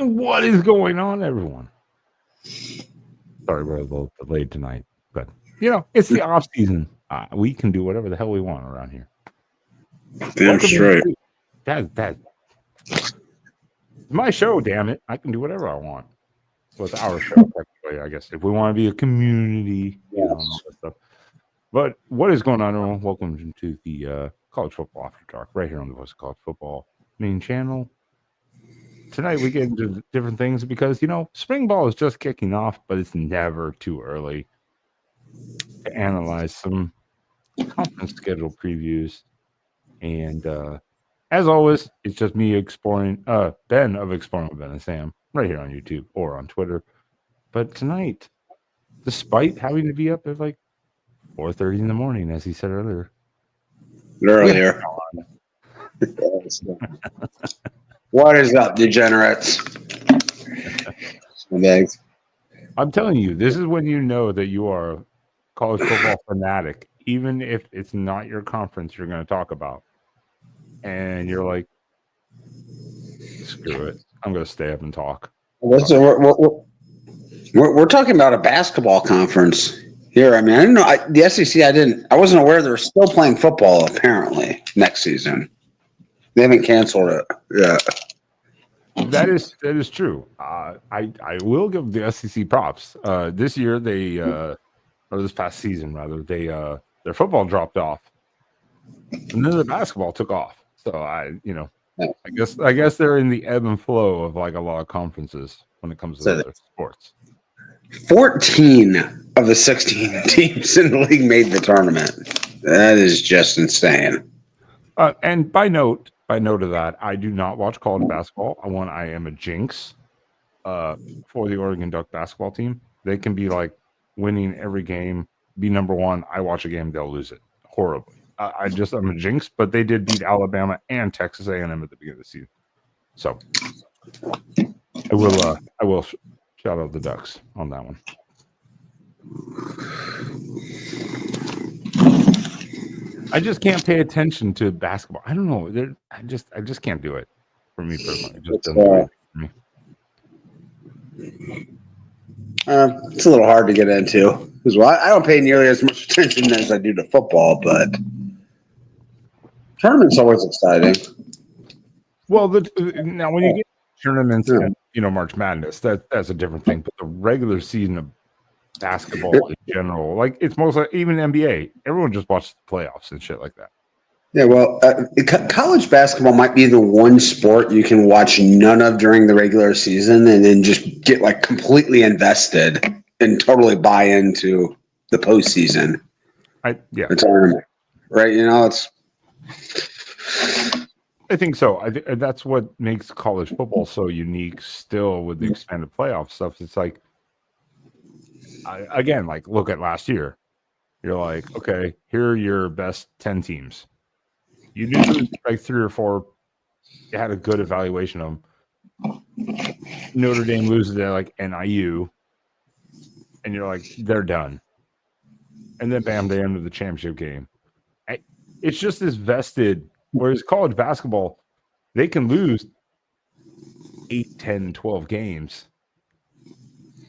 What is going on, everyone? Sorry, we're a little delayed tonight, but it's the off season. We can do whatever the hell we want around here. Damn straight. That it's my show. Damn it, I can do whatever I want. Well, it's our show, technically, I guess. If we want to be a community, all that stuff. But what is going on, everyone? Welcome to the College Football After Dark, right here on the Voice of College Football main channel. Tonight we get into different things because, spring ball is just kicking off, but it's never too early to analyze some conference schedule previews. And as always, it's just me exploring, Ben of Exploring with Ben and Sam, right here on YouTube or on Twitter. But tonight, despite having to be up at like 4:30 in the morning, as he said earlier. Earlier. What is up, degenerates? I'm telling you, this is when you know that you are a college football fanatic, even if it's not your conference you're going to talk about. And you're like, screw it. I'm going to stay up and talk. We're talking about a basketball conference here. I mean, I didn't know the SEC. I wasn't aware they're still playing football. Apparently, next season they haven't canceled it. Yeah, that is true. I will give the SEC props. This year or this past season rather, their football dropped off, and then the basketball took off. So I guess they're in the ebb and flow of like a lot of conferences when it comes to other sports. 14 of the 16 teams in the league made the tournament. That is just insane. And by note of that, I do not watch college basketball. I am a jinx for the Oregon Duck basketball team. They can be like winning every game, be number one. I watch a game, they'll lose it horribly. I'm a jinx, but they did beat Alabama and Texas A&M at the beginning of the season. So I will shout out the Ducks on that one. I just can't pay attention to basketball. I don't know. I just can't do it for me personally. It just doesn't do it for me. It's a little hard to get into as well. I don't pay nearly as much attention as I do to football, but tournament's always exciting. Well, now when you get tournaments and March Madness, that's a different thing. But the regular season of basketball in general, like it's mostly even NBA. Everyone just watches the playoffs and shit like that. Yeah, well, college basketball might be the one sport you can watch none of during the regular season and then just get like completely invested and totally buy into the postseason. The tournament, right? I think so. That's what makes college football so unique still with the expanded playoff stuff. It's like, again, like look at last year. You're like, okay, here are your best 10 teams. You knew like 3 or 4 had a good evaluation of them. Notre Dame loses to like NIU, and you're like, they're done. And then bam, they enter the championship game. It's just this vested. Whereas college basketball, they can lose 8, 10, 12 games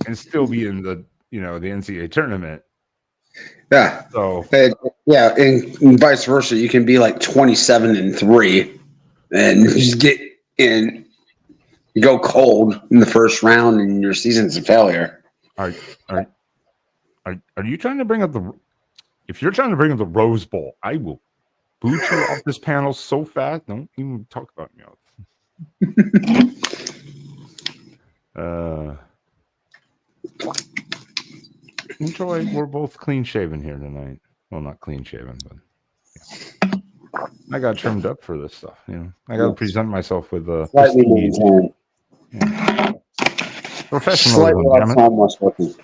and still be in the the NCAA tournament. Yeah. So and vice versa, you can be like 27-3 and just get in, you go cold in the first round, and your season's a failure. Are you trying to bring up if you're trying to bring up the Rose Bowl, I will boot you off this panel so fast. Don't even talk about me. Enjoy. We're both clean shaven here tonight. Well, not clean shaven, but I got trimmed up for this stuff. I got to present myself with a professional. Slightly less homeless looking.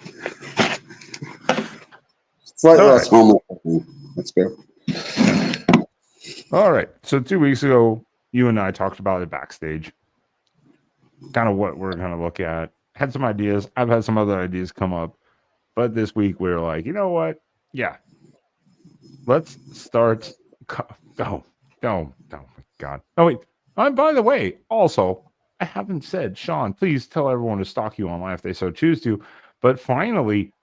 Slightly less homeless looking. Let's go. All right. So 2 weeks ago, you and I talked about it backstage. Kind of what we're going to look at. Had some ideas. I've had some other ideas come up. But this week, we were like, you know what? Yeah. Let's start. Oh, God. Oh, wait. By the way, also, I haven't said, Sean, please tell everyone to stalk you online if they so choose to. But finally,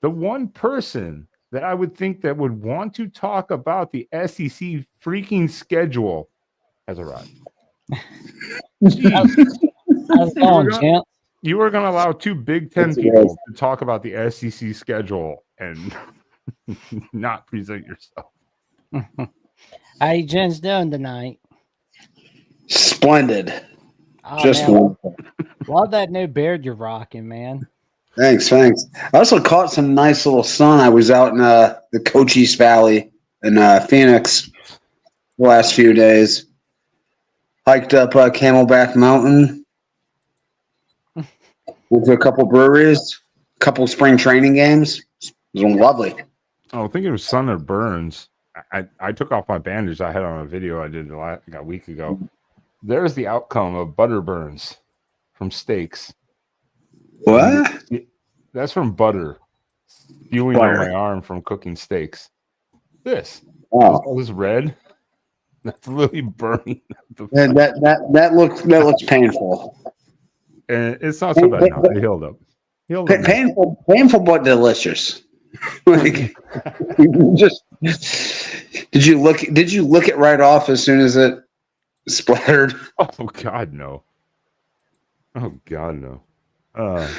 the one person that I would think that would want to talk about the SEC freaking schedule has arrived. Jeez. How's it going, champ? You were going to allow two Big Ten people to talk about the SEC schedule and not present yourself. How you gents doing tonight? Splendid. Oh, Just man, wonderful. love that new beard you're rocking, man. Thanks. I also caught some nice little sun. I was out in the Cochise Valley in Phoenix the last few days. Hiked up Camelback Mountain. Went to a couple breweries, a couple spring training games. It was lovely. Oh, I think it was sun or burns. I took off my bandage I had on a video I did a week ago. There's the outcome of butter burns from steaks. What? That's from butter spewing on my arm from cooking steaks. This. Oh, this red. That's literally burning. That looks painful. And it's not so bad now. It healed up. Painful, but delicious. Like, just did you look it right off as soon as it splattered? Oh God, no. Oh God, no.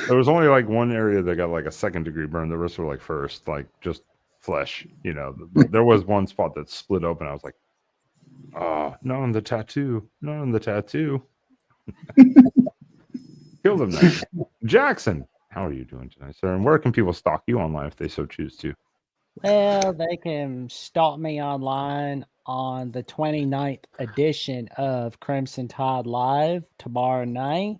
There was only like one area that got like a 2nd-degree burn. The rest were like first, like just flesh. You know, there was one spot that split open. I was like, oh, not on the tattoo. Not on the tattoo. Killed him nice. Jackson, how are you doing tonight, sir? And where can people stalk you online if they so choose to? Well, they can stalk me online on the 29th edition of Crimson Tide Live tomorrow night.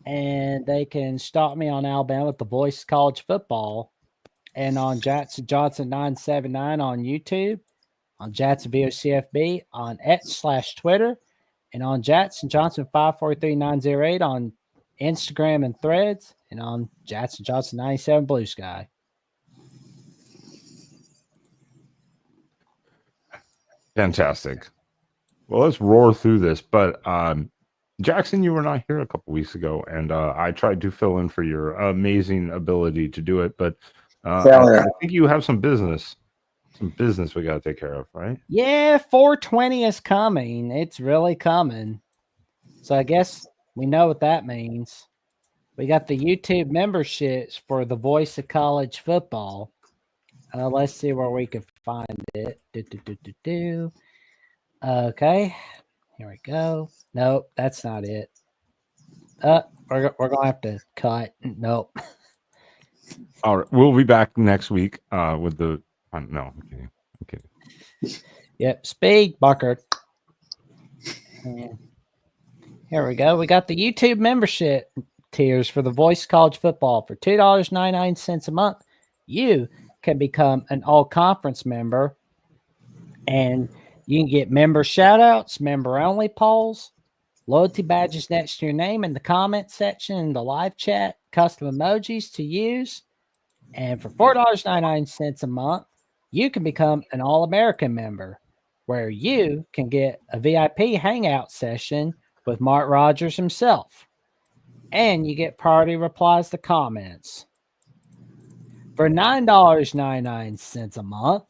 And they can stalk me on Alabama with the Voice of College Football and on Jackson Johnson 979 on YouTube, on Jackson VOCFB, on X/Twitter, and on Jackson Johnson 543908 on Instagram and Threads, and on Jackson Johnson 97 Blue Sky. Fantastic. Well, let's roar through this. But Jackson, you were not here a couple weeks ago, and I tried to fill in for your amazing ability to do it. But I think you have some business we got to take care of, right? Yeah, 420 is coming. It's really coming. So I guess we know what that means. We got the YouTube memberships for the Voice of College Football. Let's see where we can find it. Okay, here we go. Nope, that's not it. We're gonna have to cut. Nope. All right, we'll be back next week with the. No, okay. Yep, speed bucket. Here we go. We got the YouTube membership tiers for the Voice of College Football for $2.99 a month. You can become an all-conference member, and you can get member shout-outs, member-only polls, loyalty badges next to your name in the comment section in the live chat, custom emojis to use. And for $4.99 a month, you can become an All-American member, where you can get a VIP hangout session with Mark Rogers himself. And you get priority replies to comments. For $9.99 a month,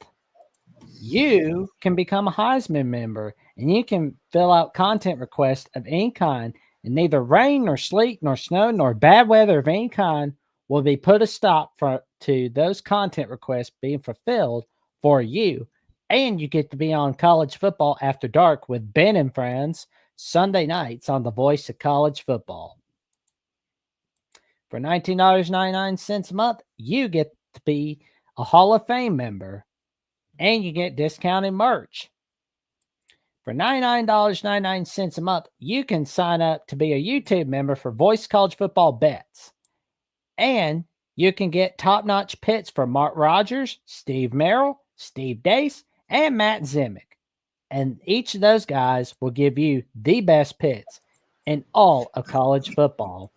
you can become a Heisman member, and you can fill out content requests of any kind, and neither rain nor sleet nor snow nor bad weather of any kind will be put a stop to those content requests being fulfilled for you. And you get to be on College Football After Dark with Ben and Friends Sunday nights on the Voice of College Football. For $19.99 a month, you get to be a Hall of Fame member, and you get discounted merch. For $99.99 a month, you can sign up to be a YouTube member for Voice College Football Bets. And you can get top-notch picks for Mark Rogers, Steve Merrill, Steve Dace, and Matt Zimick. And each of those guys will give you the best picks in all of college football.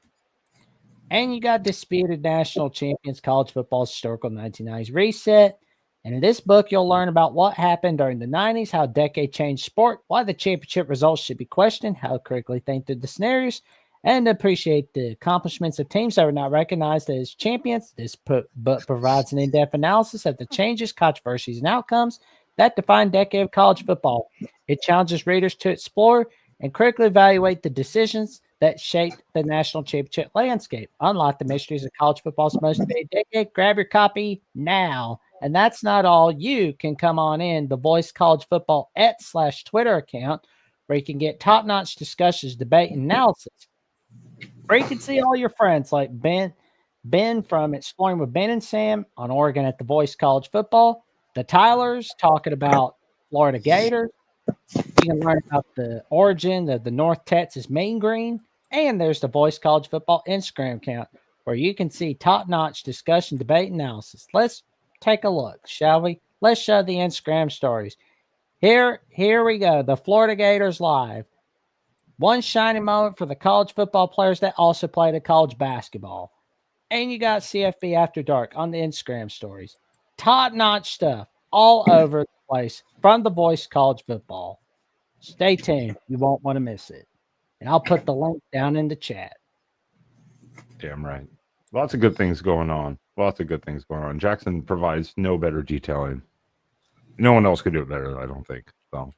And you got Disputed National Champions College Football Historical 1990s Reset. And in this book, you'll learn about what happened during the 90s, how a decade changed sport, why the championship results should be questioned, how to correctly think through the scenarios, and appreciate the accomplishments of teams that were not recognized as champions. This book provides an in-depth analysis of the changes, controversies, and outcomes that define decade of college football. It challenges readers to explore and critically evaluate the decisions that shaped the national championship landscape. Unlock the mysteries of college football's most debated decade. Grab your copy now. And that's not all. You can come on in the Voice College Football /Twitter account where you can get top-notch discussions, debate, and analysis. Where you can see all your friends like Ben from Exploring with Ben and Sam on Oregon at the Voice College Football, the Tylers talking about Florida Gators. You can learn about the origin of the North Texas Mean Green, and there's the Voice College Football Instagram account where you can see top-notch discussion, debate, analysis. Let's take a look, shall we? Let's show the Instagram stories. Here we go. The Florida Gators live. One shining moment for the college football players that also played at college basketball. And you got CFB After Dark on the Instagram stories. Top-notch stuff all over the place from the Voice College Football. Stay tuned. You won't want to miss it. And I'll put the link down in the chat. Damn right. Lots of good things going on. Jackson provides no better detailing. No one else could do it better, I don't think. So,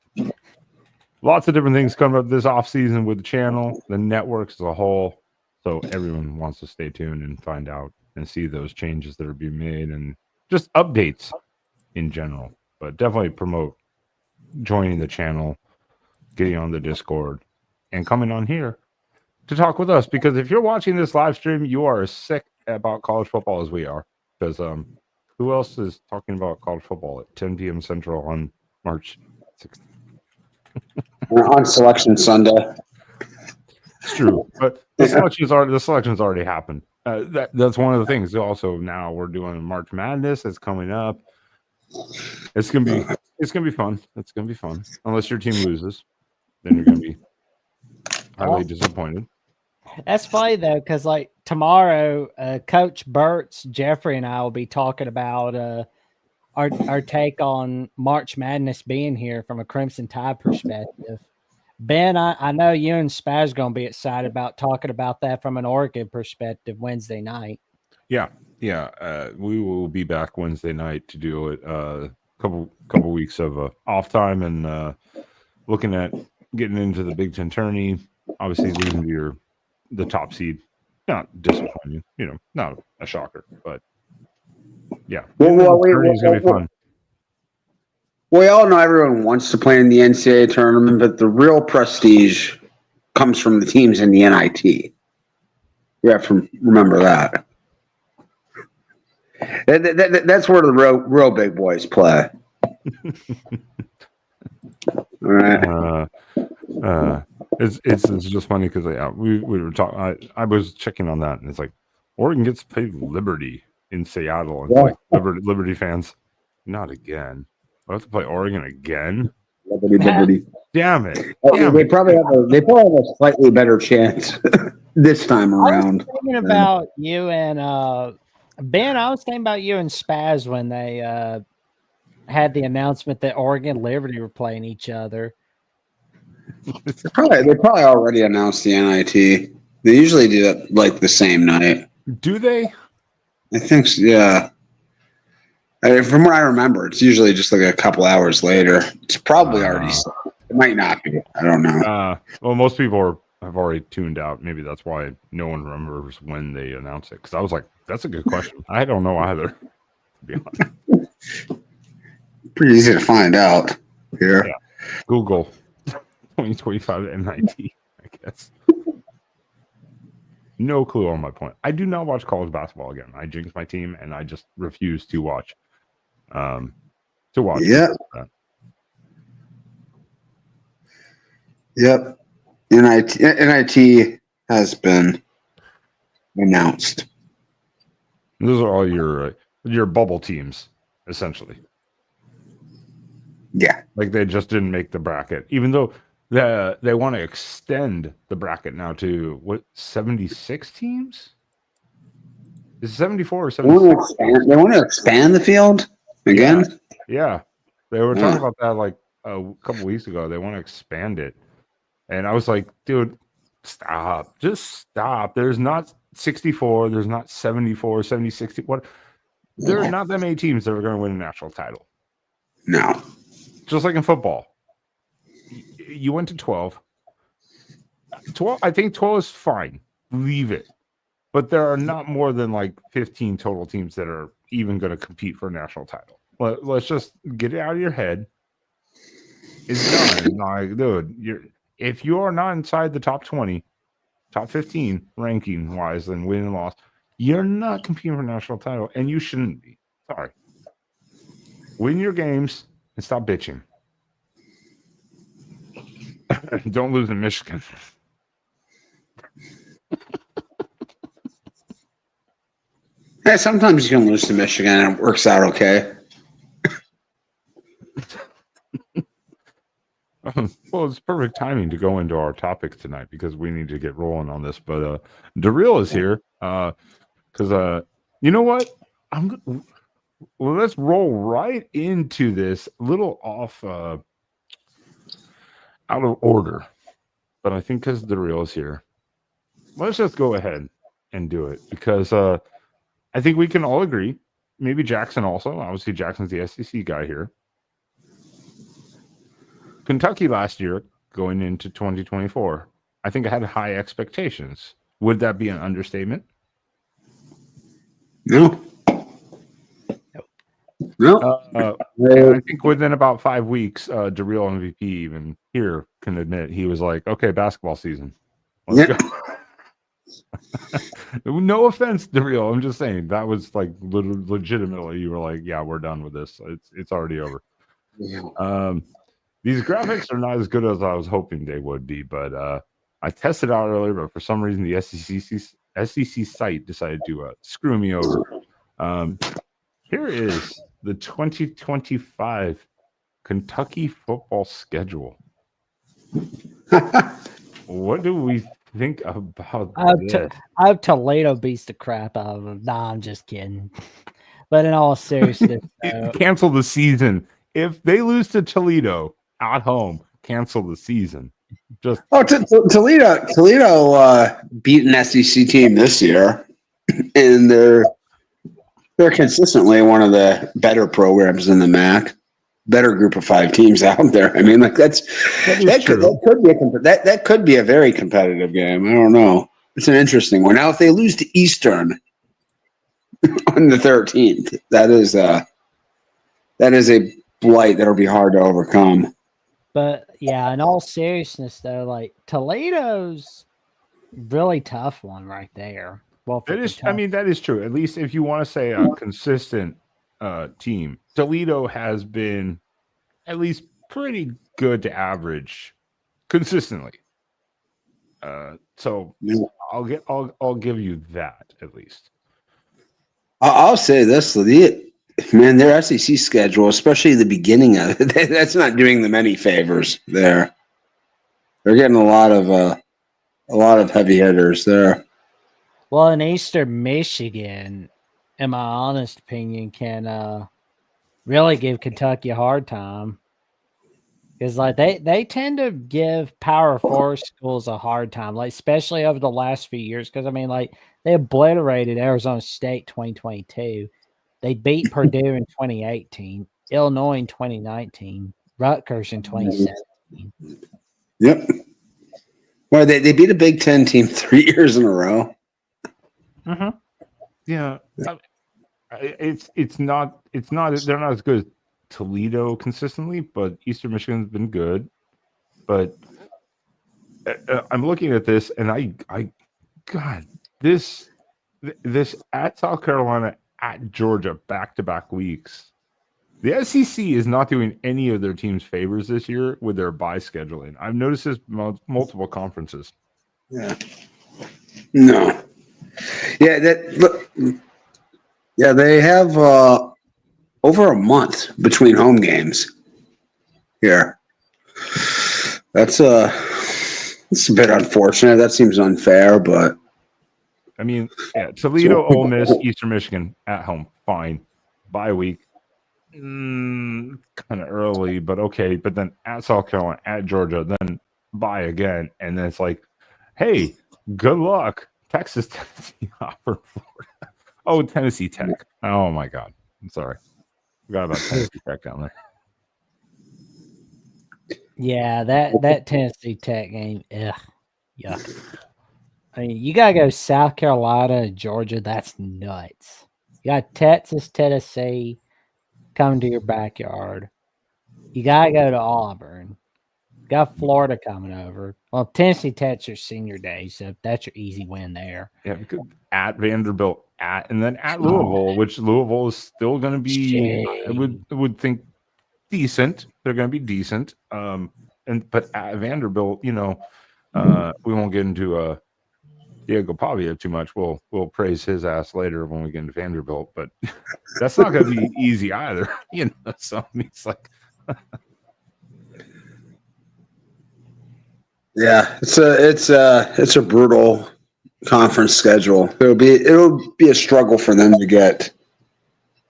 lots of different things coming up this offseason with the channel, the networks as a whole. So everyone wants to stay tuned and find out and see those changes that are being made and just updates in general. But definitely promote joining the channel, getting on the Discord, and coming on here to talk with us. Because if you're watching this live stream, you are as sick about college football as we are. Because who else is talking about college football at 10 p.m. Central on March 16th? On Selection Sunday. It's true, but the selection's already happened. That's one of the things. Also, now we're doing March Madness. It's coming up. It's gonna be fun. It's gonna be fun. Unless your team loses, then you're gonna be highly disappointed. That's funny though, because like tomorrow, Coach Burt's, Jeffrey, and I will be talking about our take on March Madness being here from a Crimson Tide perspective. Ben, I know you and Spaz are going to be excited about talking about that from an Oregon perspective Wednesday night. Yeah. We will be back Wednesday night to do it. Couple weeks of off time and looking at getting into the Big Ten tourney. Obviously, losing to the top seed, not disappointing. Not a shocker, but yeah, it's gonna be fun. We all know everyone wants to play in the NCAA tournament, but the real prestige comes from the teams in the NIT. You have to remember that. That's where the real big boys play. All right. It's just funny because we were talking. I was checking on that, and it's like Oregon gets paid Liberty in Seattle, and it's like Liberty fans, not again. I have to play Oregon again. Liberty. Damn it! They probably have a slightly better chance this time around. I was thinking about you and Ben. I was thinking about you and Spaz when they had the announcement that Oregon and Liberty were playing each other. They probably already announced the NIT. They usually do that like the same night. Do they? I think so, yeah. From what I remember, it's usually just like a couple hours later. It's probably already. It might not be. I don't know. Well, most people have already tuned out. Maybe that's why no one remembers when they announced it. Because I was like, that's a good question. I don't know either. To be honest. Pretty easy to find out here. Yeah. Google 2025 NIT, I guess. No clue on my point. I do not watch college basketball again. I jinx my team, and I just refuse to watch. Yeah. Yep. NIT has been announced. Those are all your bubble teams, essentially. Yeah. Like they just didn't make the bracket, even though they want to extend the bracket now to 76 teams? Is it 74 or 76? They want to expand the field? again. Yeah. They were talking about that like a couple weeks ago. They want to expand it. And I was like, dude, stop. Just stop. There's not 64. There's not 74, 70, 60. What? There are not that many teams that are going to win a national title. No. Just like in football. You went to 12. 12. I think 12 is fine. Leave it. But there are not more than like 15 total teams that are even going to compete for a national title. Let's just get it out of your head. It's done. Like, dude, if you are not inside the top 20, top 15 ranking wise and win and loss, you're not competing for a national title, and you shouldn't be. Sorry. Win your games and stop bitching. Don't lose in Michigan. Hey, sometimes you can lose to Michigan and it works out okay. Well, it's perfect timing to go into our topics tonight because we need to get rolling on this. But Darrell is here because you know what? Well, let's roll right into this little off out of order. But I think because Darrell is here, let's just go ahead and do it because I think we can all agree. Maybe Jackson also. Obviously, Jackson's the SEC guy here. Kentucky last year, going into 2024, I think I had high expectations. Would that be an understatement? No. And I think within about 5 weeks, Darrell MVP even here can admit he was like, okay, basketball season. Let's go. No offense, Darrell. I'm just saying that was like legitimately, you were like, yeah, we're done with this. It's already over. Yeah. These graphics are not as good as I was hoping they would be, but I tested out earlier, but for some reason the SEC site decided to screw me over. Here is the 2025 Kentucky football schedule. What do we think about this? I hope Toledo beats the crap out of them. Nah, I'm just kidding. But in all seriousness, cancel the season. If they lose to Toledo at home, cancel the season. Just Toledo beat an SEC team this year, and they're consistently one of the better programs in the MAC. Better group of 5 teams out there. I mean, like that could be a very competitive game. I don't know. It's an interesting one. Now, if they lose to Eastern on the 13th, that is a blight that'll be hard to overcome. But yeah, in all seriousness, though, like Toledo's really tough one right there. Well, that is, I mean, that is true. At least if you want to say a consistent team, Toledo has been at least pretty good to average consistently. So yeah. I'll give you that at least. I'll say this: their SEC schedule, especially the beginning of it, that's not doing them any favors. They're getting a lot of heavy hitters there. Well, in Eastern Michigan, in my honest opinion, can really give Kentucky a hard time. Because like they tend to give Power 4 schools a hard time, like especially over the last few years. Because I mean, like they obliterated Arizona State 2022, they beat Purdue in 2018, Illinois in 2019, Rutgers in 2017. Yep. Well, they beat a Big Ten team 3 years in a row. Mm-hmm. Yeah, it's not they're not as good as Toledo consistently, but Eastern Michigan's been good. But I'm looking at this, and this at South Carolina, at Georgia, back-to-back weeks. The SEC is not doing any of their teams favors this year with their bye scheduling. I've noticed this multiple conferences. Yeah. No. Yeah. They have over a month between home games here. That's a bit unfortunate. That seems unfair, but I mean, yeah, Toledo, Ole Miss, Eastern Michigan at home, fine. Bye week, kind of early, but okay. But then at South Carolina, at Georgia, then bye again, and then it's like, hey, good luck, Texas, Tennessee, Auburn, Florida. Oh, Tennessee Tech. Oh my God, I'm sorry, forgot about Tennessee Tech down there. Yeah, that Tennessee Tech game, yuck. I mean, you gotta go South Carolina, Georgia. That's nuts. You got Texas, Tennessee coming to your backyard. You gotta go to Auburn. You got Florida coming over. Well, Tennessee Tech's your senior day, so that's your easy win there. Yeah, because at Vanderbilt, and then at Louisville, which Louisville is still going to be, I would think, decent. They're going to be decent. But at Vanderbilt, we won't get into Diego Pavia too much. We'll praise his ass later when we get into Vanderbilt, but that's not going to be easy either. So I mean, it's like. Yeah, it's a brutal conference schedule. It'll be a struggle for them to get,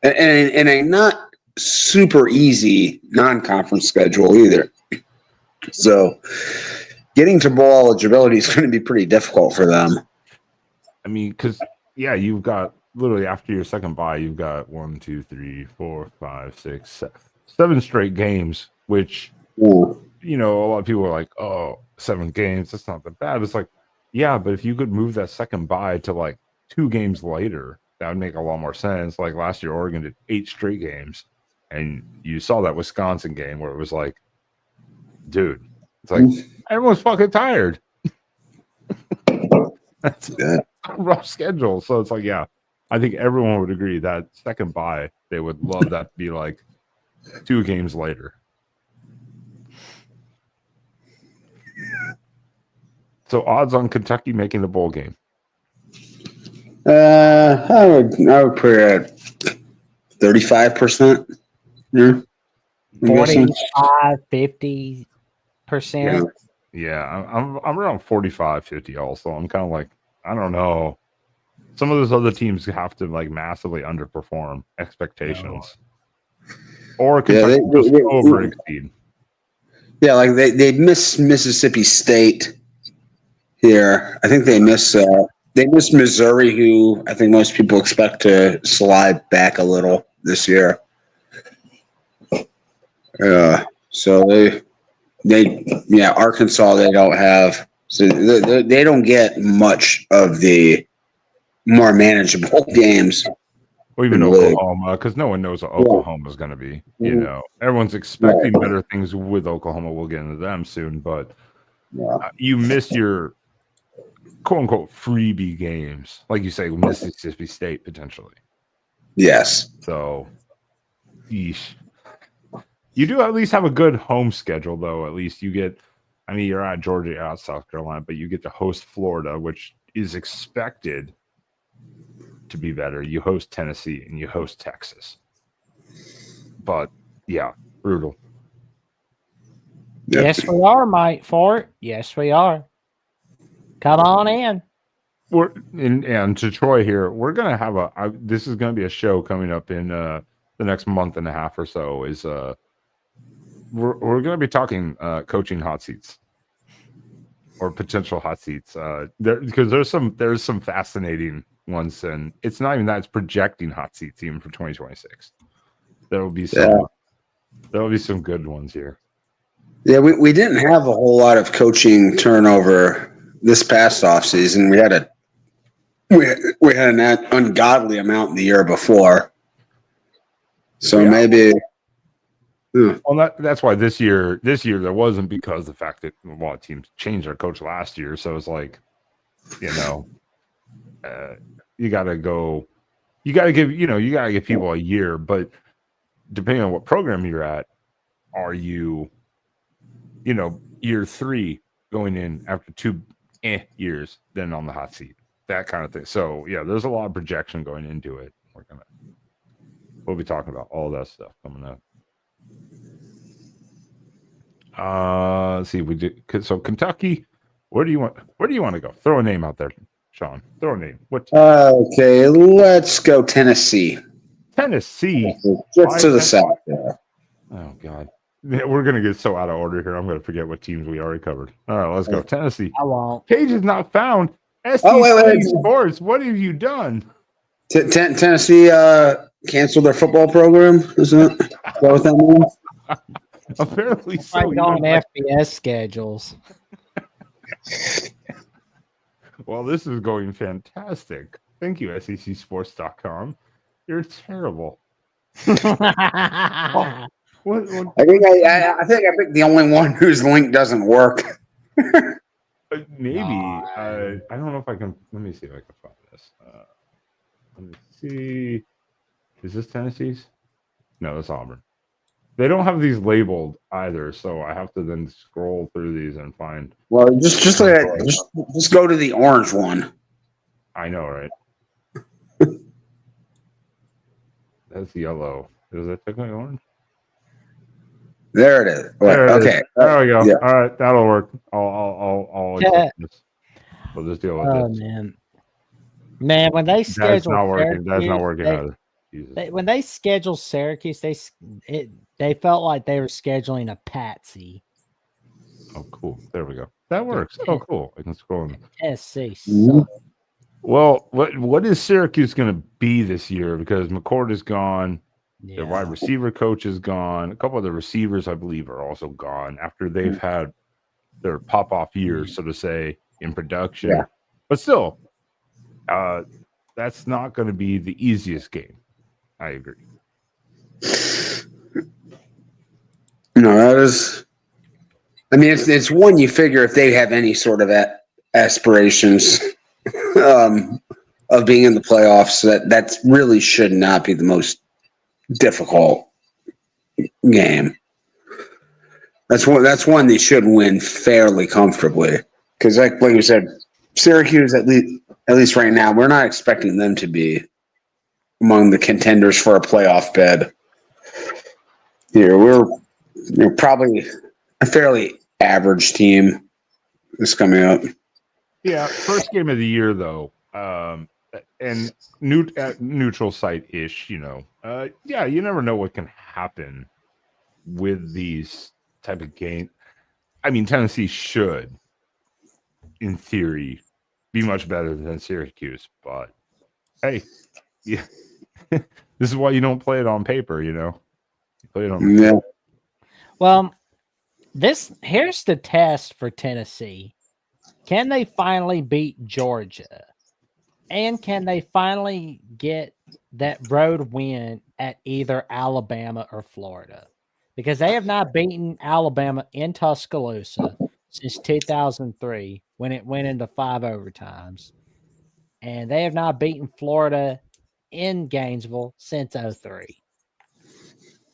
and a not super easy non-conference schedule either. So, getting to bowl eligibility is going to be pretty difficult for them. I mean, because you've got literally after your second bye, you've got 1, 2, 3, 4, 5, 6, 7 straight games, which. Ooh. A lot of people are like, oh, 7 games, that's not that bad. It's like, yeah, but if you could move that second bye to like 2 games later, that would make a lot more sense. Like last year, Oregon did 8 straight games, and you saw that Wisconsin game where it was like, dude, it's like everyone's fucking tired. That's a rough schedule. So it's like, yeah, I think everyone would agree that second bye, they would love that to be like 2 games later. So odds on Kentucky making the bowl game? I would put it at 35%. Yeah. 45, 50%. Yeah, I'm around 45, 50 also. I'm kind of like, I don't know. Some of those other teams have to like massively underperform expectations. Or Kentucky just over exceed. Yeah, like they miss Mississippi State here. I think they miss Missouri, who I think most people expect to slide back a little this year. So Arkansas they don't have, so they don't get much of the more manageable games. Or even Oklahoma, because no one knows what Oklahoma is going to be. Everyone's expecting better things with Oklahoma. We'll get into them soon, but you miss your quote unquote freebie games, like you say, Mississippi State potentially. Yes. So, yeesh. You do at least have a good home schedule, though. At least you get, you're at Georgia, you're at South Carolina, but you get to host Florida, which is expected to be better. You host Tennessee and you host Texas. But, yeah, brutal. Yep. Yes, we are, Mike Fort. Yes, we are. Come on in. And to Troy here, we're going to have this is going to be a show coming up in the next month and a half or so. Is we're going to be talking coaching hot seats or potential hot seats because there's some fascinating ones, and it's not even that, it's projecting hot seats even for 2026. There will be some good ones here. Yeah, we didn't have a whole lot of coaching turnover this past offseason. We had an ungodly amount the year before. So maybe. Well, that's why this year there wasn't, because the fact that a lot of teams changed their coach last year. So it's like, you got to give people a year, but depending on what program you're at, are you, year 3 going in after 2 years, then on the hot seat, that kind of thing. So yeah, there's a lot of projection going into it. We'll be talking about all that stuff coming up. Let's see, we did. So Kentucky, where do you want to go? Throw a name out there, Sean. Throw a name. What? Okay, let's go Tennessee. Tennessee. Just to the south. Yeah. Oh God, yeah, we're gonna get so out of order here. I'm gonna forget what teams we already covered. All right, let's go. Tennessee. I won't. Page is not found. SEC wait. Sports. What have you done? Tennessee canceled their football program. Is that what that means? Apparently so. Like on FBS schedules. Well, this is going fantastic. Thank you, SECSports.com. You're terrible. What? I think I picked the only one whose link doesn't work. Maybe. I don't know if I can. Let me see if I can find this. Let me see. Is this Tennessee's? No, that's Auburn. They don't have these labeled either, so I have to then scroll through these and find. Well, just go to the orange one. I know, right? That's yellow. Is that technically orange? There it is. Okay. There we go. Yeah. All right, that'll work. I'll accept this. We'll just deal with this. Man, when they schedule That's not working. That's not working either. When they scheduled Syracuse, they felt like they were scheduling a patsy. Oh, cool. There we go. That works. Oh, cool. I can scroll in. SC. Well, what is Syracuse going to be this year? Because McCord is gone. The wide receiver coach is gone. A couple of the receivers, I believe, are also gone after they've had their pop-off years, so to say, in production. Yeah. But still, that's not going to be the easiest game. I agree. No, that is. I mean, it's one you figure if they have any sort of aspirations of being in the playoffs, that really should not be the most difficult game. That's one they should win fairly comfortably because, like you said, Syracuse at least right now, we're not expecting them to be among the contenders for a playoff bid. Here, we're probably a fairly average team this coming up. Yeah, first game of the year though, and neutral site-ish. Yeah, you never know what can happen with these type of games. I mean, Tennessee should, in theory, be much better than Syracuse, but hey, yeah. This is why you don't play it on paper, You play it on paper. Well, here's the test for Tennessee. Can they finally beat Georgia? And can they finally get that road win at either Alabama or Florida? Because they have not beaten Alabama in Tuscaloosa since 2003 when it went into 5 overtimes. And they have not beaten Florida in Gainesville since 2003.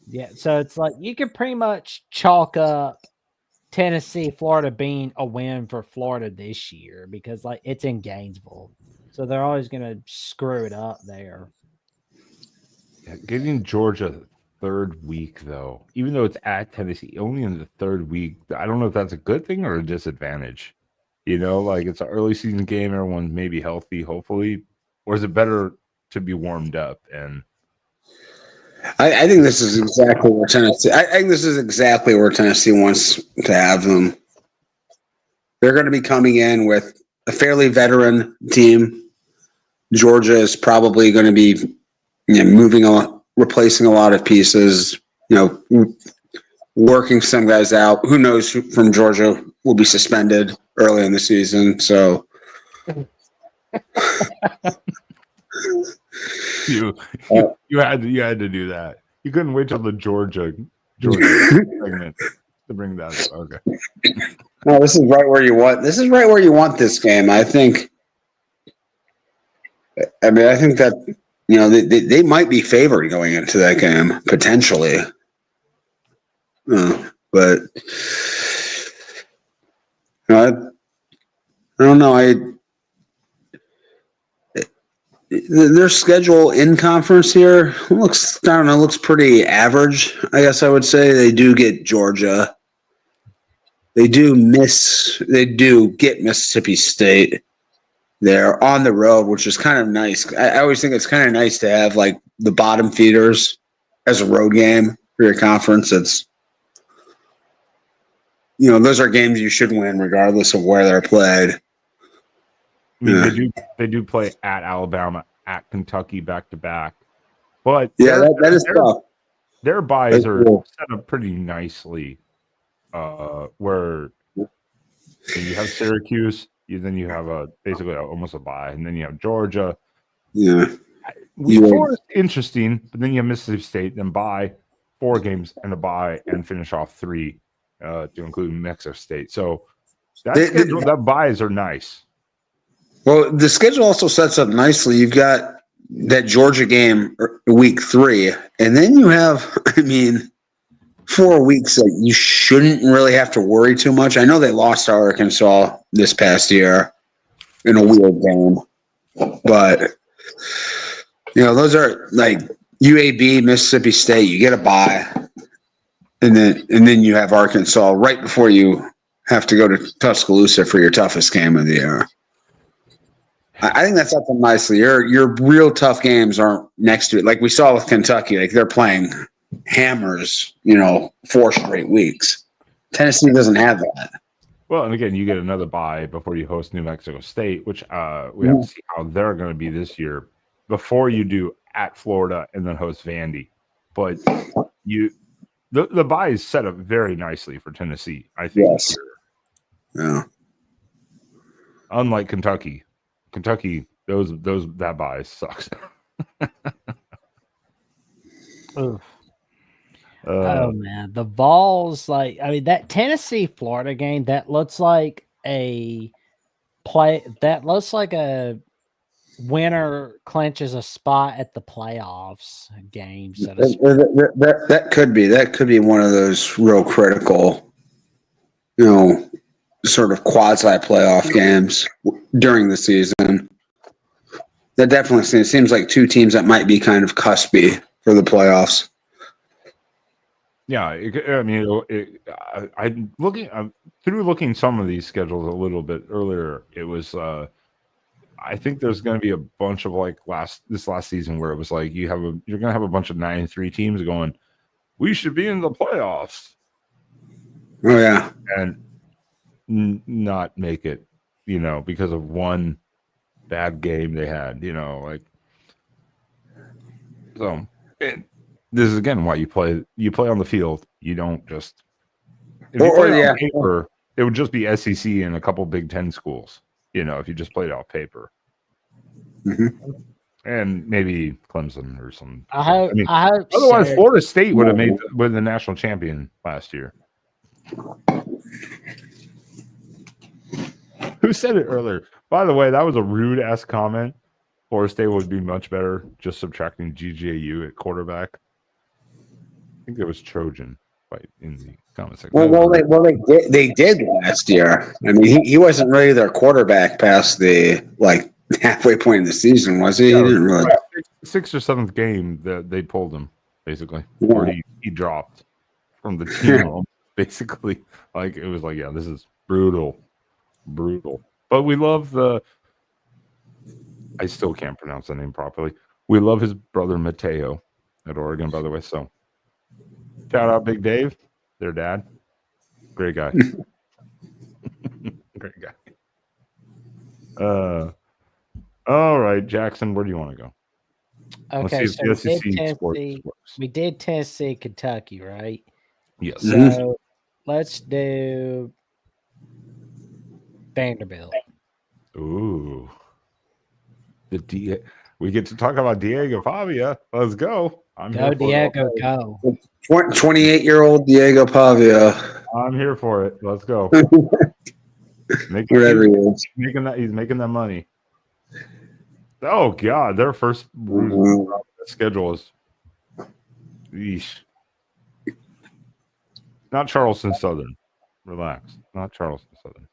Yeah, so it's like you can pretty much chalk up Tennessee, Florida being a win for Florida this year because like it's in Gainesville. So they're always going to screw it up there. Yeah, getting Georgia third week, though, even though it's at Tennessee, only in the third week, I don't know if that's a good thing or a disadvantage. Like it's an early season game, everyone's maybe healthy, hopefully. Or is it better to be warmed up? And I think this is exactly where Tennessee. I think this is exactly where Tennessee wants to have them. They're going to be coming in with a fairly veteran team. Georgia is probably going to be, moving on, replacing a lot of pieces. Working some guys out. Who knows who from Georgia will be suspended early in the season? So. You had to do that. You couldn't wait till the Georgia segment to bring that up. Okay. No, this is right where you want. This is right where you want this game. I think. I think that they might be favored going into that game potentially, but I don't know. Their schedule in conference here looks pretty average. I guess I would say they do get Georgia. They do get Mississippi State. They're on the road, which is kind of nice. I always think it's kind of nice to have like the bottom feeders as a road game for your conference. It's, those are games you should win regardless of where they're played. I mean, they do play at Alabama, at Kentucky back to back, but that is tough. Their buys are set up pretty nicely, where you have Syracuse, then you have basically almost a bye, and then you have Georgia. Yeah, Week 4 is interesting, but then you have Mississippi State, then bye 4 games and a bye, and finish off 3 to include Mexico State. So that buys are nice. Well, the schedule also sets up nicely. You've got that Georgia game week 3, and then you have, 4 weeks that you shouldn't really have to worry too much. I know they lost to Arkansas this past year in a weird game, but those are like UAB, Mississippi State. You get a bye, and then you have Arkansas right before you have to go to Tuscaloosa for your toughest game of the year. I think that's up them nicely. Your real tough games aren't next to it. Like we saw with Kentucky, like they're playing hammers, 4 straight weeks. Tennessee doesn't have that. Well, and again, you get another bye before you host New Mexico State, which we have to see how they're going to be this year before you do at Florida and then host Vandy. But the bye is set up very nicely for Tennessee, I think. Yes. Yeah. Unlike Kentucky, that bye sucks. Oh man, the Vols, that Tennessee Florida game, that looks like a winner clinches a spot at the playoffs game. So that could be one of those real critical, sort of quasi playoff games during the season. That definitely seems like 2 teams that might be kind of cuspy for the playoffs. Yeah, I'm looking some of these schedules a little bit earlier. It was, I think there's going to be a bunch of this last season where it was like you're going to have a bunch of 9-3 teams going, we should be in the playoffs. Oh yeah, and not make it, because of one bad game they had, so. This is again why you play on the field. You don't just on paper, it would just be SEC and a couple Big Ten schools. If you just played off paper, and maybe Clemson or some. I hope otherwise, Florida State would have made the national champion last year. Who said it earlier? By the way, that was a rude ass comment. Florida State would be much better just subtracting GJU at quarterback. I think it was Trojan in the comment section. They did last year. He wasn't really their quarterback past the halfway point in the season, was he? Yeah, he didn't really. 6th or 7th game that they pulled him basically, where he dropped from the team. Basically, it was this is brutal. But we love I still can't pronounce the name properly. We love his brother Mateo at Oregon, by the way. So shout out Big Dave, their dad. Great guy. Great guy. All right, Jackson, where do you want to go? Okay, so we did Tennessee, Kentucky, right? Yes. So let's do Vanderbilt. Ooh. We get to talk about Diego Pavia. Let's go. Go, Diego, go. 28-year-old Diego Pavia. I'm here for it. Let's go. Whatever he is. He's making that money. Oh God, their first schedule is yeesh. Not Charleston Southern. Relax. Not Charleston Southern.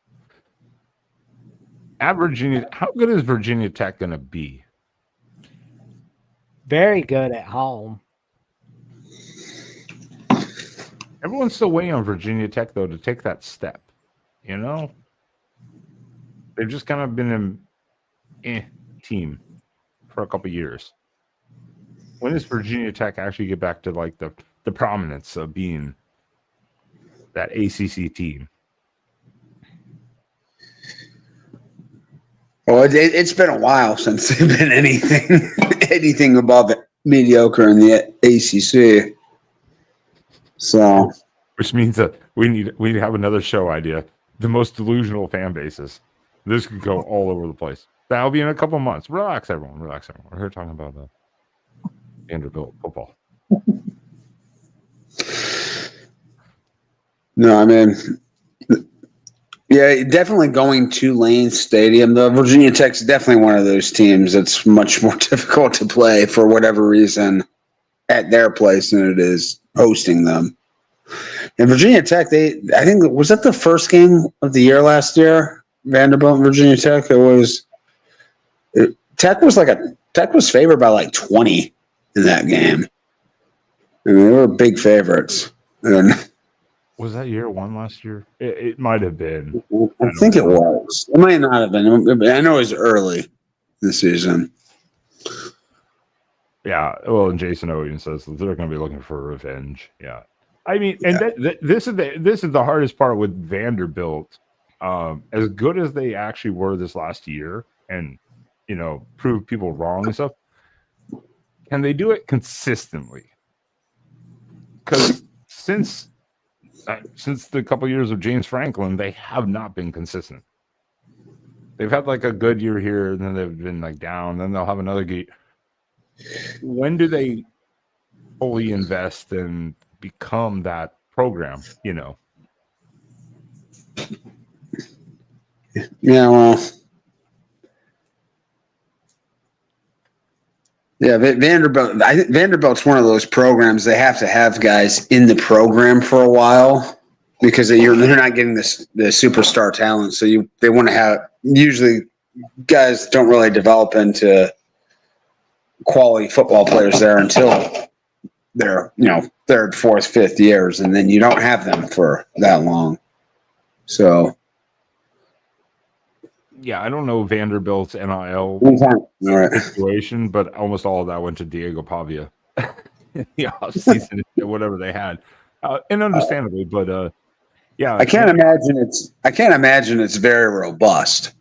At Virginia, how good is Virginia Tech going to be? Very good at home. Everyone's still waiting on Virginia Tech, though, to take that step. They've just kind of been an team for a couple years. when does Virginia Tech actually get back to like the prominence of being that ACC team? Well, it's been a while since they've been anything above mediocre in the ACC. So, which means that we need to have another show idea. The most delusional fan bases. This could go all over the place. That'll be in a couple of months. Relax, everyone. Relax, everyone. We're here talking about Vanderbilt football. No, I mean, yeah, definitely going to Lane Stadium. The Virginia Tech's definitely one of those teams that's much more difficult to play for whatever reason at their place than it is hosting them. And Virginia Tech, I think, was that the first game of the year last year? Vanderbilt and Virginia Tech. Tech was favored by like 20 in that game. I mean, they were big favorites. And was that year one last year? It might have been. I think it was. It might not have been. I know it was early this season. Yeah. Well, and Jason Owen says they're going to be looking for revenge. Yeah. I mean, and this is the hardest part with Vanderbilt. As good as they actually were this last year, and prove people wrong and stuff, can they do it consistently? Because since the couple years of James Franklin, they have not been consistent. They've had like a good year here, and then they've been like down. Then they'll have another year. When do they fully invest and become that program? Yeah, well, yeah, Vanderbilt. I think Vanderbilt's one of those programs they have to have guys in the program for a while because they're not getting the superstar talent. So they want to have usually guys don't really develop into quality football players there until their third, fourth, fifth years, and then you don't have them for that long. So. Yeah, I don't know Vanderbilt's NIL situation, but almost all of that went to Diego Pavia in the offseason, whatever they had, and understandably. But yeah, I can't imagine it's very robust.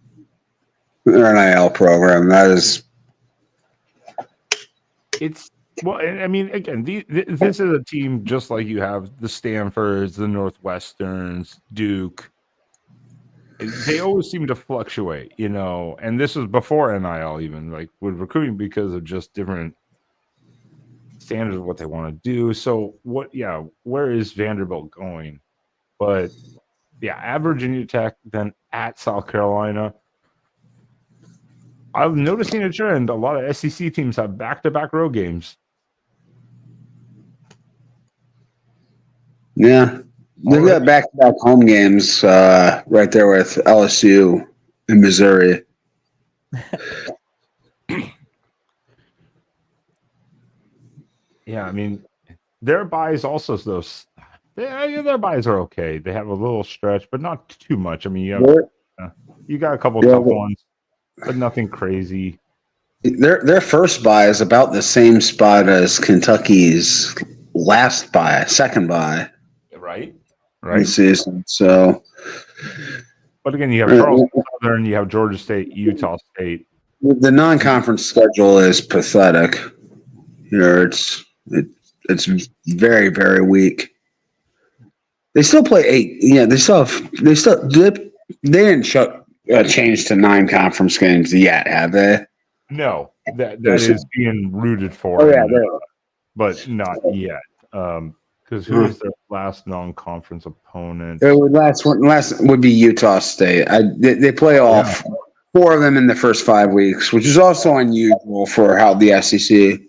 Their NIL program it's well. I mean, again, this is a team just like you have the Stanfords, the Northwesterns, Duke. They always seem to fluctuate, and this was before NIL even, like with recruiting because of just different standards of what they want to do. So where is Vanderbilt going? But yeah, at Virginia Tech, then at South Carolina. I'm noticing a trend. A lot of SEC teams have back-to-back road games. Yeah. They've got back-to-back home games right there with LSU and Missouri. Yeah, I mean, their buys also those. Their buys are okay. They have a little stretch, but not too much. I mean, you got a couple tough ones, but nothing crazy. Their first buy is about the same spot as Kentucky's second buy. Right. This season. So, but again, you have Charleston Southern, you have Georgia State, Utah State. The non-conference schedule is pathetic. It's very, very weak. They still play 8. Yeah, they didn't change to 9 conference games yet, have they? No, that is being rooted for. Oh yeah, but not yet. Because who is their last non-conference opponent? Last would be Utah State. They play all 4 of them in the first 5 weeks, which is also unusual for how the SEC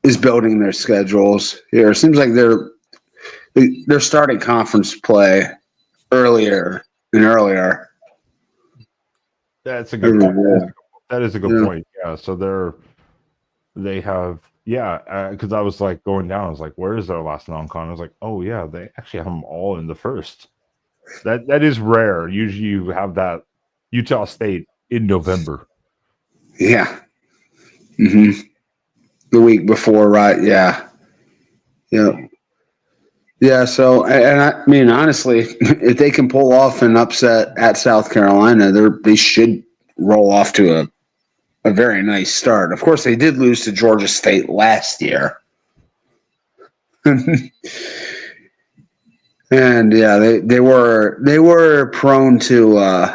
is building their schedules. Here, it seems like they're starting conference play earlier and earlier. That's a good point. That is a good point. Yeah, so they have. Yeah, because I was like going down. I was like, "Where is their last non-con?" I was like, "Oh yeah, they actually have them all in the first." That is rare. Usually, you have that Utah State in November. Yeah. Mm-hmm. the week before, right? Yeah. Yeah. Yeah, so, and I mean, honestly, if they can pull off an upset at South Carolina, they should roll off to a very nice start. Of course, they did lose to Georgia State last year. And yeah, they were prone to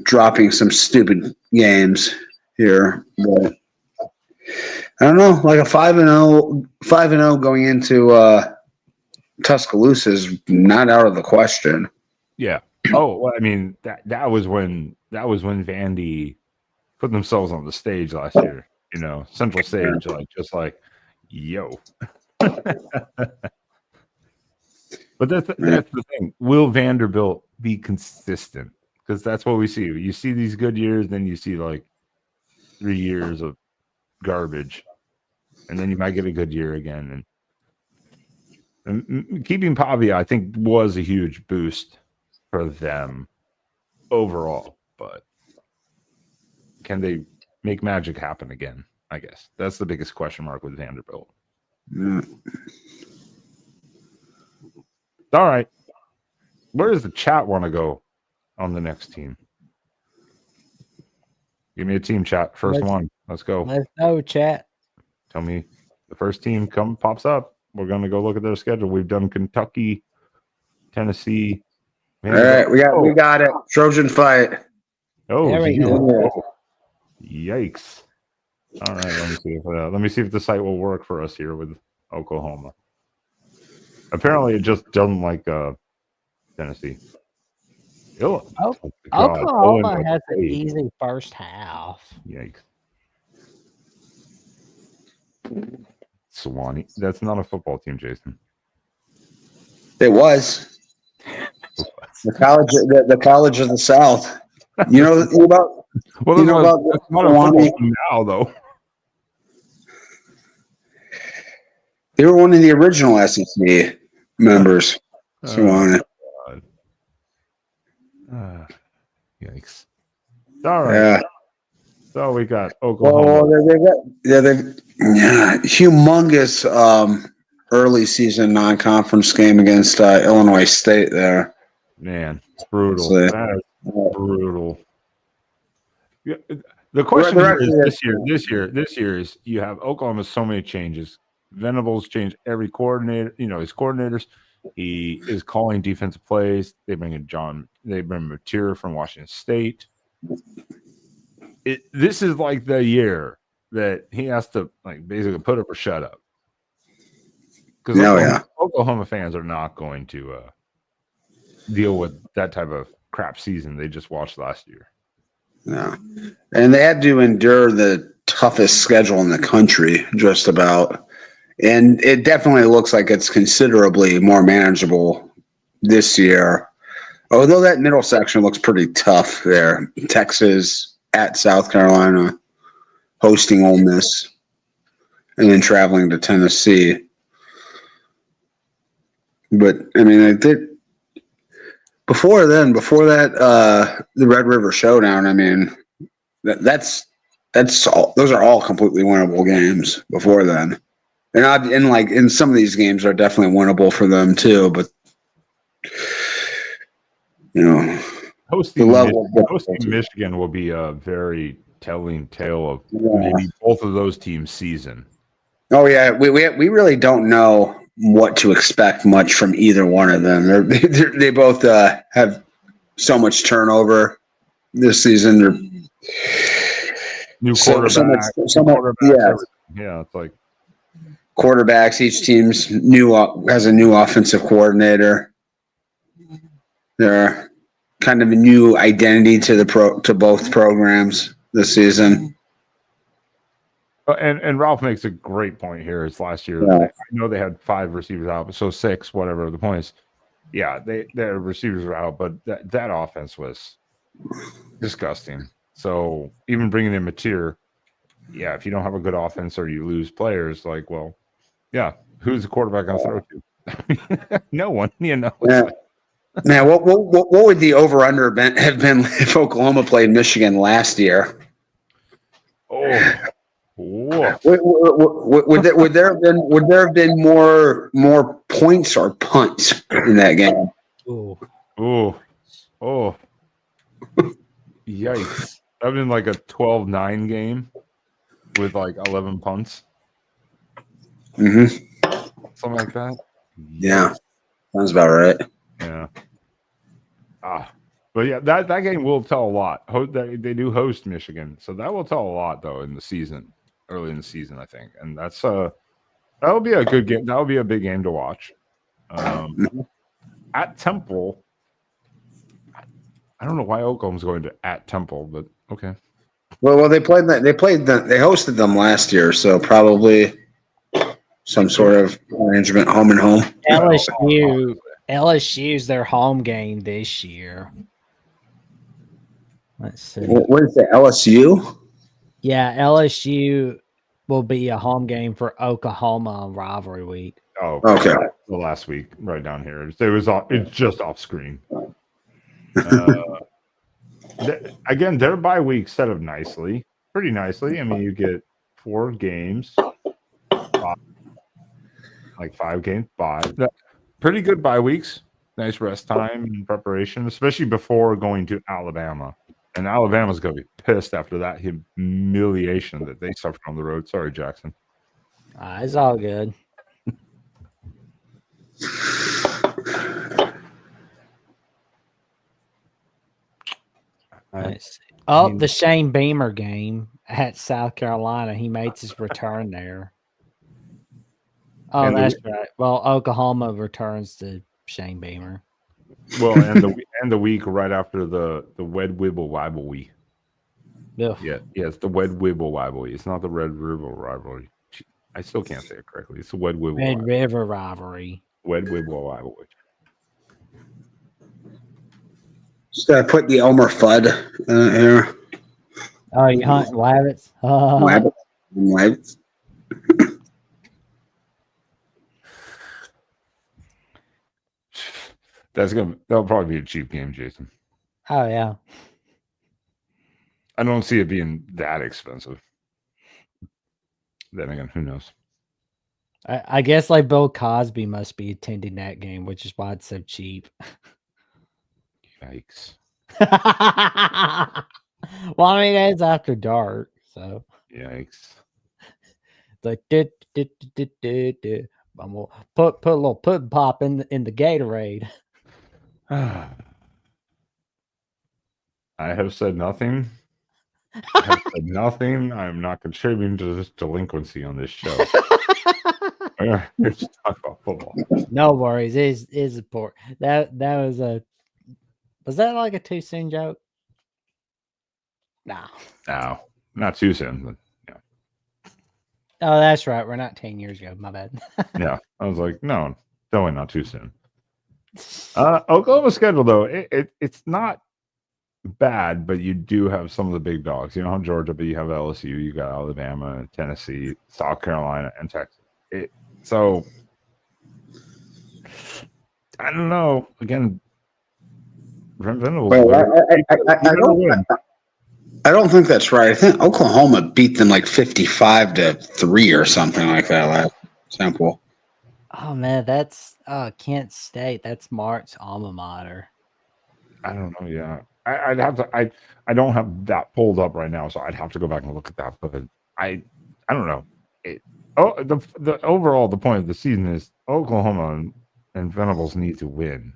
dropping some stupid games here. But I don't know, like a 5-0 going into Tuscaloosa is not out of the question. Yeah. Oh, well, I mean that was when Vandy put themselves on the stage last year. Central stage, yo. But that's the thing. Will Vanderbilt be consistent? Because that's what we see. You see these good years, then you see like 3 years of garbage, and then you might get a good year again. And keeping Pavia, I think, was a huge boost for them overall. But can they make magic happen again? I guess that's the biggest question mark with Vanderbilt. All right. Where does the chat want to go on the next team? Give me a team, chat. First one. Let's go. Let's go, chat. Tell me the first team pops up. We're going to go look at their schedule. We've done Kentucky, Tennessee. All right, we got it. Trojan fight. Oh, there we go. Yikes! All right, let me see if the site will work for us here with Oklahoma. Apparently, it just doesn't like Tennessee. Oklahoma has an easy first half. Yikes! Sewanee. That's not a football team, Jason. It was. The college of the South. You know about Sewanee now, though. They were one of the original SEC members. Sewanee. Yikes! All right. Yeah. So we got Oklahoma. They've humongous early season non-conference game against Illinois State there. Man, it's brutal. That is brutal. Yeah, the question is this year is you have Oklahoma so many changes. Venables changed every coordinator, his coordinators. He is calling defensive plays. They bring in Mateer from Washington State. This is like the year that he has to basically put up or shut up. Because Oklahoma fans are not going to deal with that type of crap season they just watched last year. Yeah. And they had to endure the toughest schedule in the country, just about. And it definitely looks like it's considerably more manageable this year. Although that middle section looks pretty tough there. Texas at South Carolina, hosting Ole Miss, and then traveling to Tennessee. But, I mean, before that, the Red River Showdown, I mean, that's all. Those are all completely winnable games before then. And some of these games are definitely winnable for them too, but hosting Michigan will be a very telling tale of maybe both of those teams' season. Oh yeah, we really don't know what to expect much from either one of them. They both have so much turnover this season. They're new quarterback. Yeah, it's like quarterbacks. Each team's has a new offensive coordinator. They're kind of a new identity to both programs this season. And Ralph makes a great point here. It's last year. I know they had 5 receivers out, so 6, whatever. The point is, their receivers were out, but that offense was disgusting. So even bringing in Mateer, if you don't have a good offense or you lose players, who's the quarterback going to throw to? No one, Yeah. Man, what would the over/under have been if Oklahoma played Michigan last year? Oh, Would there have been more points or punts in that game? Oh. Yikes. That would have been like a 12-9 game with like 11 punts. Mm-hmm. Something like that. Yeah. Sounds about right. Yeah. But yeah, that game will tell a lot. They do host Michigan, so that will tell a lot though in the season, early in the season, I think, and that'll be a good game. That'll be a big game to watch. At Temple, I don't know why Oklahoma's going to at Temple, but okay. Well, they hosted them last year, so probably some sort of arrangement, home and home. LSU's their home game this year. Let's see. What is it, LSU? Yeah, LSU will be a home game for Oklahoma on rivalry week. Oh, okay. The last week, right down here. It's just off screen. Again, their bye week set up pretty nicely. I mean, you get 4 games, 5 games, 5. Pretty good bye weeks. Nice rest time and preparation, especially before going to Alabama. And Alabama's going to be pissed after that humiliation that they suffered on the road. Sorry, Jackson. It's all good. Let's see. The Shane Beamer game at South Carolina. He makes his return there. Oh, that's right. Well, Oklahoma returns to Shane Beamer. Well, and the week right after the Wed Wibble rivalry. Yeah, it's the Wed Wibble rivalry. It's not the Red River rivalry. I still can't say it correctly. It's the Wed Wibble. Red River rivalry. Wed Wibble rivalry. Just gotta put the Elmer Fudd here. Oh, you hunt rabbits? Rabbits. That'll probably be a cheap game, Jason. Oh yeah. I don't see it being that expensive. Then again, who knows? I guess like Bill Cosby must be attending that game, which is why it's so cheap. Yikes. Well, I mean, it's after dark, so. Yikes. Like, I'm gonna put a little pudding pop in the Gatorade. I have said nothing. I'm not contributing to this delinquency on this show. Let's talk about football. No worries. Is important. That was that like a too soon joke? No, not too soon, but yeah. Oh, that's right. We're not 10 years ago. My bad. Yeah, I was like, no, definitely not too soon. Oklahoma's schedule though, it's not bad, but you do have some of the big dogs. You don't have Georgia, but you have LSU, you got Alabama, Tennessee, South Carolina, and Texas. So I don't know. Again, Vanderbilt. I don't think that's right. I think Oklahoma beat them like 55-3 or something like that last sample. Oh man, that's Kent State. That's Mark's alma mater. I don't know. Yeah, I'd have to. I don't have that pulled up right now, so I'd have to go back and look at that. But I don't know. The overall the point of the season is Oklahoma and Venables need to win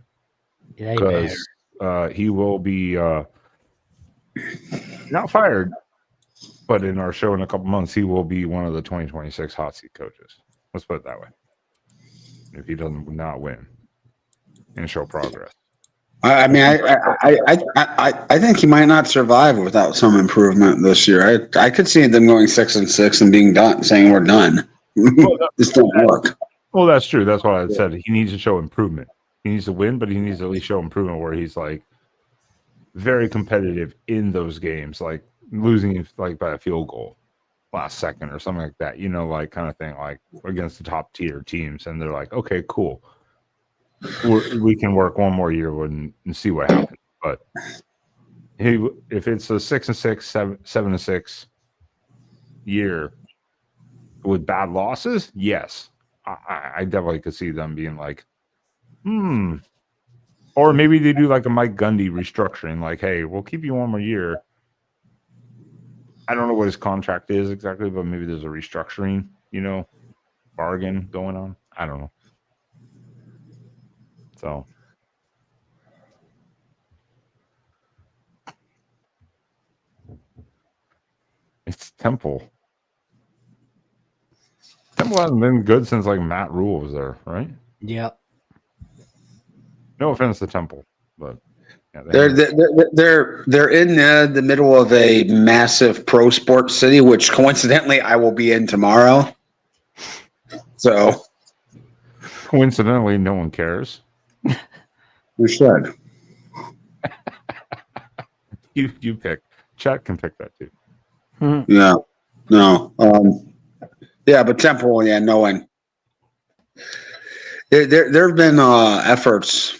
because he will be not fired, but in our show in a couple months he will be one of the 2026 hot seat coaches. Let's put it that way. If he doesn't not win and show progress. I mean, I think he might not survive without some improvement this year. I could see them going 6-6 and being done, saying we're done. This didn't work. Well, that's true. That's what I said. He needs to show improvement. He needs to win, but he needs to at least show improvement where he's like very competitive in those games, like losing like by a field goal last second or something like that, like kind of thing, like against the top tier teams. And they're like, okay, cool. We can work one more year and see what happens. But if it's a 6-6, 7-6 year, with bad losses, yes. I definitely could see them being like, or maybe they do like a Mike Gundy restructuring, like, hey, we'll keep you one more year. I don't know what his contract is exactly, but maybe there's a restructuring, bargain going on. I don't know. So it's Temple. Temple hasn't been good since like Matt Rule was there, right? Yep. No offense to Temple, but yeah, They're in the middle of a massive pro sports city, which coincidentally I will be in tomorrow. So coincidentally, no one cares. We should. You pick. Chat can pick that too. Yeah. No. Yeah, but Temple, no one. There have been efforts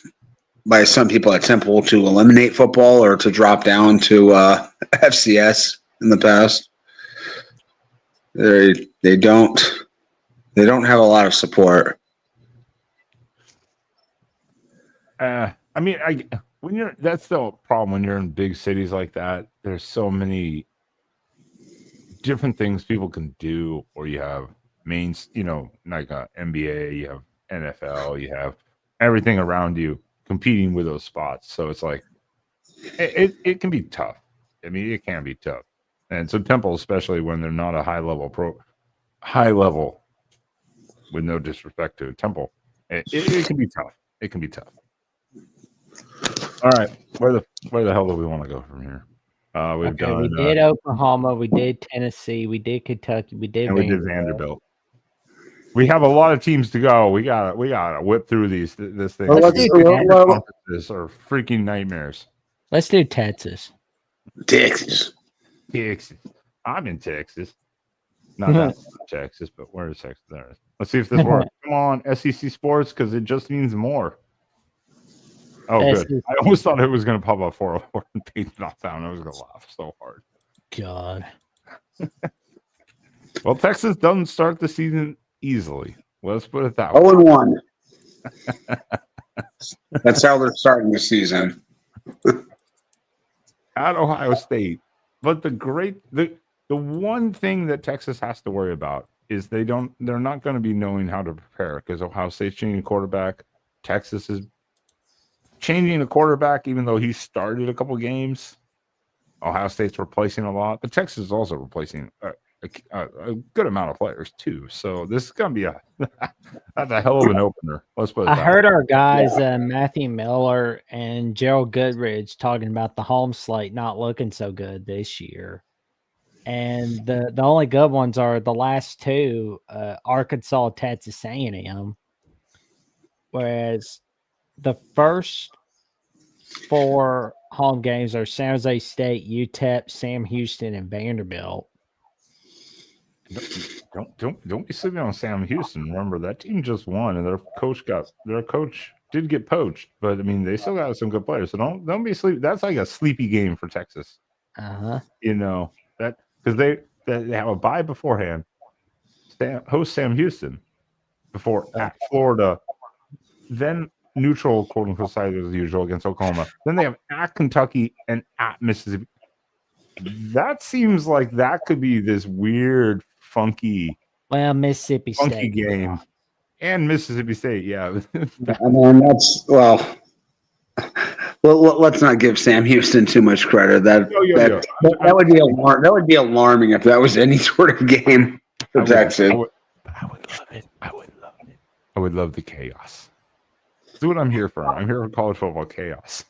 by some people at Temple to eliminate football or to drop down to FCS in the past. They don't have a lot of support. I mean, that's the problem when you're in big cities like that. There's so many different things people can do, or you have like NBA, you have NFL, you have everything around you competing with those spots. So it's like it can be tough. I mean, it can be tough. And so Temple, especially when they're not a high level, with no disrespect to Temple, it can be tough. It can be tough. All right, where the hell do we want to go from here? We did Oklahoma, we did Tennessee, we did Kentucky, we did Vanderbilt. We have a lot of teams to go. We gotta whip through this thing. Conferences are freaking nightmares. Let's do Texas. Texas. I'm in Texas. Not that Texas, but where is Texas? There it is. Let's see if this works. Come on, SEC Sports, because it just means more. Oh, good. I almost thought it was going to pop up 404 and page not found. I was going to laugh so hard. God. Well, Texas doesn't start the season easily. Let's put it that way. 0-1. That's how they're starting the season. At Ohio State. But the one thing that Texas has to worry about is they're not going to be knowing how to prepare, because Ohio State's changing quarterback. Texas is changing a quarterback, even though he started a couple games. Ohio State's replacing a lot, but Texas is also replacing a good amount of players too. So this is going to be that's a hell of an opener. Let's put it that way. I heard our guys, Matthew Miller and Gerald Goodridge, talking about the home slate not looking so good this year. And the only good ones are the last two, Arkansas, Texas A&M. Whereas the first 4 home games are San Jose State, UTEP, Sam Houston, and Vanderbilt. Don't be sleeping on Sam Houston. Remember, that team just won, and their coach did get poached, but I mean, they still got some good players. So don't be sleeping. That's like a sleepy game for Texas. That because they have a bye beforehand. Host Sam Houston before at Florida, then neutral quote unquote side as usual against Oklahoma. Then they have at Kentucky and at Mississippi. That seems like that could be this weird, funky Mississippi State game, and Mississippi State. Yeah, I mean that's well. Let's not give Sam Houston too much credit. That would be alarming if that was any sort of game for Texas. I would love it. I would love the chaos. That's what I'm here for. I'm here for college football chaos.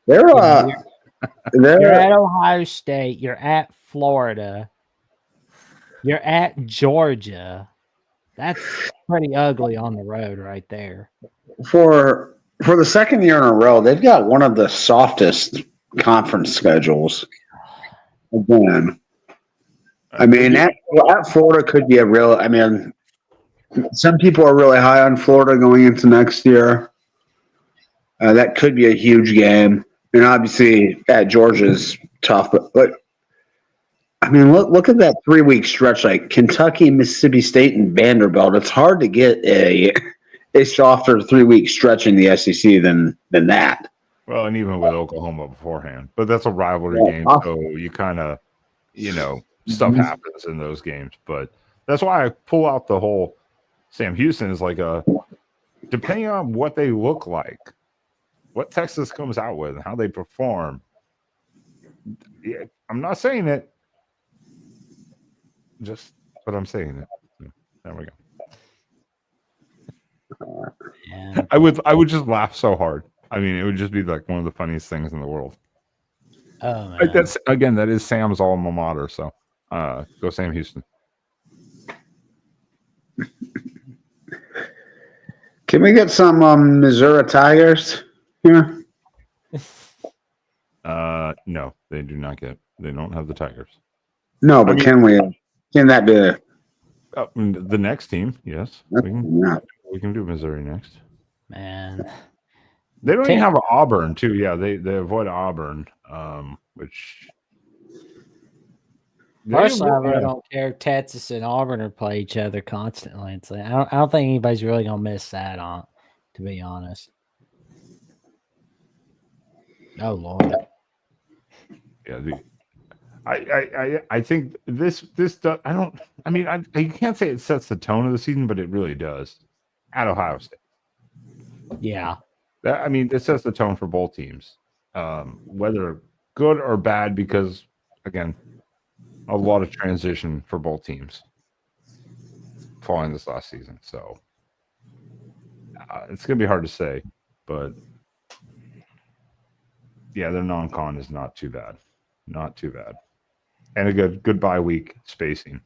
You're at Ohio State. You're at Florida. You're at Georgia. That's pretty ugly on the road right there. For the second year in a row, they've got one of the softest conference schedules. Again, I mean, at Florida could be a real. I mean, some people are really high on Florida going into next year. That could be a huge game, and obviously at Georgia's tough. But I mean, look at that 3-week stretch, like Kentucky, Mississippi State, and Vanderbilt. It's hard to get a softer 3-week stretch in the SEC than that. Well, and even with Oklahoma beforehand, but that's a rivalry game, so you kind of, stuff happens in those games. But that's why I pull out the whole Sam Houston is like depending on what they look like, what Texas comes out with, and how they perform. Yeah, I'm not saying it, but I'm saying it. There we go. Yeah. I would just laugh so hard. I mean, it would just be like one of the funniest things in the world. Oh man. That is Sam's alma mater. So go Sam Houston. Can we get some Missouri Tigers here? No, they do not get. They don't have the Tigers. No, but can we? Can that be? The next team? Yes, we can do Missouri next. Man, they don't even have Auburn too. Yeah, they avoid Auburn, which. Personally, I don't care if Texas and Auburn are play each other constantly. It's like, I don't think anybody's really gonna miss that on, to be honest. Oh Lord. Yeah, I think this does. You can't say it sets the tone of the season, but it really does. At Ohio State. Yeah. It sets the tone for both teams, whether good or bad, because again, a lot of transition for both teams following this last season. So it's going to be hard to say, but yeah, their non-con is not too bad. Not too bad. And a good bye week spacing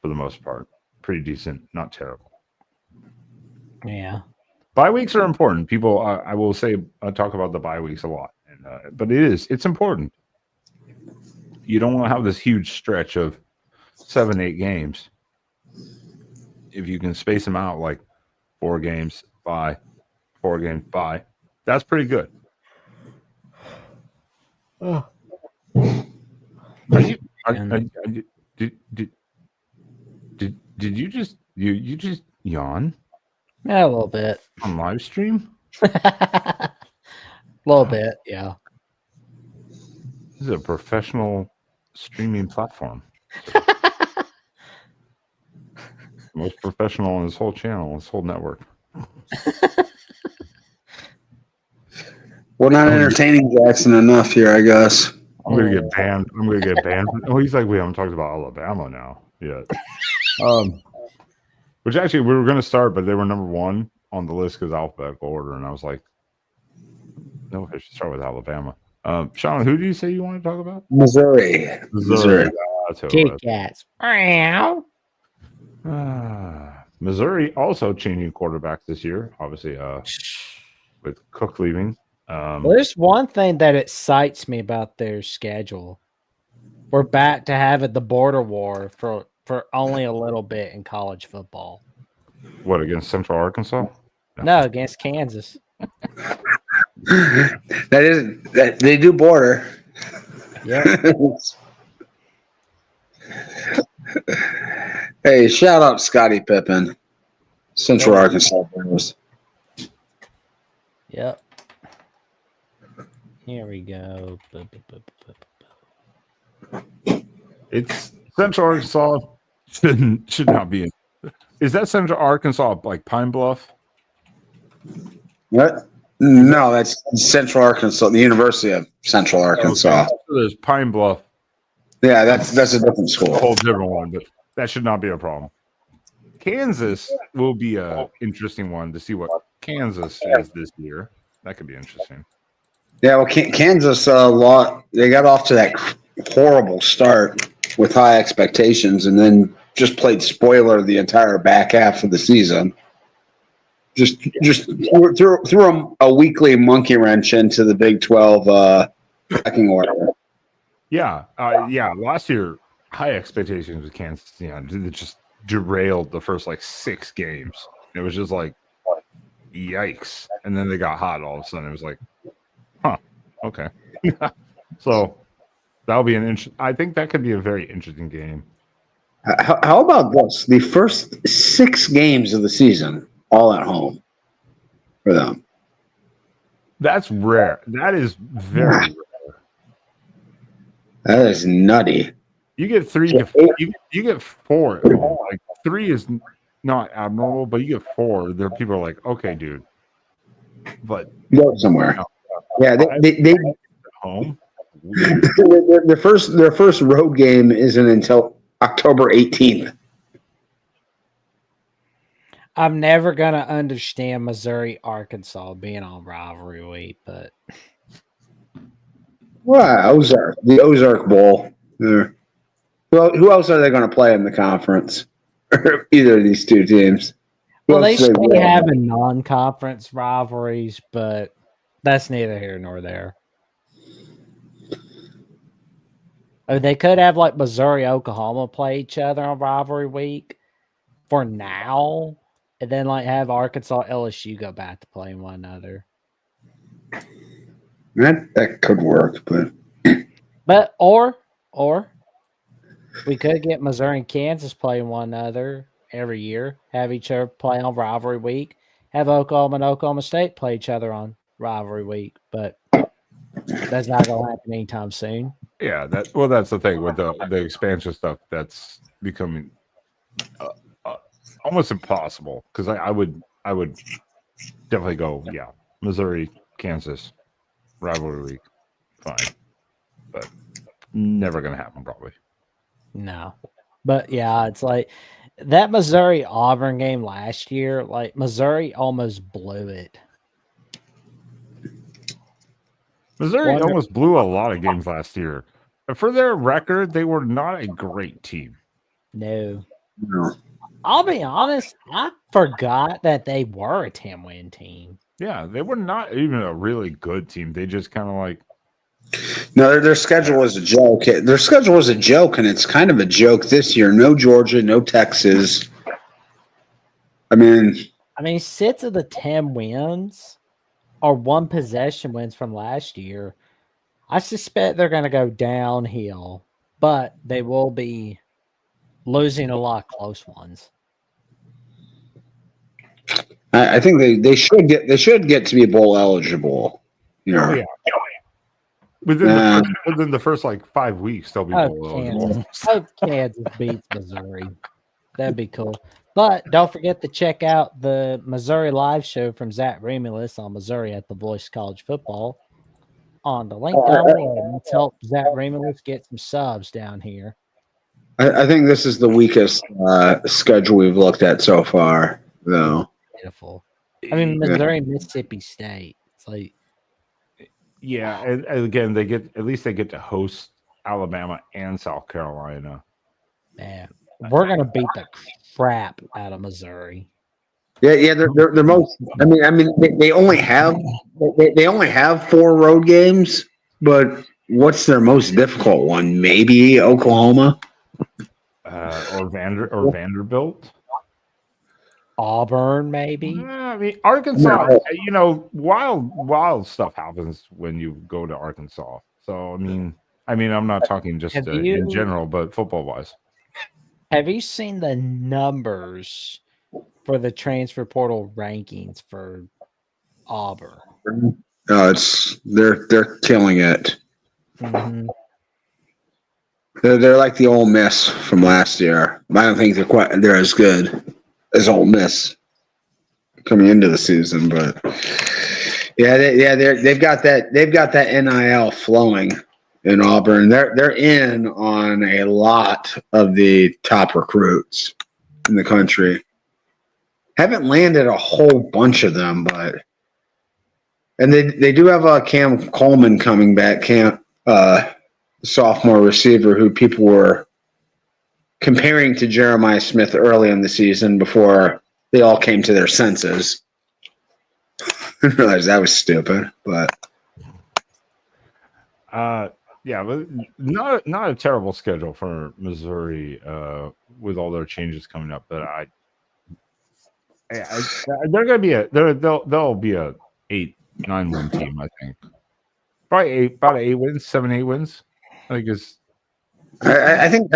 for the most part. Pretty decent, not terrible. Yeah. Bye weeks are important. People, I will say, talk about the bye weeks a lot, but it's important. You don't want to have this huge stretch of 7-8 games. If you can space them out like 4 games, bye, 4 games, bye, that's pretty good. Oh. Did you just yawn? Yeah, a little bit. On live stream? A little bit, yeah. This is a professional streaming platform. Most professional on this whole channel, this whole network. We're not entertaining Jackson enough here, I guess. I'm gonna get banned. Oh, he's like, we haven't talked about Alabama now yet. Which actually we were gonna start, but they were number 1 on the list because alphabetical order, and I was like, no, I should start with Alabama. Sean, who do you say you want to talk about? Missouri. Kick-Cats. Missouri also changing quarterbacks this year, obviously, with Cook leaving. Well, there's one thing that excites me about their schedule. We're back to having the border war for only a little bit in college football. What, against Central Arkansas? No, against Kansas. That they do border. Yeah. Hey, shout out Scottie Pippen, Central Arkansas Bears. Yep. Here we go. It's Central Arkansas should not be in. Is that Central Arkansas like Pine Bluff? What? No, that's Central Arkansas, the University of Central Arkansas. Okay. So there's Pine Bluff. Yeah, that's a different school. A whole different one, but that should not be a problem. Kansas will be a interesting one to see what Kansas is this year. That could be interesting. Yeah, well, Kansas they got off to that horrible start with high expectations, and then just played spoiler the entire back half of the season. Just threw a weekly monkey wrench into the Big 12 pecking order. Yeah, last year, high expectations with Kansas. It just derailed the first 6 games. It was just like, yikes! And then they got hot all of a sudden. It was like, huh, okay. So That'll be an interesting. I think that could be a very interesting game. How about this? The first 6 games of the season, all at home for them. That's rare. That is very rare. That is nutty. You get 3. You get 4 at home. Like 3 is not abnormal, but you get 4. There, people are like, okay, dude. But Go somewhere. Yeah, they at home. Weird. their first road game isn't until October 18th. I'm never gonna understand Missouri Arkansas being on rivalry week, but Wow, the Ozark Bowl. There. Well, who else are they going to play in the conference? Either of these two teams. well, they should be having non-conference rivalries, but that's neither here nor there. I mean, they could have like Missouri, Oklahoma play each other on rivalry week for now, and then like have Arkansas, LSU go back to playing one another. That could work, but or we could get Missouri and Kansas playing one another every year, have each other play on rivalry week, have Oklahoma and Oklahoma State play each other on rivalry week, but that's not going to happen anytime soon. Yeah, that's the thing with the expansion stuff. That's becoming almost impossible because I would definitely go, yeah, Missouri, Kansas, rivalry week, fine, but never gonna happen probably. No, but yeah, it's like that Missouri Auburn game last year. Like Missouri almost blew it. Missouri almost blew a lot of games last year. For their record, they were not a great team. No. I'll be honest, I forgot that they were a 10-win team. Yeah, they were not even a really good team. They just kind of like... No, their schedule was a joke. Their schedule was a joke, and it's kind of a joke this year. No Georgia, no Texas. I mean, 6 of the 10 wins are 1 possession wins from last year. I suspect they're going to go downhill, but they will be losing a lot of close ones. I think they should get to be bowl eligible. You know. Oh, yeah. Within the first like 5 weeks, they'll be bowl eligible. Hope Kansas beats Missouri. That'd be cool. But don't forget to check out the Missouri live show from Zach Remulus on Missouri at the Voice College Football on the link down below. Let's help Zach Remulus get some subs down here. I think this is the weakest schedule we've looked at so far, though. Beautiful. Missouri, Mississippi State. It's like, yeah, and again, they get to host Alabama and South Carolina. Man, we're gonna beat the crap out of Missouri. Yeah, they're most. They only have 4 road games, but what's their most difficult one? Maybe Oklahoma, or Vanderbilt, Auburn, maybe. Arkansas. Wild stuff happens when you go to Arkansas. So I'm not talking just in general, but football wise. Have you seen the numbers for the transfer portal rankings for Auburn? They're killing it. Mm-hmm. They're like the Ole Miss from last year. I don't think they're as good as Ole Miss coming into the season, but they've got that NIL flowing in Auburn. They're in on a lot of the top recruits in the country. Haven't landed a whole bunch of them, and they do have Cam Coleman coming back, sophomore receiver who people were comparing to Jeremiah Smith early in the season before they all came to their senses. I realized that was stupid, but but not a terrible schedule for Missouri with all their changes coming up. But they're going to be they'll be a 8-9 win team, I think. Probably 8 wins, 7-8 wins. Like it's I think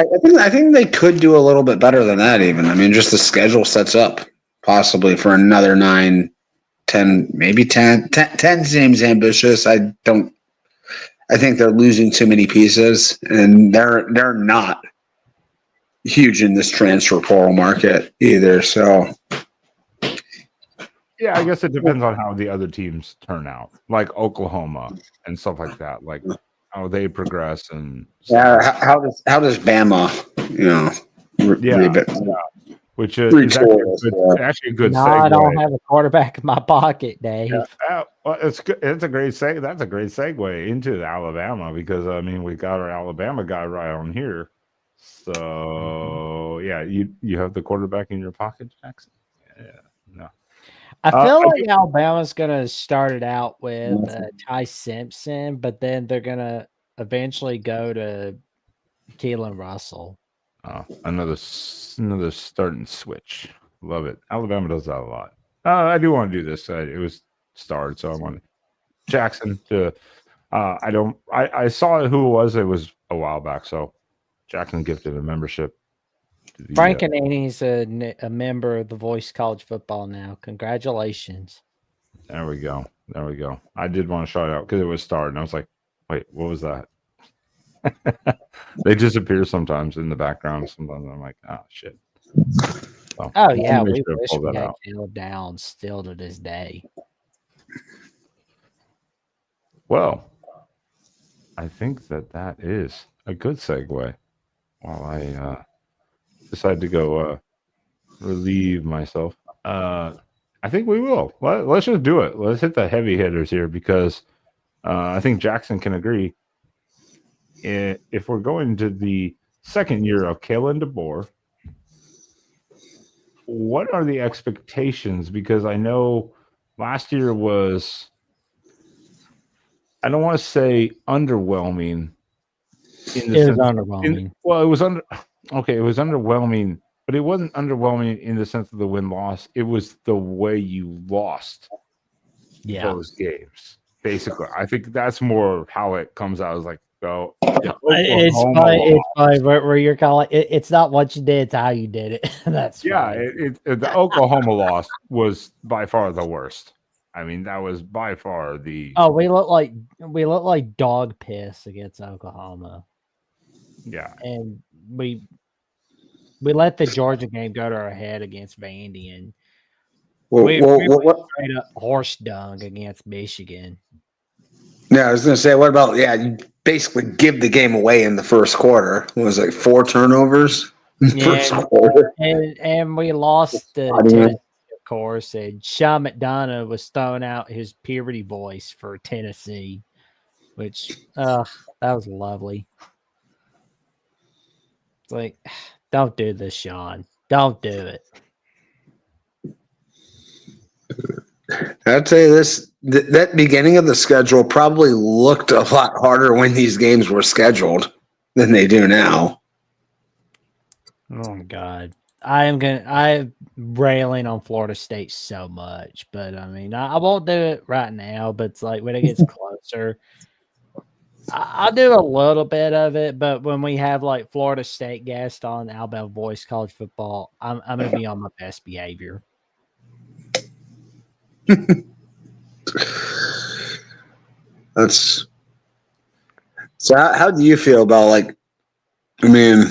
they could do a little bit better than that. Even I mean, just the schedule sets up possibly for another 9, 10, maybe 10. 10 seems ambitious. I think they're losing too many pieces, and they're not huge in this transfer portal market either. So yeah, I guess it depends on how the other teams turn out, like Oklahoma and stuff like that, like how they progress and yeah, stuff. how does Bama, Which is actually retool? actually a good No, segue. I don't have a quarterback in my pocket, Dave. Well, it's good. It's a great That's a great segue into Alabama because I mean we got our Alabama guy right on here. So yeah, you have the quarterback in your pocket, Jackson. Yeah, no. I feel like Alabama's gonna start it out with Ty Simpson, but then they're gonna eventually go to Keelan Russell. Another start and switch. Love it. Alabama does that a lot. I do want to do this. It was started, so I wanted Jackson to. I saw who it was. It was a while back. So Jackson gifted a membership. Frank Anani's a member of the Voice College Football now. Congratulations. There we go. I did want to shout it out because it was started, and I was like, wait, what was that? They disappear sometimes in the background. Sometimes I'm like, oh shit. So, oh yeah, we wish we we had Caleb Downs still to this day. Well, I think that is a good segue. While I decide to go relieve myself, I think we will. Let's just do it. Let's hit the heavy hitters here because I think Jackson can agree. If we're going to the second year of Kalen DeBoer, what are the expectations? Because I know last year was, I don't want to say underwhelming. It was underwhelming. It was underwhelming, but it wasn't underwhelming in the sense of the win-loss. It was the way you lost those games. Basically, I think that's more how it comes out. Is like, it's funny where you're calling it's not what you did, it's how you did it. That's the Oklahoma loss was by far the worst. I mean, that was by far the. Oh, we look like dog piss against Oklahoma. Yeah, and we let the Georgia game go to our head against Vandy, and we straight up horse dung against Michigan. Yeah, I was going to say, what about, you basically give the game away in the first quarter. What was it, 4 turnovers in the first quarter? And we lost the Tennessee, of course, and Sean McDonough was throwing out his puberty voice for Tennessee, which, that was lovely. It's like, don't do this, Sean. Don't do it. I'd say that beginning of the schedule probably looked a lot harder when these games were scheduled than they do now. Oh my God. I'm railing on Florida State so much, but I mean, I won't do it right now, but it's like when it gets closer, I'll do a little bit of it, but when we have like Florida State guests on Alabama Voice College Football, I'm going to be on my best behavior. That's so. How do you feel about, like? I mean,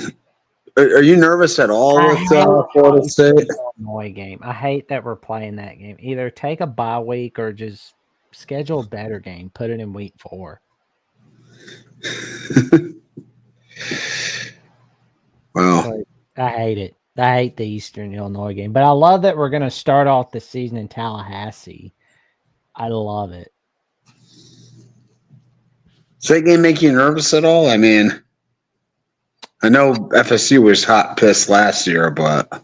are you nervous at all with Florida State? Illinois game. I hate that we're playing that game. Either take a bye week or just schedule a better game. Put it in week 4. Wow. I hate it. I hate the Eastern Illinois game, but I love that we're going to start off the season in Tallahassee. I love it. Does that game make you nervous at all? I mean, I know FSU was hot pissed last year, but.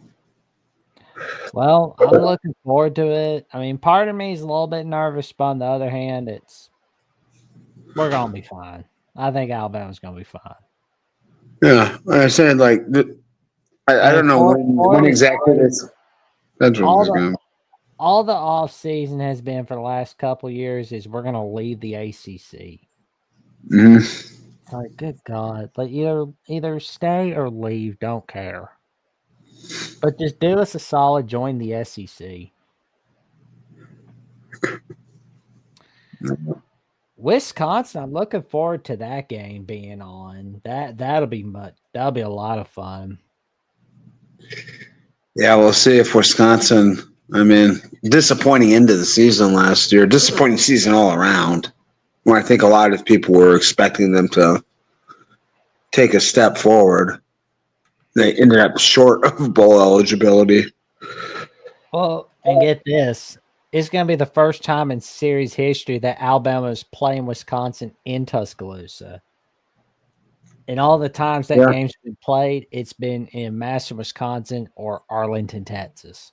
Well, I'm looking forward to it. I mean, part of me is a little bit nervous, but on the other hand, we're going to be fine. I think Alabama's going to be fine. Yeah, I said, like, I don't know when exactly this. That's what going. All the off season has been for the last couple of years is we're going to leave the ACC. Mm-hmm. Like, good God. Like, either stay or leave. Don't care. But just do us a solid. Join the SEC. Wisconsin, I'm looking forward to that game being on. That'll be a lot of fun. Yeah, we'll see if Wisconsin. I mean, disappointing end of the season last year. Disappointing season all around. When I think a lot of people were expecting them to take a step forward, they ended up short of bowl eligibility. Well, and get this. It's going to be the first time in series history that Alabama is playing Wisconsin in Tuscaloosa. And all the times that game's been played, it's been in Madison, Wisconsin or Arlington, Texas.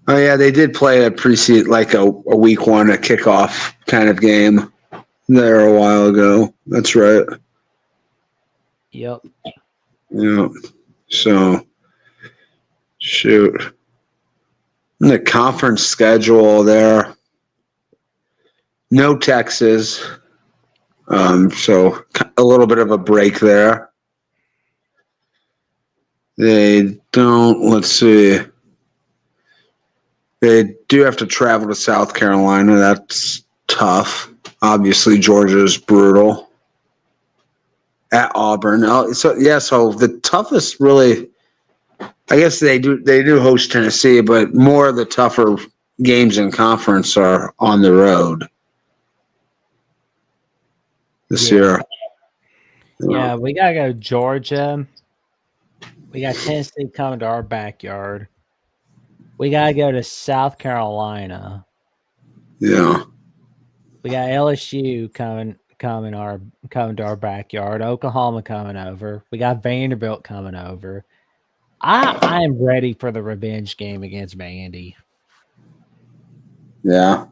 Oh yeah, they did play a preseason, like a week one, a kickoff kind of game there a while ago. That's right. Yep. Yeah. So, shoot. In the conference schedule there, no Texas. So a little bit of a break there. They don't, let's see. They do have to travel to South Carolina. That's tough. Obviously, Georgia's brutal. At Auburn. So the toughest really, I guess they do host Tennessee, but more of the tougher games in conference are on the road this year. Yeah, we got to go to Georgia. We got Tennessee coming to our backyard. We got to go to South Carolina. Yeah. We got LSU coming to our backyard. Oklahoma coming over. We got Vanderbilt coming over. I am ready for the revenge game against Vandy. Yeah.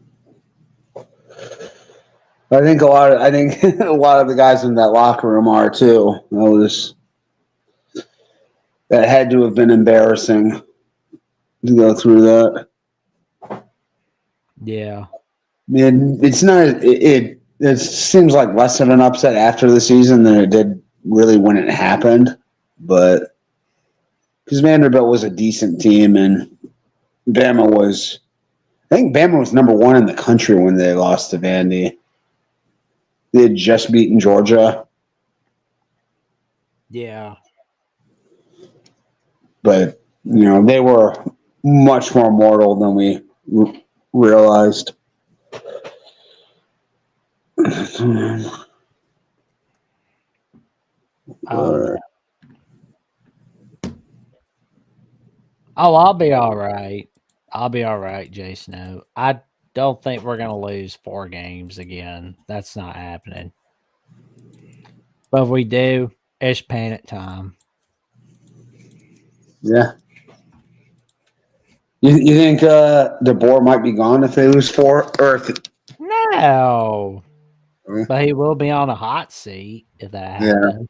I think a lot of the guys in that locker room are too. That had to have been embarrassing to go through that. Yeah. I mean, it's not. It seems like less of an upset after the season than it did really when it happened. But because Vanderbilt was a decent team, and Bama was, I think Bama was number one in the country when they lost to Vandy. They had just beaten Georgia. Yeah. But, they were much more mortal than we realized. I'll be all right. I'll be all right, Jason. I don't think we're going to lose 4 games again. That's not happening. But if we do, it's panic time. Yeah. You think DeBoer might be gone if they lose 4? No. But he will be on a hot seat if that happens.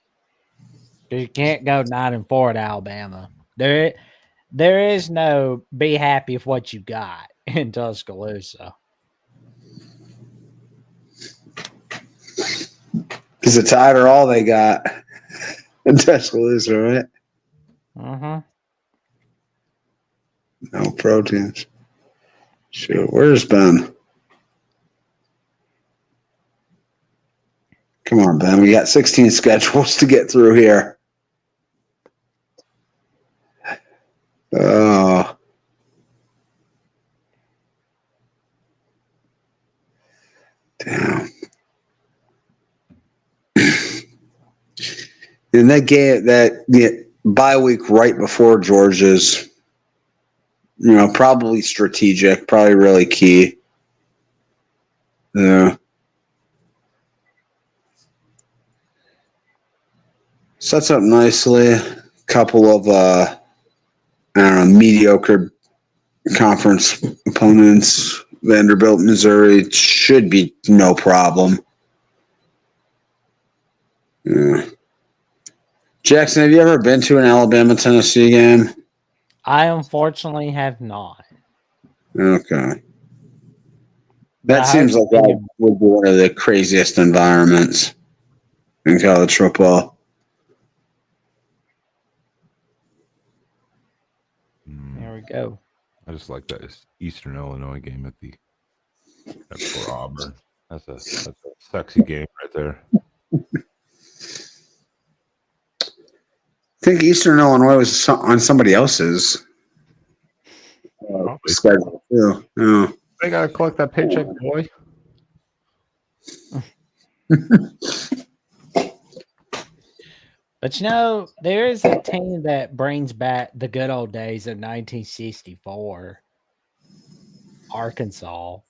Yeah. You can't go 9-4 at Alabama. There is no be happy with what you got in Tuscaloosa. Because the Tide are all they got in Tuscaloosa, right? Mm-hmm. No proteins. Shoot, where's Ben? Come on, Ben. We got 16 schedules to get through here. Oh. Damn. In that game, the bye week right before Georgia's, probably strategic, probably really key. Yeah. Sets up nicely. Couple of mediocre conference opponents. Vanderbilt, Missouri should be no problem. Yeah. Jackson, have you ever been to an Alabama-Tennessee game? I unfortunately have not. Okay. That seems like that would be one of the craziest environments in college football. There we go. I just like that Eastern Illinois game for Auburn. That's a sexy game right there. I think Eastern Illinois was on somebody else's schedule too. Yeah. They gotta collect that paycheck, boy. But there is a team that brings back the good old days of 1964. Arkansas. Oh,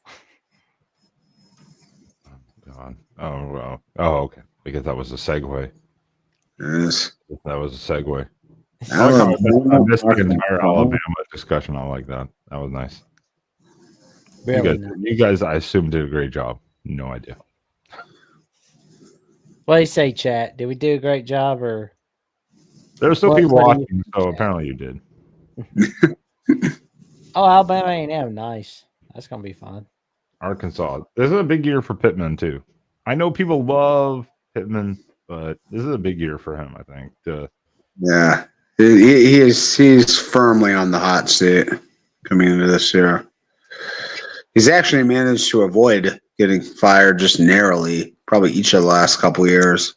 God. Oh, well. Oh, okay. Because that was a segue. Yes. That was a segue. I missed the entire Alabama discussion. I like that. That was nice. You guys, I assume, did a great job. No idea. What do you say, chat? Did we do a great job, or there's still people watching? So apparently you did. Oh, Alabama A&M, nice. That's gonna be fun. Arkansas. This is a big year for Pittman too. I know people love Pittman, but this is a big year for him. I think. Yeah, he's firmly on the hot seat coming into this year. He's actually managed to avoid getting fired just narrowly, probably each of the last couple of years.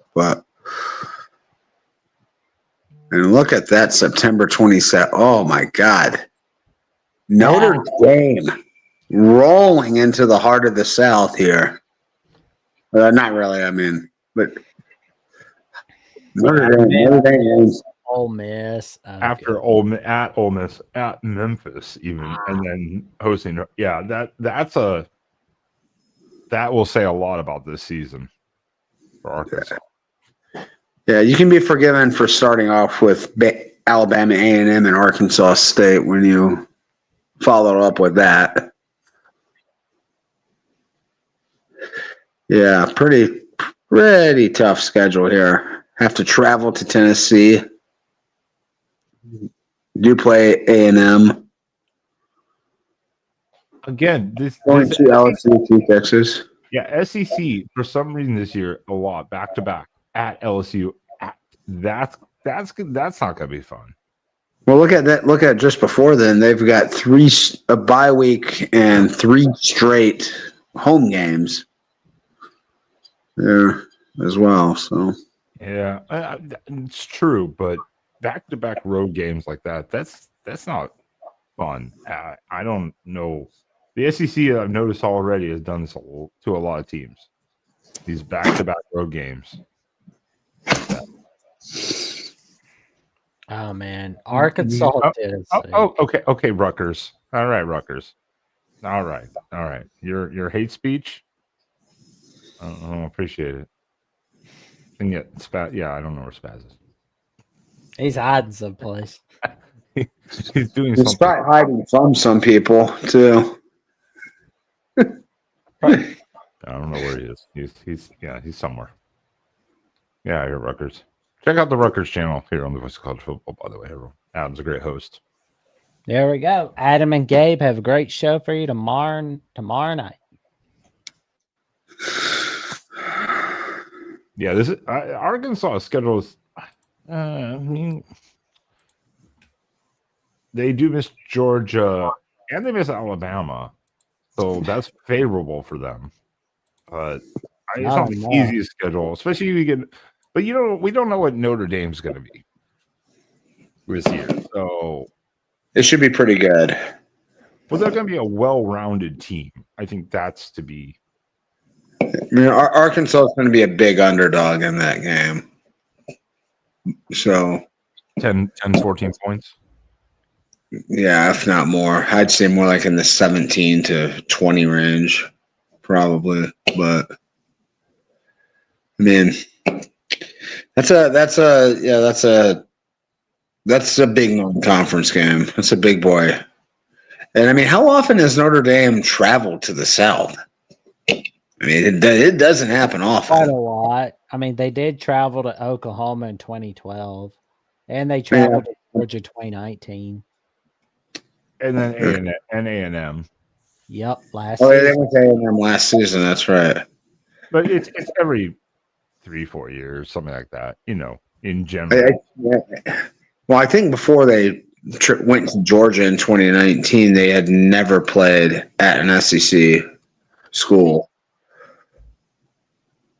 And look at that September 27th. Oh my God, Notre Dame rolling into the heart of the South here. Not really, I mean, but Notre Dame. Ole Miss. After Ole Miss, at Memphis, even, and then hosting. Yeah, that will say a lot about this season for Arkansas. Yeah, you can be forgiven for starting off with Alabama A&M and Arkansas State when you follow up with that. Yeah, pretty tough schedule here. Have to travel to Tennessee. Do play A&M. Again, this LSU to Texas. Yeah, SEC for some reason this year a lot back to back at LSU. That's not gonna be fun. Well, look at that. Look at just before then. They've got a bye week and 3 straight home games there as well. So yeah, it's true, but back-to-back road games like that's not fun. I don't know. The SEC, I've noticed already, has done this to a lot of teams. These back-to-back road games. Oh man, Arkansas did it. Okay, Rutgers. All right, Rutgers. All right. Your hate speech. I don't appreciate it. And yet, yeah, I don't know where Spaz is. He's hiding someplace. He's doing something. He's probably hiding from some people too. I don't know where he is. He's somewhere. Yeah, I hear Rutgers. Check out the Rutgers channel here on the Voice of College Football, by the way, everyone. Adam's a great host. There we go. Adam and Gabe have a great show for you tomorrow night. Yeah, this is Arkansas schedule is. They do miss Georgia and they miss Alabama, so that's favorable for them. But it's not the easiest schedule, especially if you get. But we don't know what Notre Dame's going to be this year, so it should be pretty good. Well, they're going to be a well-rounded team. I think that's to be. I mean, Arkansas is going to be a big underdog in that game. So 10, 14 points. Yeah, if not more. I'd say more like in the 17 to 20 range, probably. But I mean, that's a big non-conference game. That's a big boy. And I mean, how often has Notre Dame traveled to the South? I mean, it doesn't happen often. Quite a lot. I mean, they did travel to Oklahoma in 2012, and they traveled to Georgia 2019. And then A&M. Yep, last Oh, yeah, they season. went to A&M last season. That's right. But it's every 3-4 years, something like that. In I, general. well, I think before they went to Georgia in 2019, they had never played at an SEC school.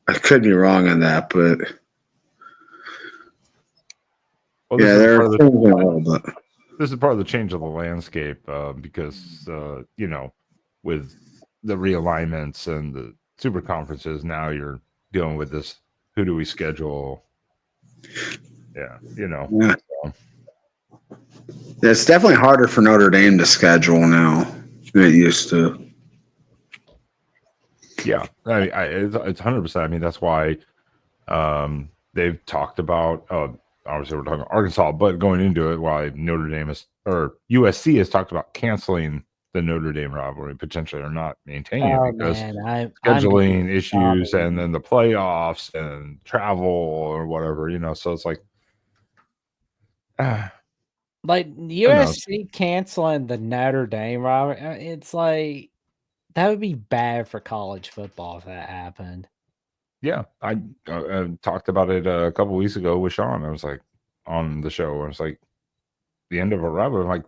I could be wrong on that, but Well, yeah, they're changing a little bit. this is part of the change of the landscape because with the realignments and the super conferences, now you're dealing with this. Who do we schedule? Yeah, Yeah. So. It's definitely harder for Notre Dame to schedule now than it used to. Yeah, it's 100%. I mean, that's why they've talked about. Obviously, we're talking about Arkansas, but going into it, why Notre Dame or USC has talked about canceling the Notre Dame rivalry potentially, or not maintaining it because scheduling issues and then the playoffs and travel or whatever. So it's like USC canceling the Notre Dame rivalry. It's like that would be bad for college football if that happened. Yeah, I talked about it a couple weeks ago with Sean. I was like on the show. I was like, the end of a rivalry. I'm like,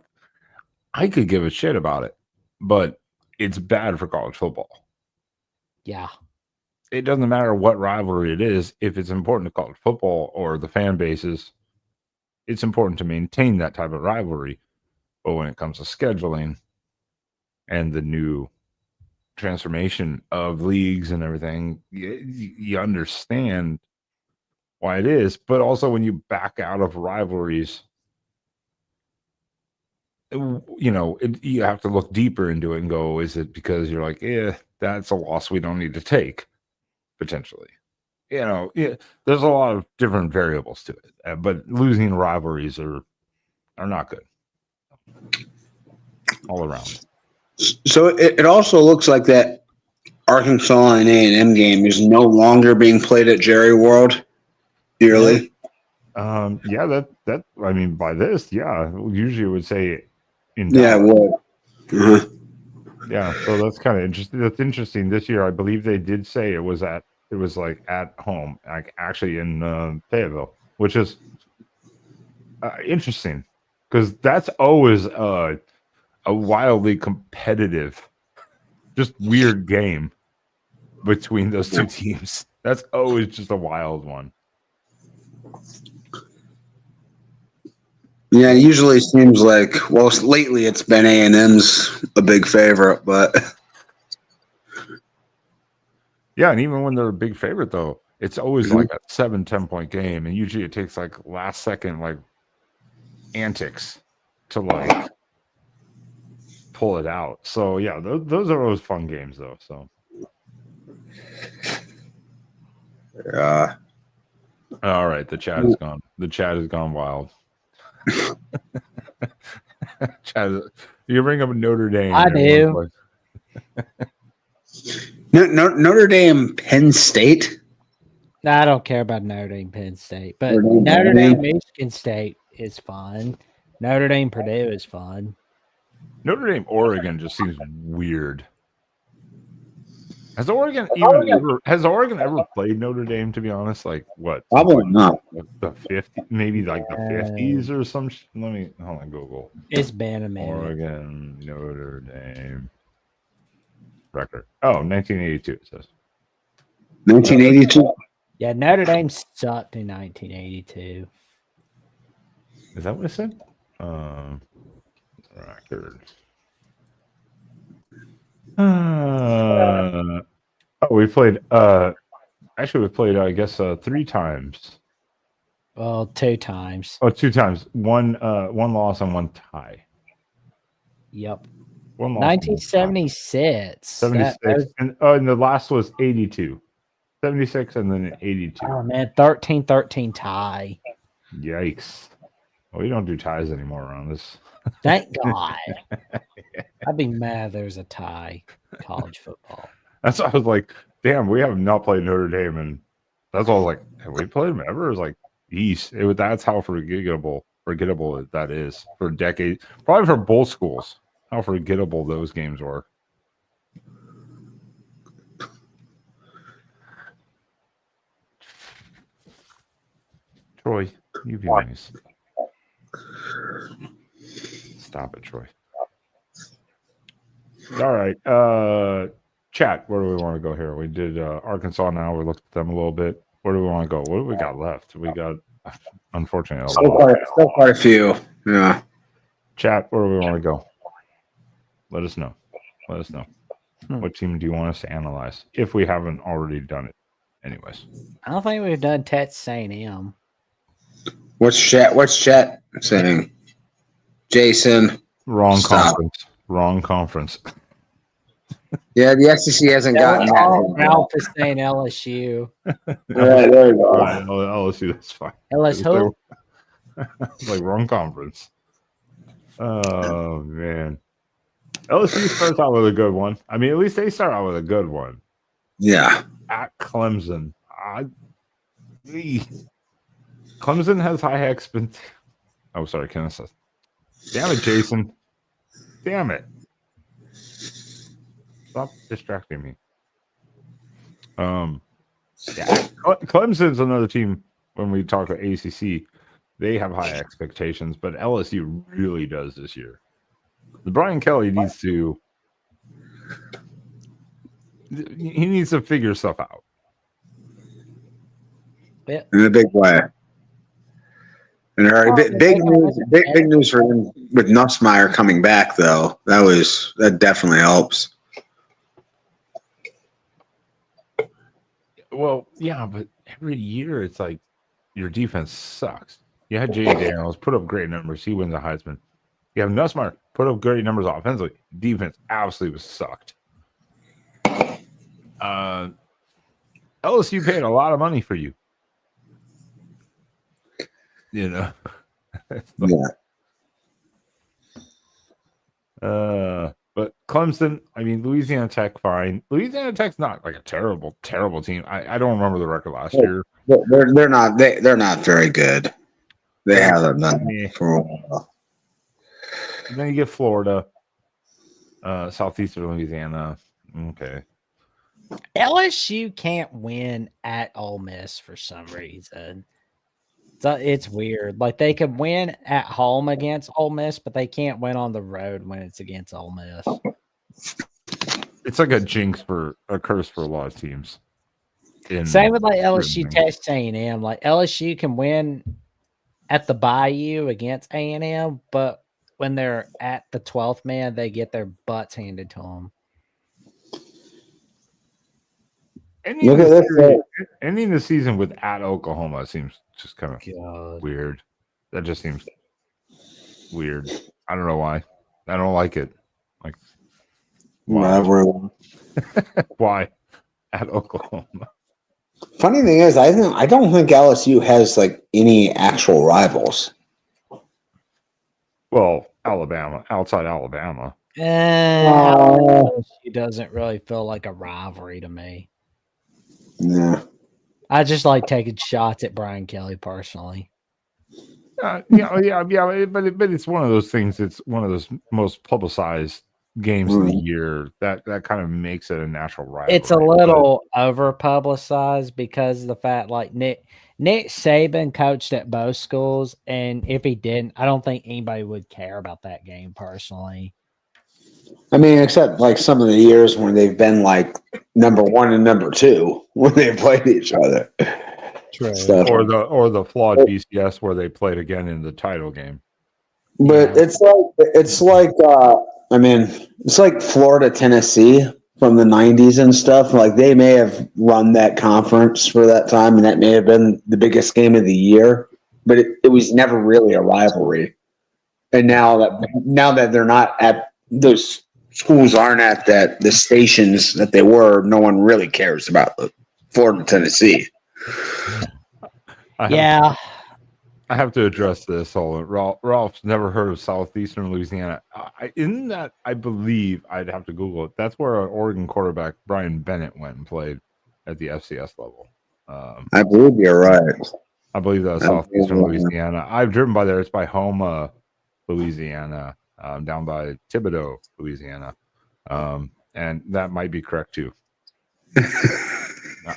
I could give a shit about it, but it's bad for college football. Yeah. It doesn't matter what rivalry it is. If it's important to college football or the fan bases, it's important to maintain that type of rivalry. But when it comes to scheduling and the new transformation of leagues and everything, you understand why it is. But also when you back out of rivalries, you have to look deeper into it and go, is it because you're like, that's a loss we don't need to take potentially? There's a lot of different variables to it, but losing rivalries are not good all around. So it also looks like that Arkansas and A&M game is no longer being played at Jerry World yearly. Yeah, that I mean, by this, yeah, usually it would say in Yeah, well, yeah. So that's kind of interesting. That's interesting. This year, I believe they did say it was like at home, like actually in Fayetteville, which is interesting because that's always a wildly competitive, just weird game between those two teams. That's always just a wild one. Yeah, it usually seems like, well, lately it's been A&M's a big favorite, but yeah, and even when they're a big favorite, though, it's always like a 7-10 point game, and usually it takes like last second like antics to like pull it out. So yeah, those are always fun games, though. So yeah. All right, the chat is gone. The chat has gone wild. Chat, you bring up Notre Dame. I do. Notre Dame, Penn State. I don't care about Notre Dame, Penn State, but Notre Dame, Michigan State is fun. Notre Dame, Purdue is fun. Notre Dame, Oregon just seems weird. Has Oregon ever played Notre Dame? To be honest, like what? Probably not. The 50s, maybe like the 50s or some. Let me hold on. Google. It's been a minute. Oregon Notre Dame record. Oh, 1982. It says 1982. Yeah, Notre Dame sucked in 1982. Is that what it said? Record. We played. Actually, we played. I guess 3 times. Well, 2 times. Oh, 2 times. One loss and 1 tie. Yep. 1 loss. 1976. 76, and the last was 82. 76 and then 82. Oh man, 13-13 tie. Yikes! Well, we don't do ties anymore around this. Thank God. I'd be mad there's a tie college football. That's why I was like, damn, we have not played Notre Dame, and that's all I was like, have we played them ever? It was like, that's how forgettable that is for decades. Probably for both schools, how forgettable those games were. Troy, you be nice. Stop it, Troy. All right. Chat, where do we want to go here? We did Arkansas now. We looked at them a little bit. Where do we want to go? What do we got left? We got, unfortunately, a lot. Still quite a few. Yeah. Chat, where do we want to go? Let us know. Let us know. What team do you want us to analyze if we haven't already done it? Anyways. I don't think we've done Texas A&M. What's chat saying? Jason. Wrong Stop. conference. Wrong conference. Yeah, the SEC hasn't gotten that. Ralph is saying LSU. There you go. All right, LSU, that's fine. LSU? It's like wrong conference. Oh, man. LSU starts out with a good one. I mean, at least they start out with a good one. Yeah. At Clemson. Clemson has high expectations. Oh, sorry, Kansas. Damn it, Jason. Damn it. Stop distracting me. Yeah. Clemson's another team when we talk about ACC. They have high expectations, but LSU really does this year. Brian Kelly needs to figure stuff out. Yeah. In a big way. And big news for him with Nussmeier coming back, though. That definitely helps. Well, yeah, but every year it's like your defense sucks. You had Jay Daniels put up great numbers. He wins a Heisman. You have Nussmeier put up great numbers offensively. Defense absolutely was sucked. LSU paid a lot of money for you. You know. Yeah. But Clemson, I mean, Louisiana Tech, fine. Louisiana Tech's not like a terrible team. I don't remember the record last year. They're not very good. They haven't been for a while. And then you get Florida, Southeastern Louisiana. Okay. LSU can't win at Ole Miss for some reason. So it's weird. Like they could win at home against Ole Miss, but they can't win on the road when it's against Ole Miss. It's like a curse for a lot of teams. Same with like LSU, Texas A&M. Like LSU can win at the Bayou against A&M, but when they're at the 12th man, they get their butts handed to them. Ending the season with at Oklahoma seems just kind of weird. That just seems weird. I don't know why. I don't like it. Like, why? Why at Oklahoma? Funny thing is, I don't think LSU has like any actual rivals. Well, Alabama, outside Alabama. She doesn't really feel like a rivalry to me. Yeah. I just like taking shots at Brian Kelly personally. But it's one of those things. It's one of those most publicized games of the year that kind of makes it a natural rivalry. It's a little over publicized because of the fact like Nick Saban coached at both schools, and if he didn't, I don't think anybody would care about that game personally. I mean, except like some of the years when they've been like number 1 and number 2 when they played each other. True. Or the flawed BCS where they played again in the title game. But it's like Florida, Tennessee from the 90s and stuff. Like they may have run that conference for that time, and that may have been the biggest game of the year, but it was never really a rivalry. And now that they're not at those schools, aren't at the stations that they were, no one really cares about Florida, Tennessee. I have to address this. Ralph's never heard of Southeastern Louisiana. I believe I'd have to Google it. That's where an Oregon quarterback, Brian Bennett, went and played at the FCS level. I believe you're right. I believe that was Southeastern Louisiana. I've driven by there. It's by Houma, Louisiana, down by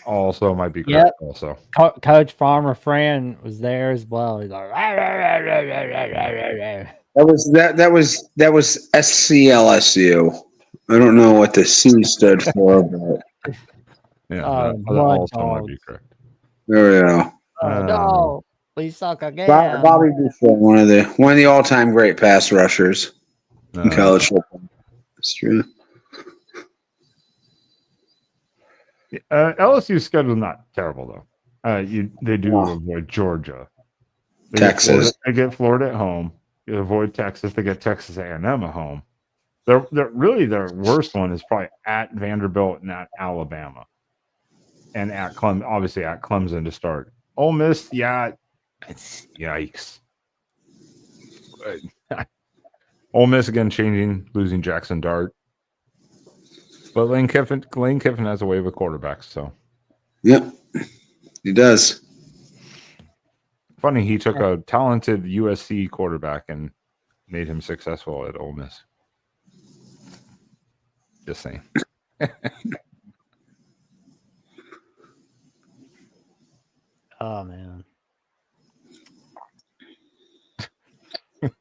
Also might be correct. Yep. Also, Coach Farmer Friend was there as well. He's like, "Rah, rah, rah, rah, rah, rah, rah, rah, rah." That was SCLSU. I don't know what the C stood for, but yeah, Oh, that blood also might dogs. be correct. there we go. Oh no, we suck again. Bobby Boucher, one of the all-time great pass rushers in college football. That's true. LSU's schedule not terrible though. They do No. avoid Georgia, Texas. They get Florida at home. They avoid Texas. They get Texas A&M at home. They're really their worst one is probably at Vanderbilt and at Alabama, and at obviously at Clemson to start. Ole Miss, yeah, it's yikes. Ole Miss again losing Jackson Dart. But Lane Kiffin has a way of a quarterback, so. Yep, he does. Funny, he took a talented USC quarterback and made him successful at Ole Miss. Just saying. Oh man.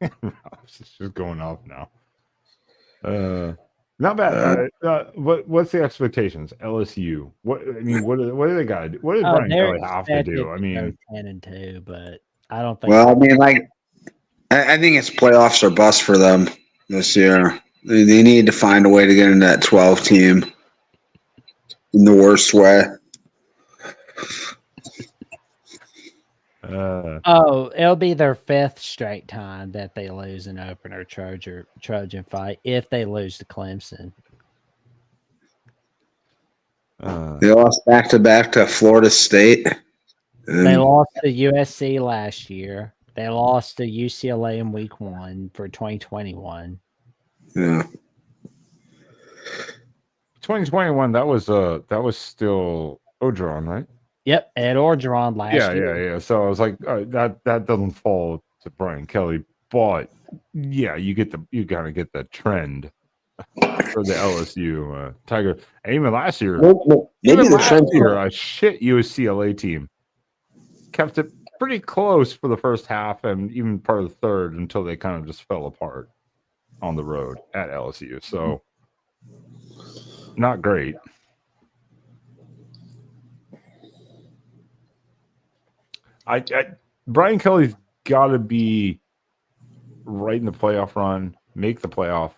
It's just going off now. Not bad. What's the expectations? LSU. What do they got to do? What does Brian They're Kelly have to do? I mean, 10-2, but I don't think. Well, I mean, I think it's playoffs or bust for them this year. They need to find a way to get into that 12 team in the worst way. It'll be their 5th straight time that they lose an opener Trojan fight if they lose to Clemson. They lost back-to-back to Florida State. They lost to USC last year. They lost to UCLA in week 1 for 2021. Yeah. 2021. That was still Ogeron, right? Yep, Ed Orgeron last year. Yeah. So I was like, that doesn't fall to Brian Kelly, but yeah, you gotta get the trend for the LSU Tiger. And even last year, a shit UCLA team kept it pretty close for the first half and even part of the third until they kind of just fell apart on the road at LSU. So not great. Brian Kelly's got to be right in the playoff run, make the playoff,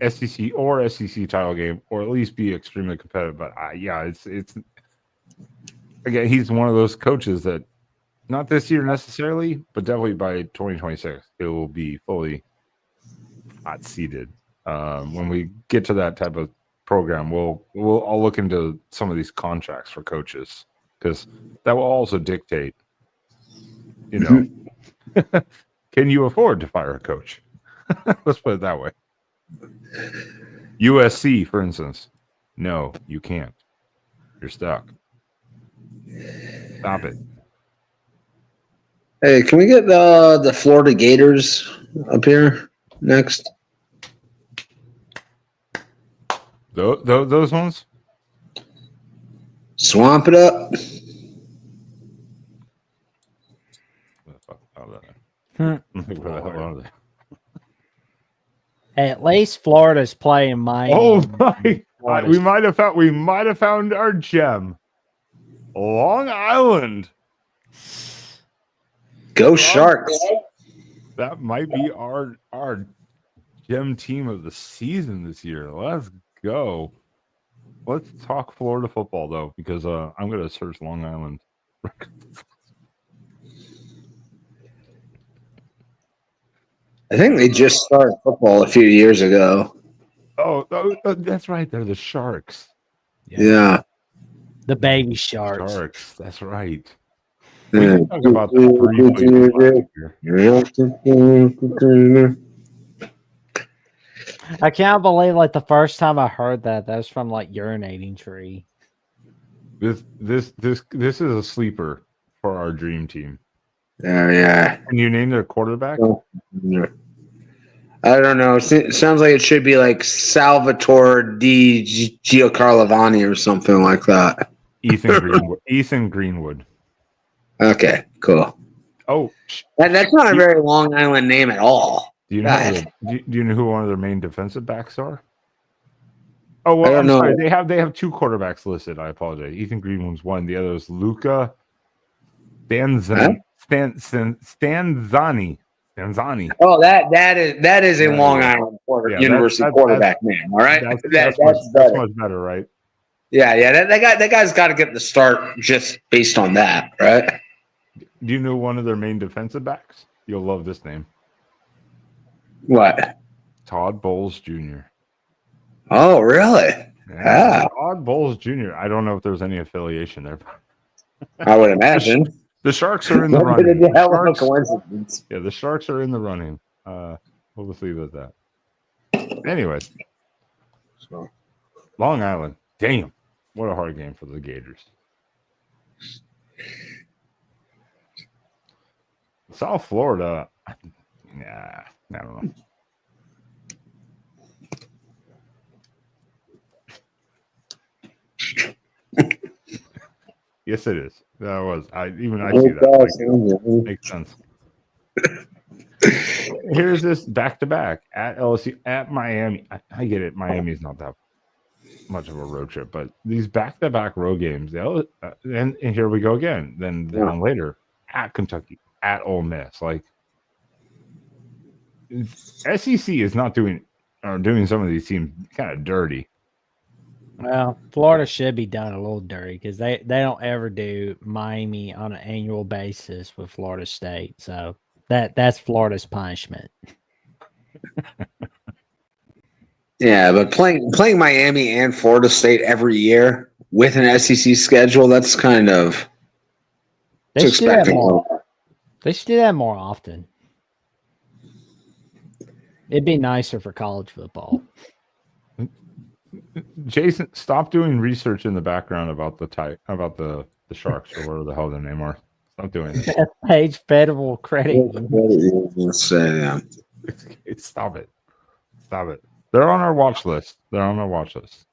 SEC title game, or at least be extremely competitive. But it's again, he's one of those coaches that not this year necessarily, but definitely by 2026, it will be fully hot seated. When we get to that type of program, I'll look into some of these contracts for coaches because that will also dictate, can you afford to fire a coach? Let's put it that way. USC, for instance, no, you can't. You're stuck. Stop it. Hey, can we get the Florida Gators up here next? Those ones? Swamp it up. Hey, at least Florida's playing Miami. Oh my! We might have found our gem. Long Island. Go Sharks! That might be our gem team of the season this year. Let's go. Let's talk Florida football though, because I'm going to search Long Island. I think they just started football a few years ago. Oh, that's right. They're the Sharks. Yeah. The baby Sharks. Sharks. That's right. We can talk about that briefly. I can't believe the first time I heard that was from Urinating Tree. This is a sleeper for our dream team. Yeah. Can you name their quarterback? I don't know. It sounds like it should be Salvatore Di Giancarlovani or something like that. Ethan Greenwood. Ethan Greenwood. Okay, cool. Oh, That's not a very Long Island name at all. do you know who one of their main defensive backs are? Oh I well, don't I'm know. sorry. They have two quarterbacks listed. I apologize. Ethan Greenwood's one. The other is Luca Stanzani. Oh, that is a Long Island University quarterback name. All right, that's much better, right? Yeah. That guy's got to get the start just based on that, right? Do you know one of their main defensive backs? You'll love this name. What? Todd Bowles Jr. Oh, really? Yeah, Todd Bowles Jr. I don't know if there's any affiliation there. I would imagine. The Sharks are in the running. Coincidence. Yeah, the Sharks are in the running. We'll just leave it at that. Anyways, Long Island. Damn, what a hard game for the Gators. South Florida. Nah, I don't know. Yes, it is. That was. I see that. Makes sense. Here's this back-to-back at LSU, at Miami. I get it. Miami's not that much of a road trip, but these back-to-back road games, and here we go again. Then later at Kentucky, at Ole Miss. Like SEC is not doing some of these teams kind of dirty. Well, Florida should be done a little dirty because they don't ever do Miami on an annual basis with Florida State. So that's Florida's punishment. Yeah, but playing Miami and Florida State every year with an SEC schedule, that's kind of They should do that more often. It'd be nicer for college football. Jason, stop doing research in the background about the Sharks or whatever the hell their name are. Stop doing it. Page Federal Credit Union. Stop it. They're on our watch list. Yikes.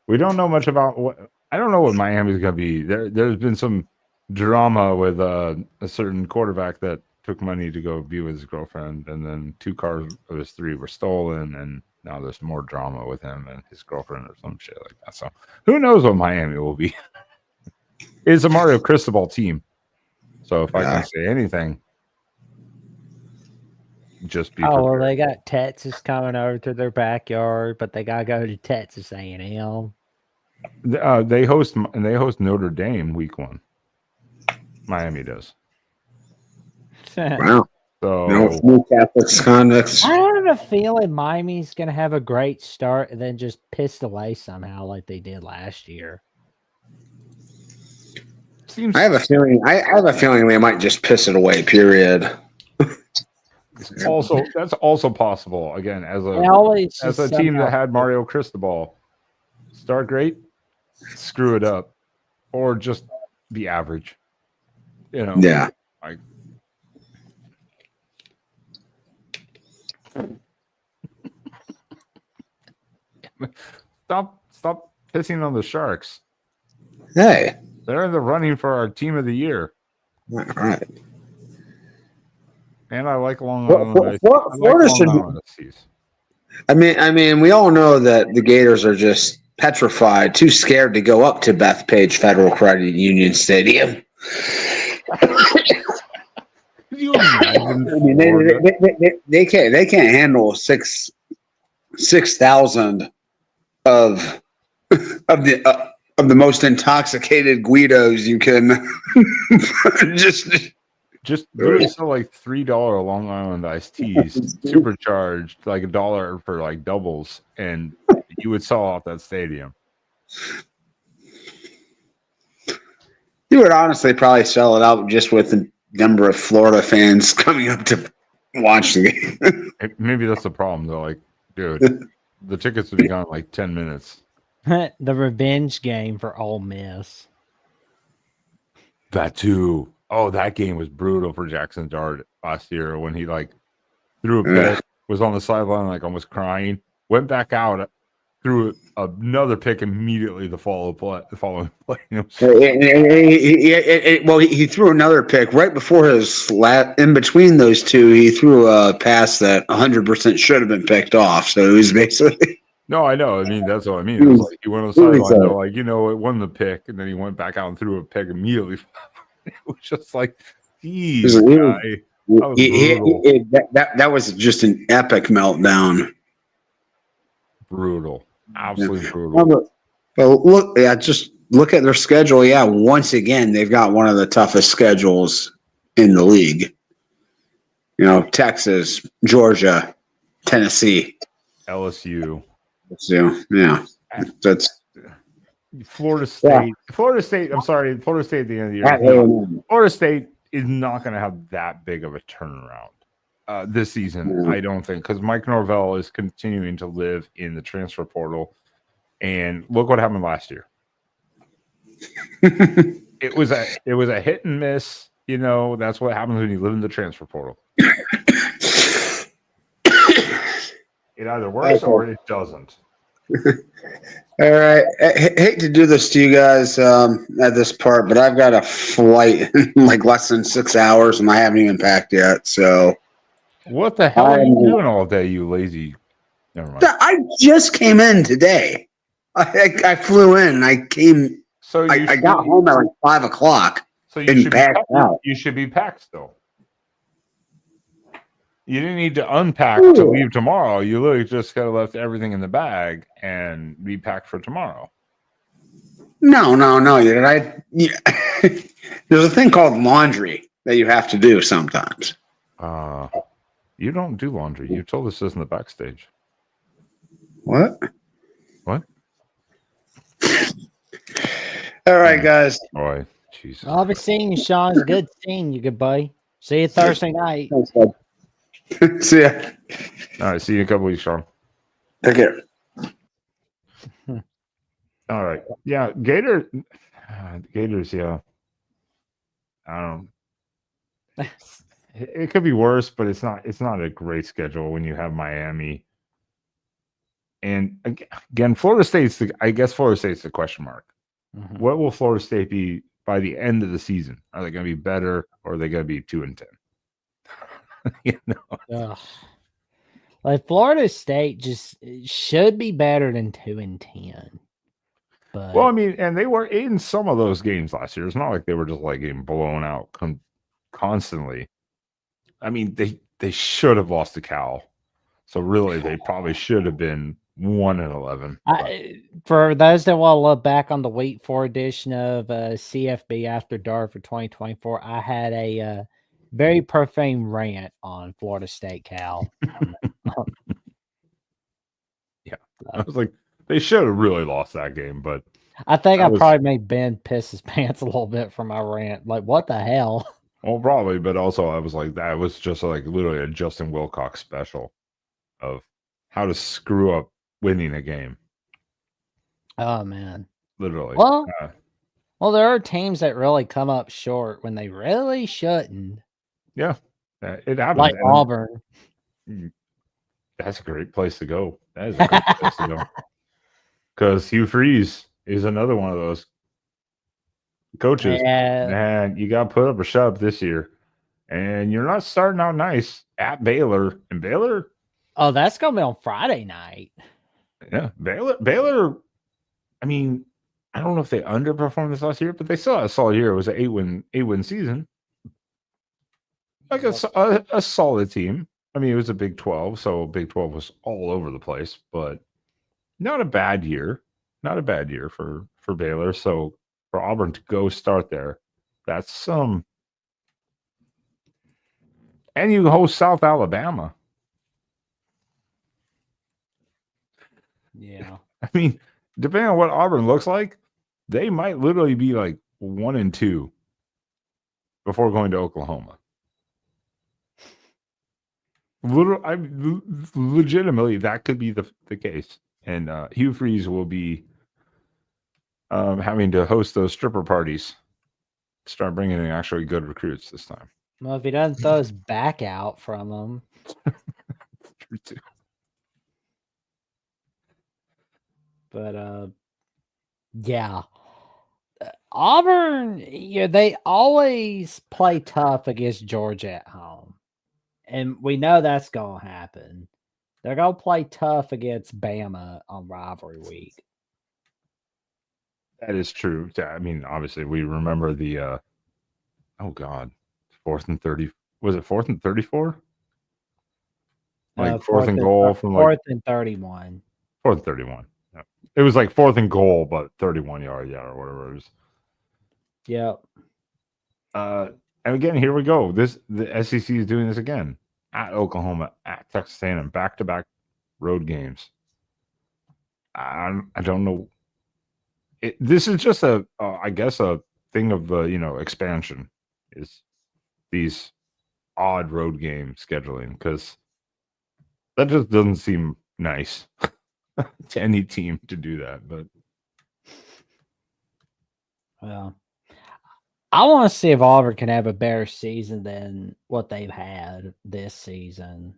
We don't know much about what. I don't know what Miami's going to be. There's been some drama with a certain quarterback that took money to go be with his girlfriend, and then 2 cars of his 3 were stolen, and now there's more drama with him and his girlfriend or some shit like that. So who knows what Miami will be? It's a Mario Cristobal team. So if I can say anything, just be prepared. Well, they got Texas coming over to their backyard, but they got to go to Texas A&M. They host Notre Dame week 1. Miami does. Wow. So Catholics convicts. I have a feeling Miami's going to have a great start and then just pissed away somehow, like they did last year. I have a feeling. I have a feeling they might just piss it away. Period. That's also possible. Again, as a team that had Mario Cristobal, start great, screw it up, or just be average. Yeah. Like stop pissing on the Sharks. Hey, they're in the running for our team of the year. All right. And I like Long Island. Florida should. I mean, we all know that the Gators are just petrified, too scared to go up to Bethpage Federal Credit Union Stadium. Could you imagine? I mean, they can't handle 6,000 of the most intoxicated Guidos you can just literally sell like $3 Long Island iced teas, supercharged like $1 for like doubles, and you would sell out that stadium. You would honestly probably sell it out just with the number of Florida fans coming up to watch the game. Maybe that's the problem, though. Like, dude, the tickets would be gone in like 10 minutes. The revenge game for Ole Miss. That too. Oh, that game was brutal for Jackson Dart last year when he like threw a pick, was on the sideline like almost crying, went back out, threw another pick immediately the following play. Well, he threw another pick right before his in between those two. He threw a pass that 100% should have been picked off. So it was basically. No, I know. I mean, that's what I mean. It was like he went on the sideline, though, like, it won the pick, and then he went back out and threw a pick immediately. It was just like, geez, guy. That was just an epic meltdown. Brutal. Absolutely brutal. Well, just look at their schedule. Yeah, once again, they've got one of the toughest schedules in the league. Texas, Georgia, Tennessee, LSU. So, yeah, that's Florida State. Yeah. Florida State. I'm sorry, Florida State at the end of the year. Florida State is not going to have that big of a turnaround this season. I don't think, because Mike Norvell is continuing to live in the transfer portal, and look what happened last year. It was a hit and miss. That's what happens when you live in the transfer portal. It either works or it doesn't. All right. I hate to do this to you guys at this part, but I've got a flight in like less than 6 hours, and I haven't even packed yet. So, what the hell are you doing all day, you lazy? Never mind. I just came in today. I flew in. I came. So I got home at like 5 o'clock. So you should packed out. You should be packed still. You didn't need to unpack to leave tomorrow. You literally just could have left everything in the bag and be packed for tomorrow. No. There's a thing called laundry that you have to do sometimes. You don't do laundry. You told us this in the backstage. What? What? All right, guys. Boy, Jesus. I'll be seeing you, Sean. It's good seeing you. Goodbye. See you Thursday night. Thanks, bud. See ya. All right. See you in a couple weeks, Sean. Take care. All right. Yeah. Gators. Yeah. I don't know. It could be worse, but it's not a great schedule when you have Miami. And again, Florida State's the question mark. Mm-hmm. What will Florida State be by the end of the season? Are they going to be better, or are they going to be 2-10? Like Florida State just should be better than 2-10. But well, I mean, and they were in some of those games last year. It's not like they were just like getting blown out constantly. I mean, they should have lost to Cal, so really they probably should have been 1-11. For those that want to look back on the Week 4 edition of CFB After Dark for 2024, I had a very profane rant on Florida State Cal. Yeah, I was like, they should have really lost that game, but I think I probably made Ben piss his pants a little bit for my rant. Like, what the hell? Well, probably, but also I was like, that was just like literally a Justin Wilcox special of how to screw up winning a game. Oh man, literally. Well, there are teams that really come up short when they really shouldn't. Yeah, it happens. Like Auburn. That's a great place to go. That is a great place to go. Because Hugh Freeze is another one of those coaches. And you got to put up or shut up this year. And you're not starting out nice at Baylor. And Baylor. Oh, that's going to be on Friday night. Yeah. Baylor, I mean, I don't know if they underperformed this last year, but they still had a solid year. It was an 8-win season. Like a solid team. I mean, it was a Big 12, so Big 12 was all over the place, but not a bad year. Not a bad year for Baylor. So for Auburn to go start there, that's some. And you host South Alabama. Yeah. I mean, depending on what Auburn looks like, they might literally be like 1-2 before going to Oklahoma. Legitimately, that could be the case. And Hugh Freeze will be having to host those stripper parties start bringing in actually good recruits this time. Well, if he doesn't throw his back out from them. True too. But yeah. Auburn, they always play tough against Georgia at home. And we know that's going to happen. They're going to play tough against Bama on rivalry week. That is true. I mean, obviously, we remember the, 4th and 30. Was it 4th and 34? Like fourth and goal from like 4th and 31. 4th and 31. Yeah. It was like 4th and goal, but 31 yard, or whatever it is. Yep. And again, here we go. The SEC is doing this again at Oklahoma, at Texas A&M, back-to-back road games. I don't know. This is just I guess a thing of expansion is these odd road game scheduling, because that just doesn't seem nice to any team to do that. But well, I want to see if Auburn can have a better season than what they've had this season.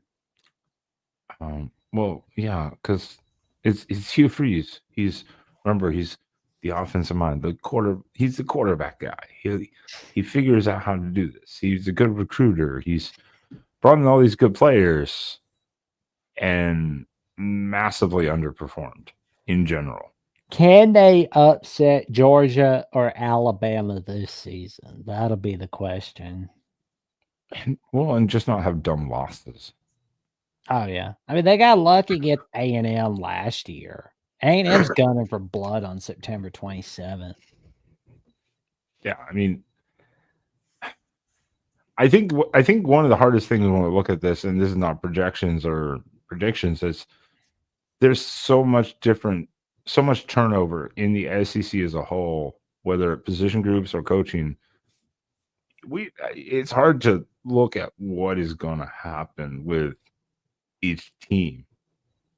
Well, yeah, because it's Hugh Freeze. He's the offensive mind, he's the quarterback guy. He figures out how to do this. He's a good recruiter. He's brought in all these good players and massively underperformed in general. Can they upset Georgia or Alabama this season? That'll be the question. And just not have dumb losses. Oh yeah, I mean they got lucky against A&M last year. A&M's gunning for blood on September 27th. Yeah, I mean, I think one of the hardest things when we look at this, and this is not projections or predictions, is there's so much turnover in the SEC as a whole, whether position groups or coaching. It's hard to look at what is going to happen with each team.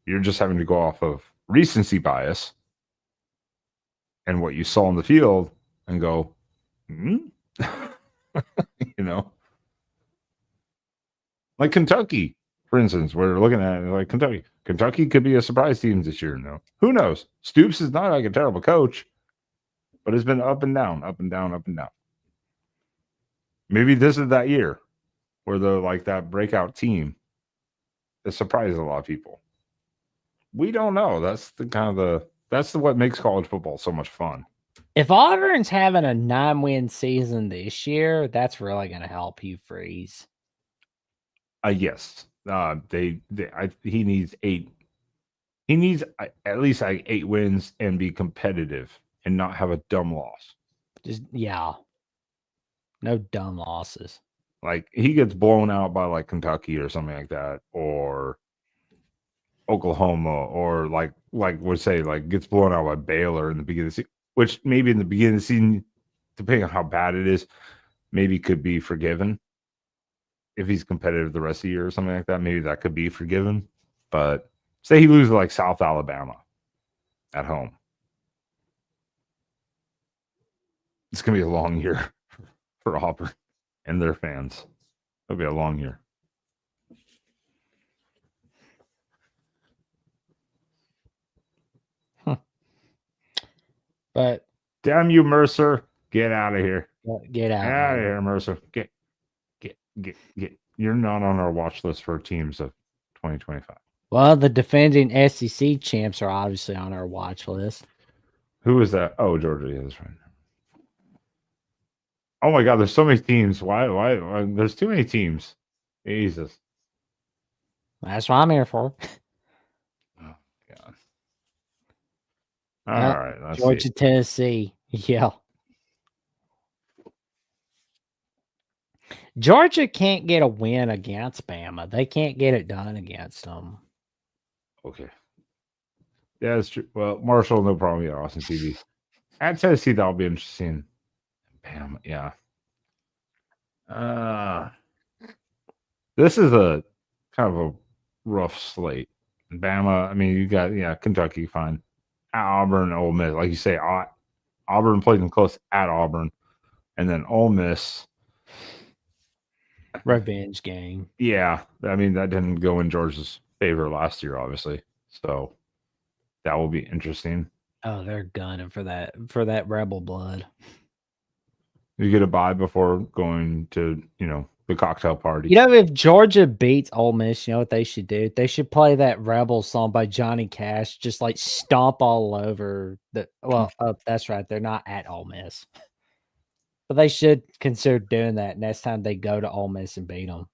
You're just having to go off of recency bias and what you saw in the field and go, like Kentucky, for instance. We're looking at it like Kentucky could be a surprise team this year. No, who knows? Stoops is not like a terrible coach, but it's been up and down, up and down, up and down. Maybe this is that year where they're like that breakout team that surprises a lot of people. We don't know. That's what makes college football so much fun. If Auburn's having a 9-win season this year, that's really going to help Hugh Freeze. Yes. He needs 8. He needs at least like 8 wins and be competitive and not have a dumb loss. No dumb losses. Like he gets blown out by like Kentucky or something like that, or Oklahoma, or like would say like gets blown out by Baylor in the beginning of the season, which maybe in the beginning of the season, depending on how bad it is, maybe could be forgiven. If he's competitive the rest of the year or something like that, maybe that could be forgiven. But say he loses like South Alabama at home. It's going to be a long year for Auburn and their fans. It'll be a long year. But damn you, Mercer. Get out of here. Get out of here, Mercer. Get. You're not on our watch list for teams of 2025. Well, the defending SEC champs are obviously on our watch list. Who is that? Oh, Georgia. Yeah, that's right. Oh my God, there's so many teams. Why? There's too many teams. Jesus. That's what I'm here for. Oh God. All right. Let's Georgia, see. Tennessee. Yeah. Georgia can't get a win against Bama. They can't get it done against them. Okay. Yeah, that's true. Well, Marshall, no problem. Yeah, Austin TV. At Tennessee, that'll be interesting. Bama, yeah. This is a kind of a rough slate. Bama, I mean, you got Kentucky, fine. At Auburn, Ole Miss, like you say, Auburn played them close at Auburn, and then Ole Miss. Revenge game. Yeah, I mean that didn't go in Georgia's favor last year, obviously. So that will be interesting. Oh, they're gunning for that Rebel blood. You get a bye before going to the cocktail party. You know, if Georgia beats Ole Miss, you know what they should do? They should play that Rebel song by Johnny Cash, just like stomp all over the. Well, that's right, they're not at Ole Miss, but they should consider doing that next time they go to Ole Miss and beat them.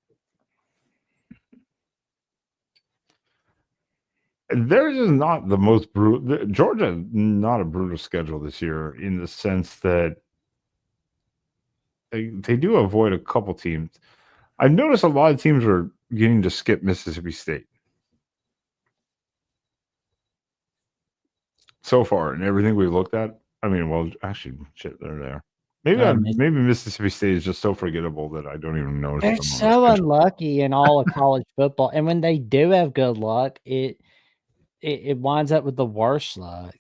Theirs is not the most brutal. Georgia, not a brutal schedule this year in the sense that they do avoid a couple teams. I've noticed a lot of teams are getting to skip Mississippi State so far, and everything we've looked at. I mean, well, actually, shit, they're there. Maybe Mississippi State is just so forgettable that I don't even notice. They're them so unlucky in all of college football, and when they do have good luck, it winds up with the worst luck.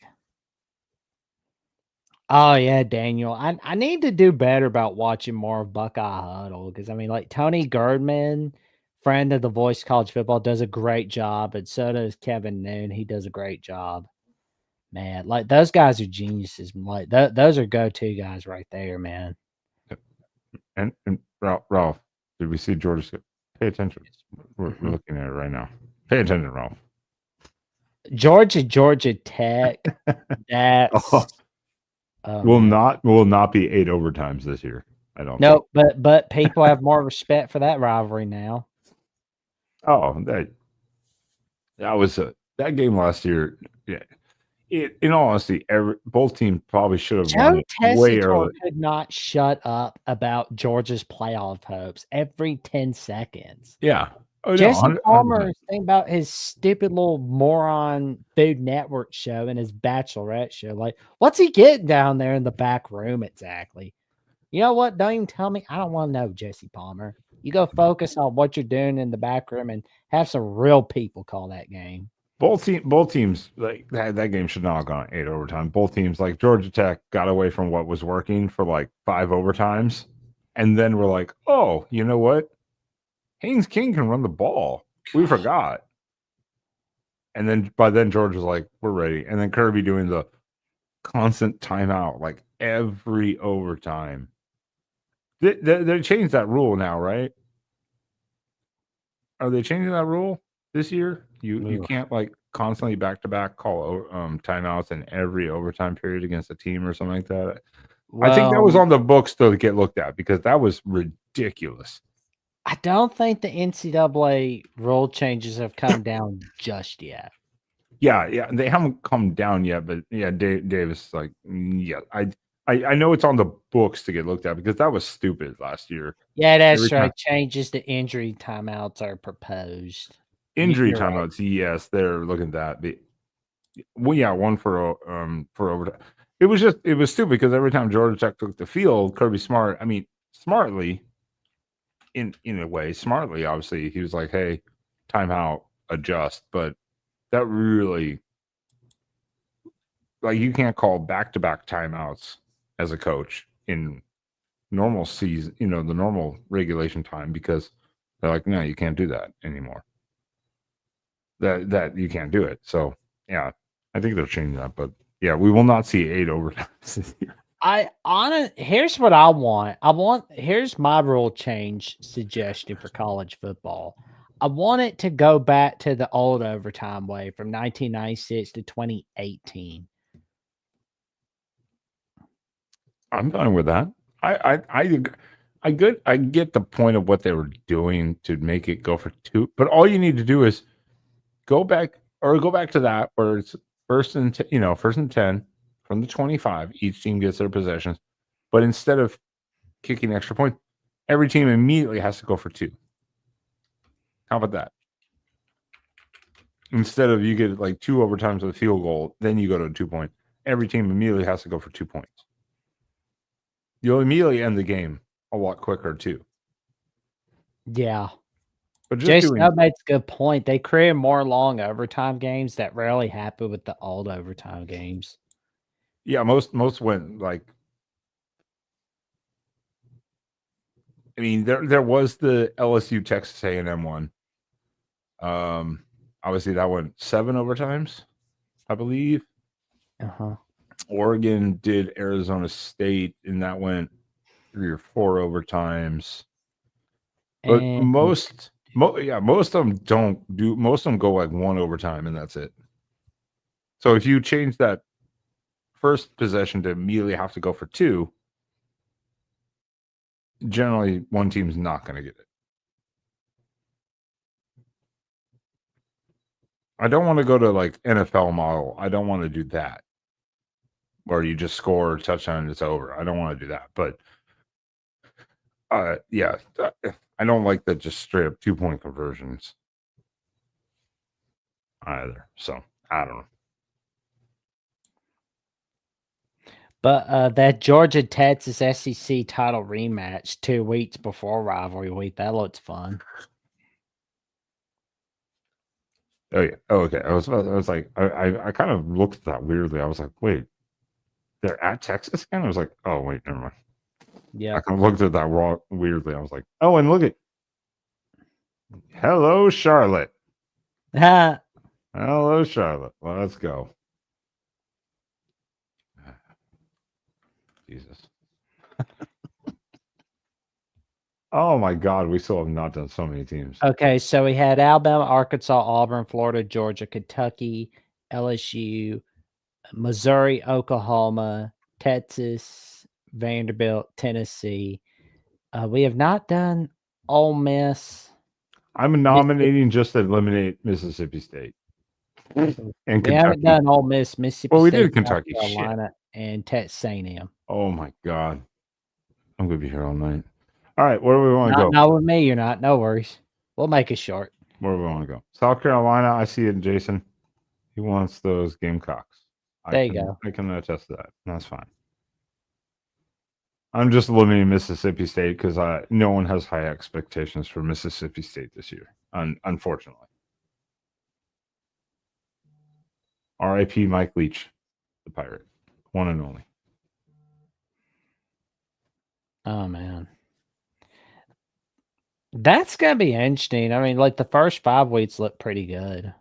Oh yeah, Daniel. I need to do better about watching more of Buckeye Huddle because I mean, like Tony Girdman, friend of the Voice College Football, does a great job, and so does Kevin Noon. He does a great job. Man, like those guys are geniuses. Like those are go-to guys right there, man. And Ralph, did we see Georgia? Pay attention. We're looking at it right now. Pay attention, Ralph. Georgia Tech. That's will not be 8 overtimes this year. I don't. No, but people have more respect for that rivalry now. Oh, that was that game last year. Yeah. In all honesty, both teams probably should have won it way early. Could not shut up about Georgia's playoff hopes every 10 seconds. Yeah. Jesse Palmer think about his stupid little moron Food Network show and his Bachelorette show. Like, what's he getting down there in the back room exactly? You know what? Don't even tell me. I don't want to know, Jesse Palmer. You go focus on what you're doing in the back room and have some real people call that game. Both teams like that game should not have gone 8 overtime. Both teams, like Georgia Tech, got away from what was working for like 5 overtimes, and then we're like, oh, you know what? Haynes King can run the ball. We forgot. And then by then George was like, we're ready. And then Kirby doing the constant timeout like every overtime. They changed that rule now, right? Are they changing that rule this year? You can't like constantly back-to-back call timeouts in every overtime period against a team or something like that. Well, I think that was on the books to get looked at because that was ridiculous. I don't think the NCAA rule changes have come down just yet. Yeah, they haven't come down yet, but yeah, Davis like, yeah, I know it's on the books to get looked at because that was stupid last year. Yeah, that's right. Changes to injury timeouts are proposed. Injury timeouts, yes, they're looking at that. Well, yeah, one for overtime. It was stupid because every time Georgia Tech took the field, Kirby Smart, I mean, smartly. In a way, smartly, obviously, he was like, hey, timeout, adjust. But that really, like, you can't call back-to-back timeouts as a coach in normal season, the normal regulation time, because they're like, no, you can't do that anymore. That you can't do it. So, yeah, I think they're changing that. But, yeah, we will not see 8 overtimes this year. Here's what I want. Here's my rule change suggestion for college football. I want it to go back to the old overtime way from 1996 to 2018. I'm fine with that. I get the point of what they were doing to make it go for 2, but all you need to do is go back to that where it's first and 10 from the 25. Each team gets their possessions, but instead of kicking extra points, every team immediately has to go for 2. How about that? Instead of you get like 2 overtimes with a field goal, then you go to a 2-point. Every team immediately has to go for 2 points. You'll immediately end the game a lot quicker too. Yeah. But Jason makes a good point. They create more long overtime games that rarely happen with the old overtime games. Yeah, most went like I mean, there was the LSU Texas A&M one. Obviously that went 7 overtimes, I believe. Oregon did Arizona State, and that went 3 or 4 overtimes. But And most of them don't do. Most of them go like 1 overtime, and that's it. So if you change that first possession to immediately have to go for 2, generally one team's not going to get it. I don't want to go to like NFL model. I don't want to do that, where you just score a touchdown and it's over. I don't want to do that. But yeah, I don't like the just straight up 2-point conversions either. So I don't know. But that Georgia Texas SEC title rematch 2 weeks before rivalry week, that looks fun. Oh yeah. Oh, okay. I was like, I kind of looked at that weirdly. I was like, wait, they're at Texas again? I was like, oh wait, never mind. Yeah. I kind of looked at that raw weirdly. I was like, oh, and look at hello, Charlotte. Hello, Charlotte. Let's go. Jesus. Oh my God, we still have not done so many teams. Okay, so we had Alabama, Arkansas, Auburn, Florida, Georgia, Kentucky, LSU, Missouri, Oklahoma, Texas, Vanderbilt, Tennessee. We have not done Ole Miss. I'm nominating just to eliminate Mississippi State and We Kentucky. haven't done Ole Miss, Mississippi Well, we State, did Kentucky. South Carolina, and Texas A&M. Oh my God, I'm gonna be here all night. All right, where do we want to go? Not with me, you're not. No worries. We'll make it short. Where do we want to go? South Carolina. I see it, Jason. He wants those Gamecocks. There you go. I can attest to that. That's fine. I'm just eliminating Mississippi State because no one has high expectations for Mississippi State this year, unfortunately. R.I.P. Mike Leach, the Pirate, one and only. Oh man, that's gonna be interesting. I mean, like the first 5 weeks look pretty good.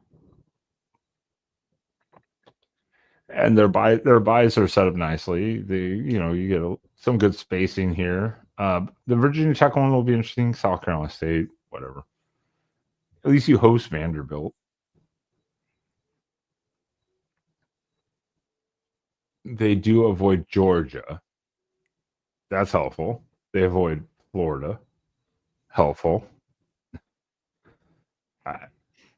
And their buys are set up nicely. You get some good spacing here. The Virginia Tech one will be interesting. South Carolina State, whatever. At least you host Vanderbilt. They do avoid Georgia. That's helpful. They avoid Florida. Helpful. I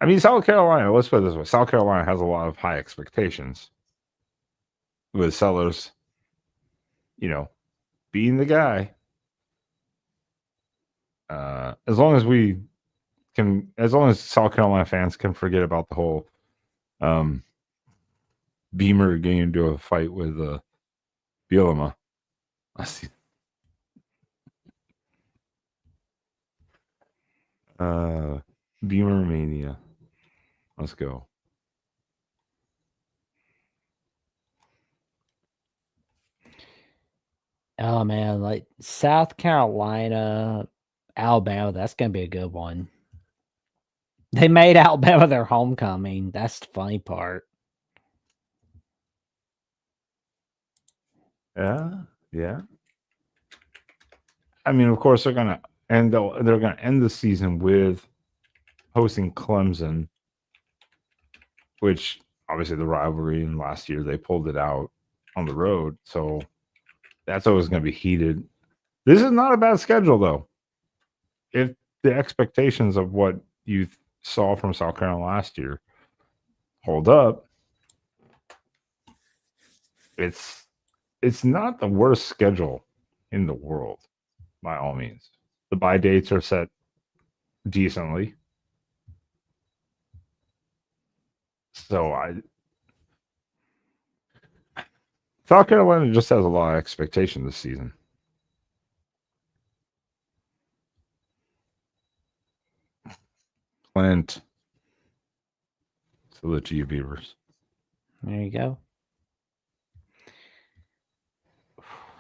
mean, South Carolina, let's put it this way. South Carolina has a lot of high expectations with Sellers, being the guy. As long as South Carolina fans can forget about the whole Beamer getting into a fight with Bielema. I see. Beamer Mania. Let's go. Oh man, like South Carolina, Alabama, that's gonna be a good one. They made Alabama their homecoming. That's the funny part. Yeah. I mean, of course, they're gonna end the season with hosting Clemson, which obviously the rivalry, and last year they pulled it out on the road, so that's always going to be heated. This is not a bad schedule, though. If the expectations of what you saw from South Carolina last year hold up, it's not the worst schedule in the world, by all means. The bye dates are set decently. So South Carolina just has a lot of expectation this season. Clint. Salute to you, Beavers. There you go.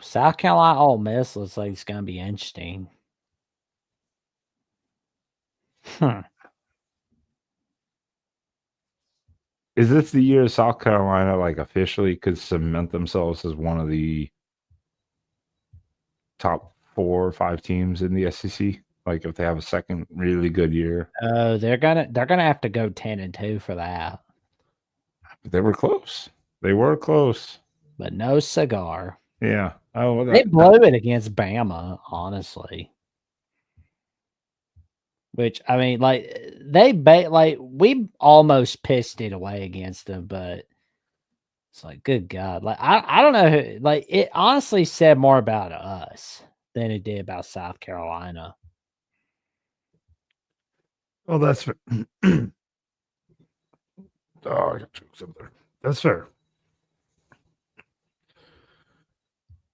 South Carolina Ole Miss looks like it's gonna be interesting. Is this the year South Carolina like officially could cement themselves as one of the top 4 or 5 teams in the SEC? Like if they have a second really good year. Oh, they're gonna have to go 10-2 for that. They were close. They were close. But no cigar. Yeah. Oh, well, They blew it against Bama, honestly. Which I mean, like we almost pissed it away them, but it's like, good God, like I don't know, like it honestly said more about us than it did about South Carolina. Well, that's fair. Oh, I got jokes up there. That's fair.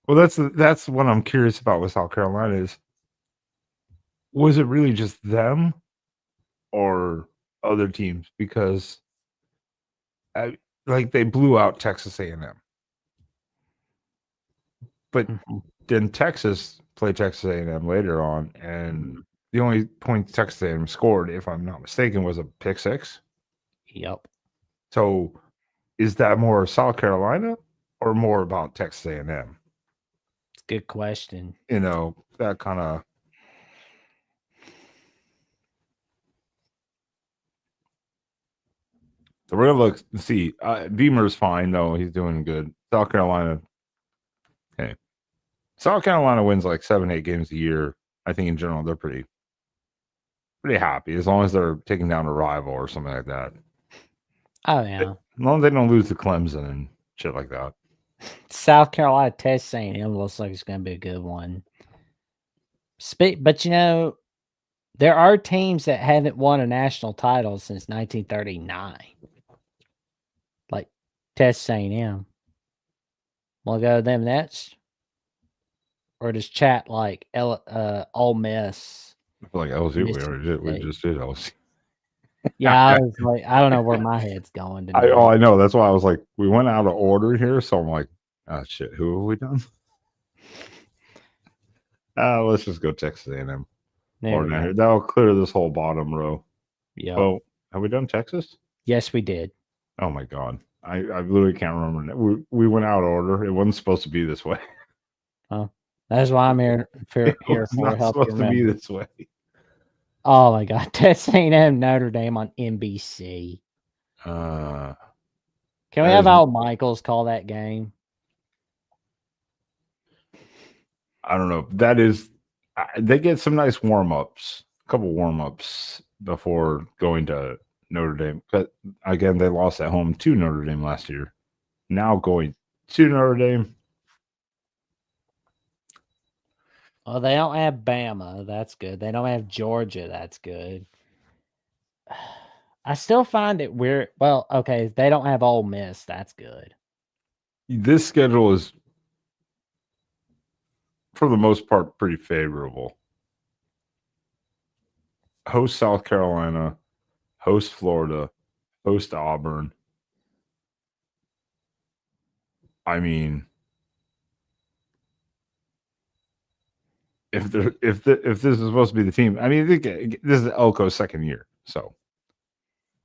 Well, that's what I'm curious about with South Carolina is, was it really just them or other teams? Because like they blew out Texas A&M, but then Texas played Texas A&M later on, and the only point Texas A&M scored, if I'm not mistaken, was a pick 6. Yep. So, is that more South Carolina or more about Texas A&M? It's a good question. You know, that kind of. So we're gonna look and see. Beamer's fine though; he's doing good. South Carolina, okay. South Carolina wins like 7-8 games a year. I think in general they're pretty happy as long as they're taking down a rival or something like that. Oh yeah, as long as they don't lose to Clemson and shit like that. South Carolina Texas A&M looks like it's going to be a good one. But you know, there are teams that haven't won a national title since 1939, like Texas A&M. We'll go to them next, or does chat like Ole Miss? I feel like LSU. We already did. We just did LSU. Yeah, I was like, I don't know where my head's going tonight. I know. That's why I was like, we went out of order here, so I'm like, oh shit, who have we done? Let's just go Texas A&M. That'll clear this whole bottom row. Yeah. Oh, have we done Texas? Yes, we did. Oh my god, I literally can't remember. We went out of order. It wasn't supposed to be this way. Oh, that's why I'm here for help. Supposed to be this way. Oh my god, Texas A&M Notre Dame on NBC. Can we have Al Michaels call that game? I don't know. That is, they get some nice warm-ups, a couple warm-ups before going to Notre Dame. But again, they lost at home to Notre Dame last year. Now going to Notre Dame. Well, they don't have Bama. That's good. They don't have Georgia. That's good. I still find it weird. Well, okay, they don't have Ole Miss. That's good. This schedule is, for the most part, pretty favorable. Host South Carolina, host Florida, host Auburn. I mean, if this is supposed to be the team, I mean, this is Elko's second year, so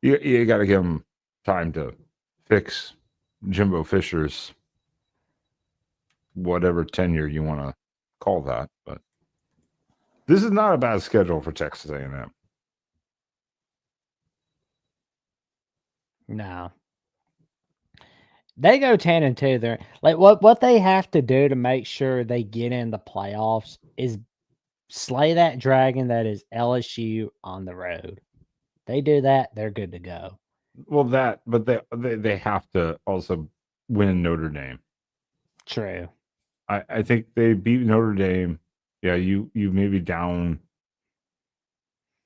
you got to give him time to fix Jimbo Fisher's whatever tenure you want to call that. But this is not a bad schedule for Texas A&M. No. They go 10-2. They're like what they have to do to make sure they get in the playoffs is slay that dragon that is LSU on the road. They do that, they're good to go. Well, but they have to also win Notre Dame. True. I think they beat Notre Dame. Yeah, you maybe down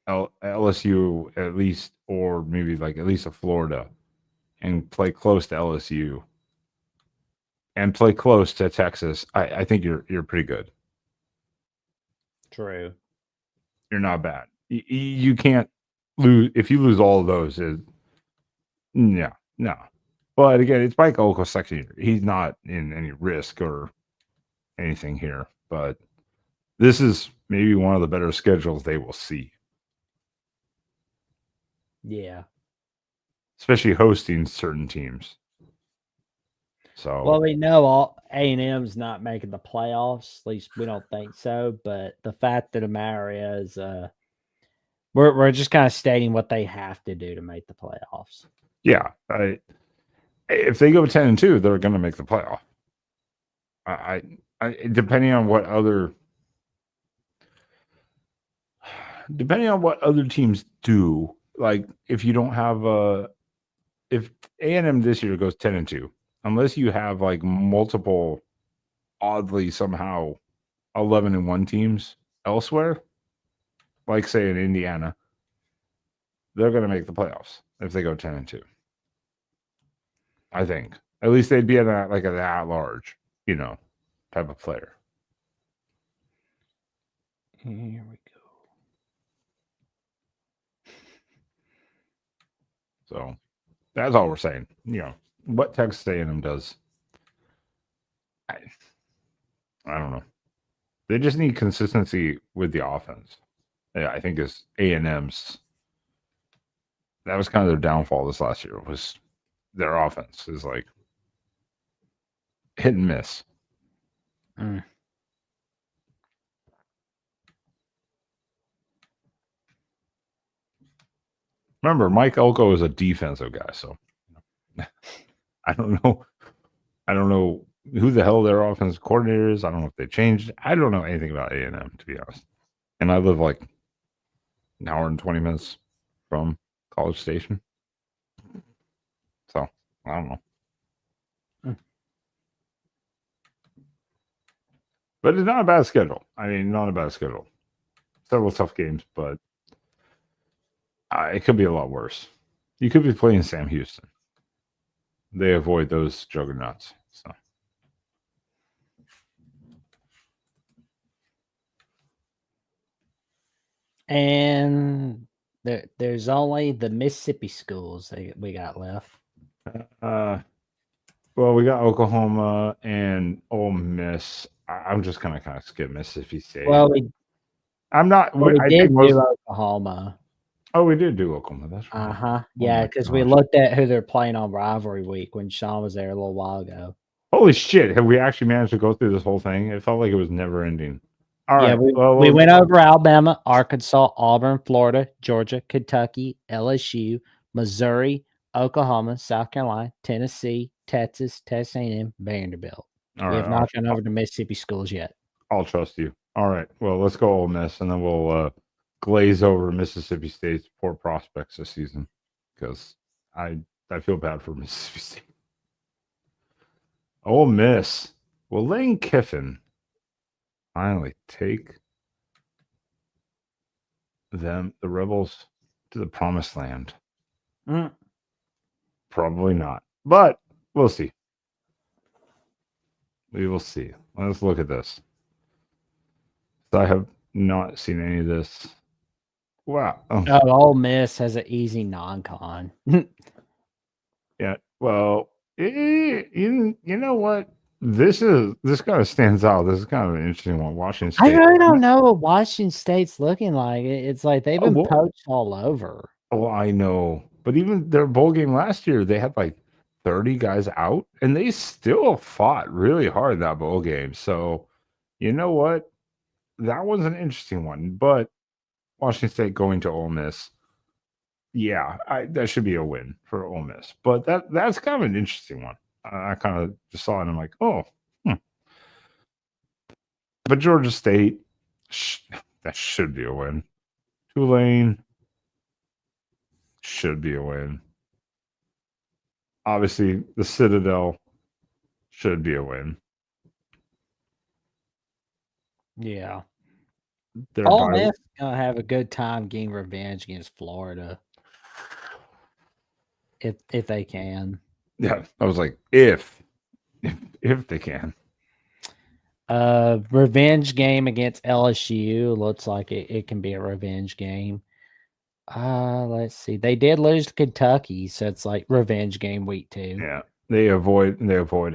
LSU at least, or maybe like at least a Florida, and play close to LSU and play close to Texas. I think you're pretty good. True. You're not bad. You can't lose if you lose all of those. No. But again, it's Mike Elko's second year. He's not in any risk or anything here. But this is maybe one of the better schedules they will see. Yeah. especially hosting certain teams. So Well, we know all A&M's not making the playoffs. At least we don't think so. But the fact of the matter is, we're just kind of stating what they have to do to make the playoffs. yeah, if they go 10-2, they're going to make the playoff. I depending on what other teams do. Like if you don't have if A&M this year goes 10-2, unless you have like multiple oddly somehow 11-1 teams elsewhere, like say in Indiana, they're going to make the playoffs if they go 10-2. I think at least they'd be at that large, type of player. Here we go. So that's all we're saying. What Texas A&M does, I don't know. They just need consistency with the offense. Yeah, I think is A&M's. That was kind of their downfall this last year. Was their offense is like hit and miss. Mm. Remember, Mike Elko is a defensive guy, so I don't know. I don't know who the hell their offensive coordinator is. I don't know if they changed. I don't know anything about A&M, to be honest. And I live like an hour and 20 minutes from College Station. So, I don't know. But it's not a bad schedule. I mean, not a bad schedule. Several tough games, but it could be a lot worse. You could be playing Sam Houston. They avoid those juggernauts. So. And there's only the Mississippi schools we got left. Well, we got Oklahoma and Ole Miss. I'm just kind of skip Mississippi State. Well, I'm not. we I did think most, do Oklahoma. Oh, we did do Oklahoma. That's right. Yeah, because we looked at who they're playing on rivalry week when Sean was there a little while ago. Holy shit! Have we actually managed to go through this whole thing? It felt like it was never ending. All right. We went over Alabama, Arkansas, Auburn, Florida, Georgia, Kentucky, LSU, Missouri, Oklahoma, South Carolina, Tennessee, Texas, Texas A&M, Vanderbilt. We have not gone over the Mississippi schools yet. I'll trust you. All right. Well, let's go Ole Miss, and then we'll glaze over Mississippi State's poor prospects this season because I feel bad for Mississippi State. Ole Miss. Will Lane Kiffin finally take the Rebels to the promised land? Probably not, but we'll see. We will see. Let's look at this. I have not seen any of this. Wow. Ole Miss has an easy non-con. Yeah. Well, you know what? This kind of stands out. This is kind of an interesting one. Washington State. I really don't know what Washington State's looking like. It's like they've been poached all over. Oh, I know. But even their bowl game last year, they had like 30 guys out, and they still fought really hard that bowl game. So, you know what? That was an interesting one. But Washington State going to Ole Miss, yeah, that should be a win for Ole Miss. But that's kind of an interesting one. I kind of just saw it and I'm like, oh. But Georgia State, that should be a win. Tulane should be a win. Obviously, the Citadel should be a win. Yeah. Ole Miss gonna have a good time getting revenge against Florida. If they can. Yeah, I was like, if they can. Revenge game against LSU looks like it can be a revenge game. Let's see. They did lose to Kentucky, so it's like revenge game week 2. Yeah, they avoid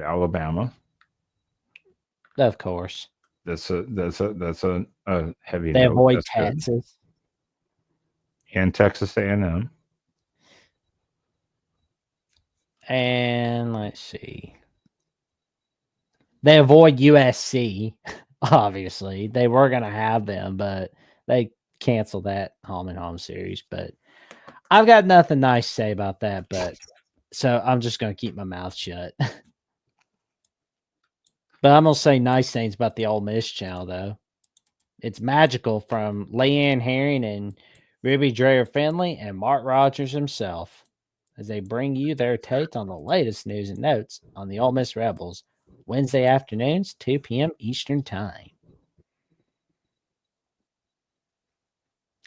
Alabama. Of course. That's a heavy. They note. avoid That's Texas good. And Texas A&M. And let's see. They avoid USC, obviously. They were going to have them, but they canceled that home and home series. But I've got nothing nice to say about that. But so I'm just going to keep my mouth shut. But I'm going to say nice things about the Ole Miss channel, though. It's magical from Leanne Herring and Ruby Dreyer Finley and Mark Rogers himself as they bring you their takes on the latest news and notes on the Ole Miss Rebels Wednesday afternoons, 2 p.m. Eastern Time.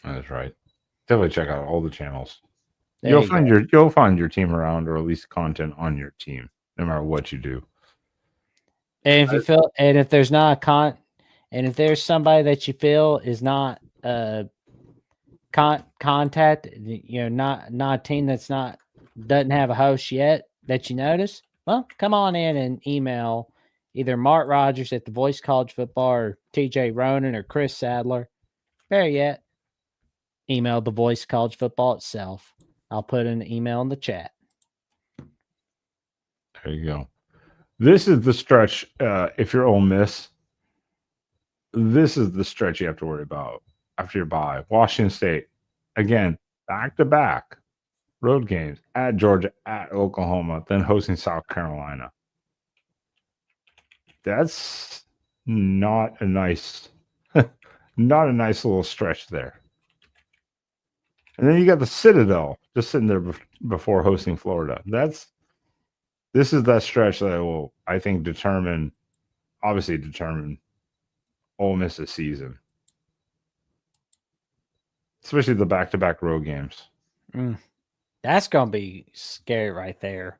That's right. Definitely check out all the channels. There You'll you find your team around, or at least content on your team, no matter what you do. And if you feel, and if there's not and if there's somebody that you feel is not contact, not a team that's not doesn't have a host yet that you notice, well, come on in and email either Mark Rogers at the Voice College Football or TJ Ronan or Chris Sadler. Better yet, email the Voice College Football itself. I'll put an email in the chat. There you go. This is the stretch. If you're Ole Miss, this is the stretch you have to worry about after your bye. Washington State, again, back-to-back road games at Georgia, at Oklahoma, then hosting South Carolina. That's not a nice, not a nice little stretch there. And then you got the Citadel just sitting there before hosting Florida. This is that stretch that will, I think, determine Ole Miss's season, especially the back-to-back road games. That's gonna be scary right there.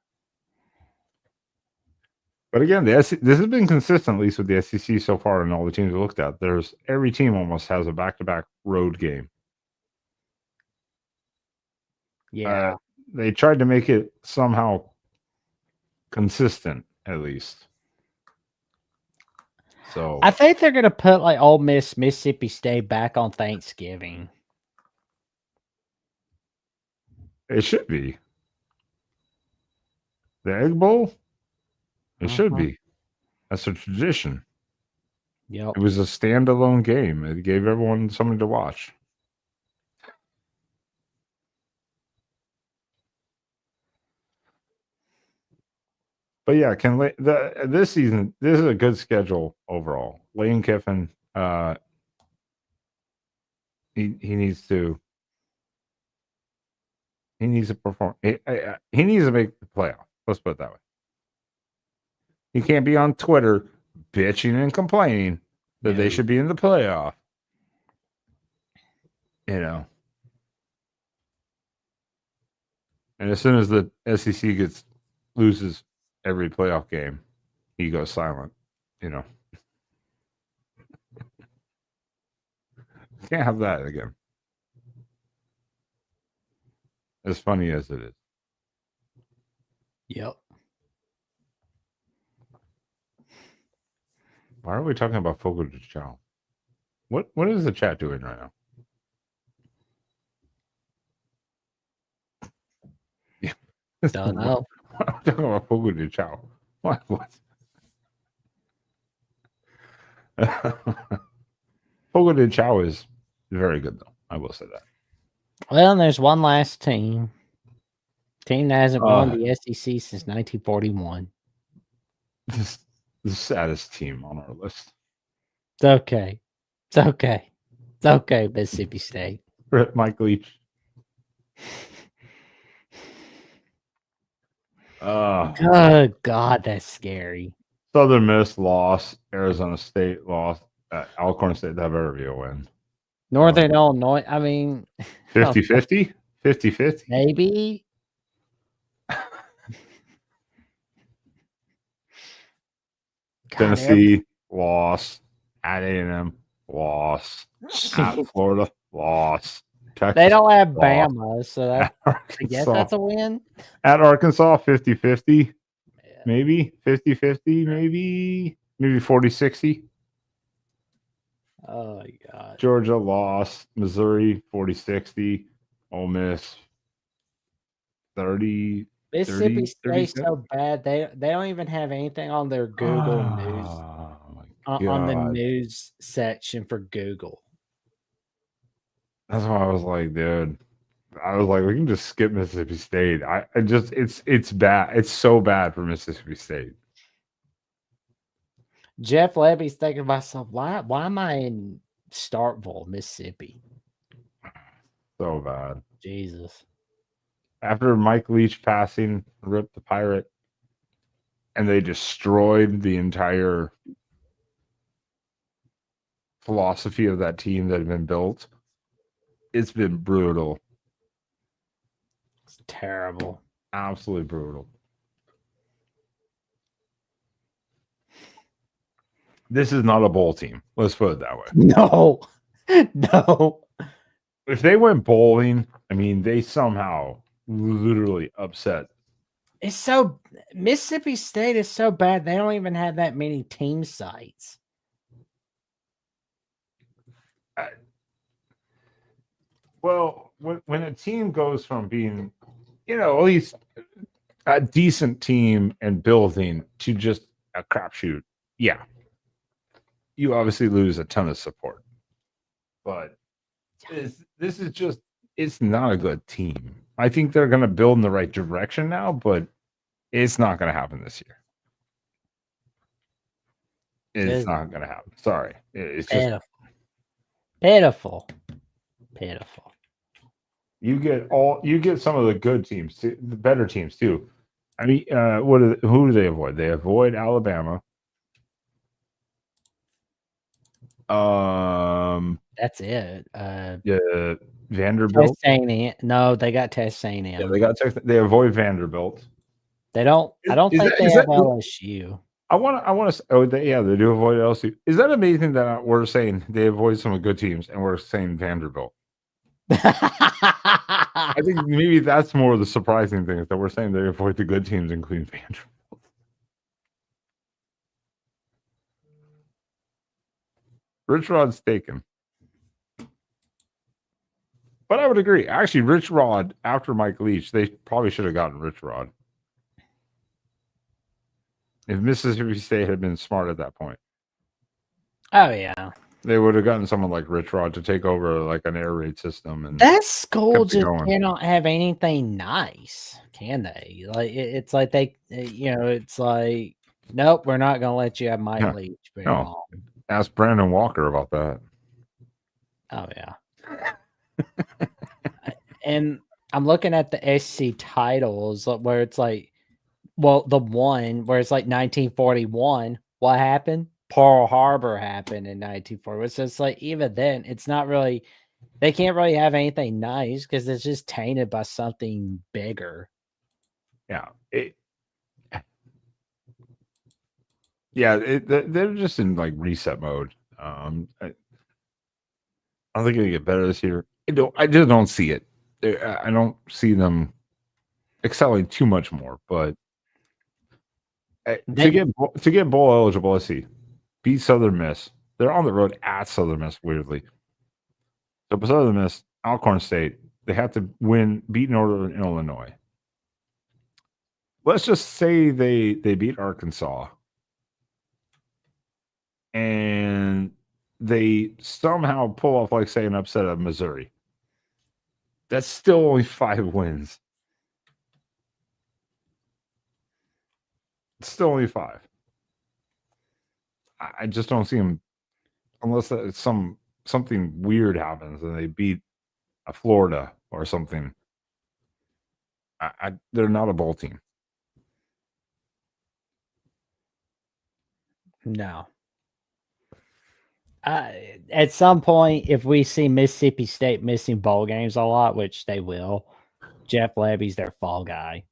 But again, this has been consistent, at least with the SEC so far, and all the teams we looked at. Every team almost has a back-to-back road game. Yeah, they tried to make it somehow consistent, at least. So I think they're gonna put like Ole Miss, Mississippi State back on Thanksgiving. it should be the Egg Bowl. It should be. That's a tradition. Yep. It was a standalone game. It gave everyone something to watch. But yeah, this season, this is a good schedule overall. Lane Kiffin, he needs to perform. He needs to make the playoff. Let's put it that way. He can't be on Twitter bitching and complaining that they should be in the playoff. And as soon as the SEC loses every playoff game, he goes silent. Can't have that again. As funny as it is. Yep. Why are we talking about Fogo de Chao? What is the chat doing right now? Yeah. Don't know. I'm talking about Fogo de Chao. What? Fogo de Chao is very good, though. I will say that. Well, there's one last team. Team that hasn't won the SEC since 1941. This the saddest team on our list. It's okay. It's okay. It's okay, Mississippi State. Mike Leach. Oh, God, that's scary. Southern Miss lost. Arizona State lost. Alcorn State, that better be a win. Northern Illinois, I mean... 50-50? 50-50? Maybe. Tennessee lost. At A&M lost. At Florida lost. Texas, they don't have lost. Bama, so that, I guess that's a win. At Arkansas, 50-50. Maybe 50-50, maybe 40-60. Oh my God. Georgia lost. Missouri 40-60. Ole Miss 30. Mississippi 30 State's so bad. They don't even have anything on their Google News Oh my on the god. news section for Google. That's why I was like, dude. I was like, we can just skip Mississippi State. I just it's bad. It's so bad for Mississippi State. Jeff Levy's thinking to myself, why am I in Starkville, Mississippi? So bad. Jesus. After Mike Leach passing, ripped the Pirate, and they destroyed the entire philosophy of that team that had been built. It's been brutal. It's terrible. Absolutely brutal. This is not a bowl team. Let's put it that way. No. No. If they went bowling, I mean, they somehow literally upset. It's so Mississippi State is so bad. They don't even have that many team sites. Well, when a team goes from being, at least a decent team and building to just a crapshoot, yeah, you obviously lose a ton of support. But this is just, it's not a good team. I think they're going to build in the right direction now, but it's not going to happen this year. It's not going to happen. Sorry. It's just pitiful. You get some of the good teams, the better teams too. I mean, who do they avoid? They avoid Alabama. That's it. Vanderbilt. No, they got Texas A&M. Yeah, they got Texas. They avoid Vanderbilt. They don't. I don't think they have LSU. I want to. Oh, they do avoid LSU. Is that amazing that we're saying they avoid some of the good teams and we're saying Vanderbilt? I think maybe that's more of the surprising thing is that we're saying they avoid the good teams, including Vanderbilt. Rich Rod's taken. But I would agree. Actually, Rich Rod, after Mike Leach, they probably should have gotten Rich Rod. If Mississippi State had been smart at that point. Oh, yeah. They would have gotten someone like Rich Rod to take over like an air raid system. And that school just cannot have anything nice, can they? Like it's like they, it's like, nope, we're not going to let you have Mike Leach very long. Ask Brandon Walker about that. Oh, yeah. And I'm looking at the SC titles where it's like, well, the one where it's like 1941. What happened? Pearl Harbor happened in 1940. So it's like, even then, it's not really, they can't really have anything nice because it's just tainted by something bigger. Yeah. They're just in like reset mode. I don't think they get better this year. I just don't see it. I don't see them excelling too much more. But to get bowl eligible, let's see, beat Southern Miss. They're on the road at Southern Miss. Weirdly, so Southern Miss, Alcorn State. They have to beat Northern Illinois. Let's just say they beat Arkansas, and they somehow pull off, like, say, an upset of Missouri. That's still only 5 wins. It's still only 5. I just don't see them unless something weird happens and they beat a Florida or something. They're not a bowl team. No. At some point, if we see Mississippi State missing bowl games a lot, which they will, Jeff Levy's their fall guy.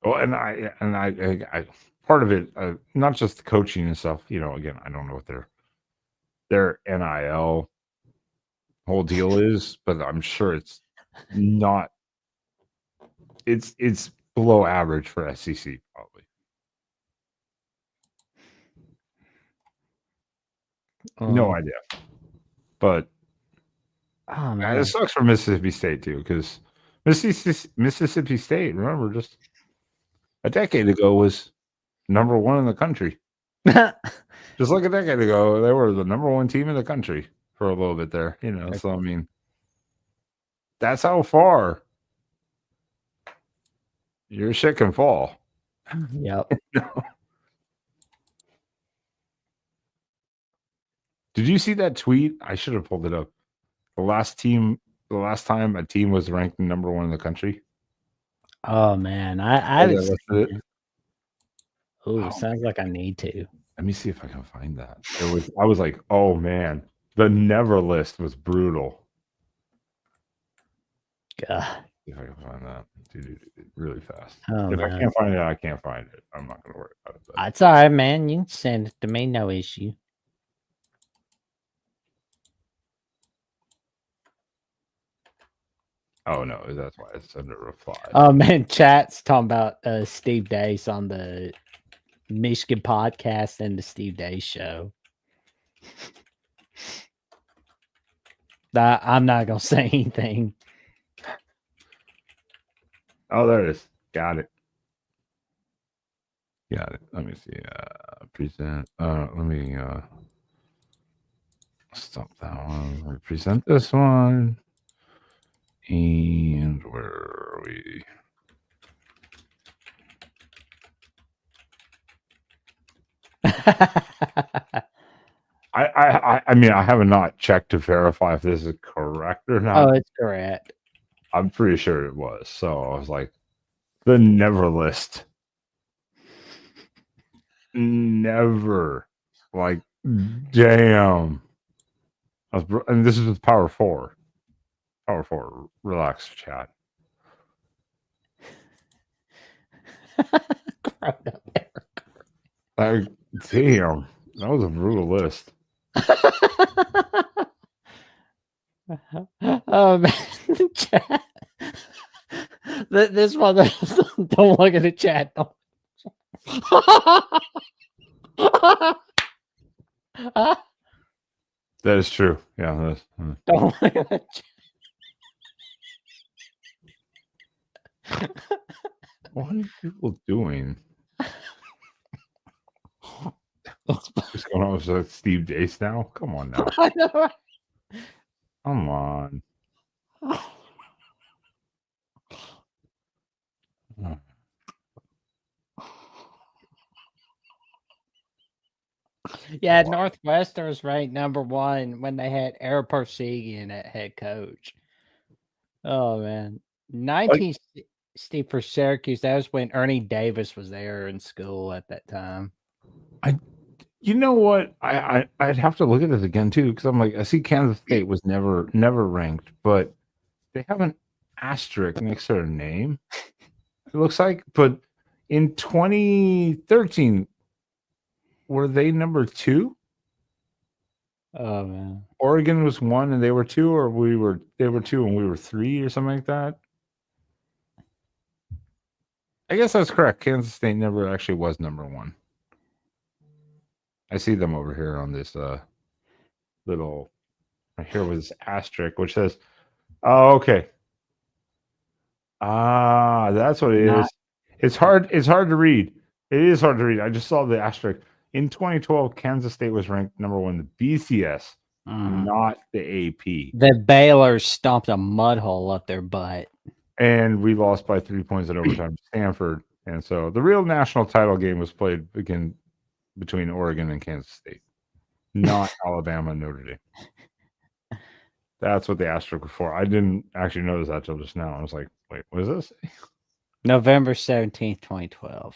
Well, and I part of it, not just the coaching and stuff. Again, I don't know what their NIL whole deal is, but I'm sure it's not. It's below average for SEC probably. No idea, but Oh It man. sucks for Mississippi State too, because Mississippi State, remember, just a decade ago was number one in the country. Just like a decade ago, they were the number one team in the country for a little bit there. So I mean, that's how far your shit can fall. Yep. Did you see that tweet? I should have pulled it up. The last time a team was ranked number one in the country. Oh man, I haven't That's seen it. it. Ooh, Oh, sounds like I need to. let me see if I can find that. I was like, oh man, the never list was brutal. God. See if I can find that. Dude, really fast. Oh, If I man. can't find it, I can't find it. I'm not gonna worry about it. But It's all right, man. You can send it to me, no issue. oh no, that's why it's under reply. Oh man, chat's talking about Steve Dace on the Michigan podcast and the Steve Dace show. I'm not gonna say anything. Oh, there it is. Got it. Got it. Let me see. Present. Let me stop that one. Let me present this one. And where are we? I mean, I have not checked to verify if this is correct or not. Oh, it's correct. I'm pretty sure it was. So I was like, the never list. Never. Like, damn. And this is with Power 4. Power 4. Relax, chat. Like, damn. That was a brutal list. Oh man, chat. This one, don't look at the chat. That is true. Yeah. Don't look at the chat. What are people doing? What's going on with Steve Dace now? Come on now. I know. Come on. Yeah, Northwestern was ranked number one when they had Eric Persigian at head coach. Oh man, 1960 for Syracuse. That was when Ernie Davis was there in school at that time. You know what? I'd have to look at this again too, because I'm like, I see Kansas State was never ranked, but they have an asterisk next to their name. It looks like, but in 2013, were they number 2? Oh man, Oregon was 1 and they were 2, or they were 2 and we were 3, or something like that. I guess that's correct. Kansas State never actually was number 1. I see them over here on this little right here with this asterisk, which says, "Oh, okay." That's what it is. It's hard to read. It is hard to read. I just saw the asterisk. In 2012, Kansas State was ranked number 1 in the BCS, not the AP. The Baylor stomped a mud hole up their butt. And we lost by 3 points in overtime to Stanford. And so the real national title game was played again between Oregon and Kansas State, not Alabama and Notre Dame. That's what the asterisk was for. I didn't actually notice that till just now. I was like, wait, what is this? November 17th, 2012.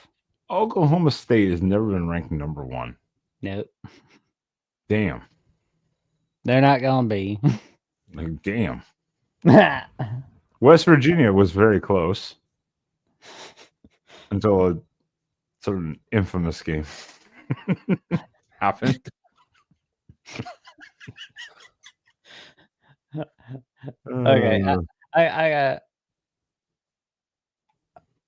Oklahoma State has never been ranked number 1. Nope. Damn. They're not going to be. Like, damn. West Virginia was very close until a sort of infamous game happened. Okay. I got.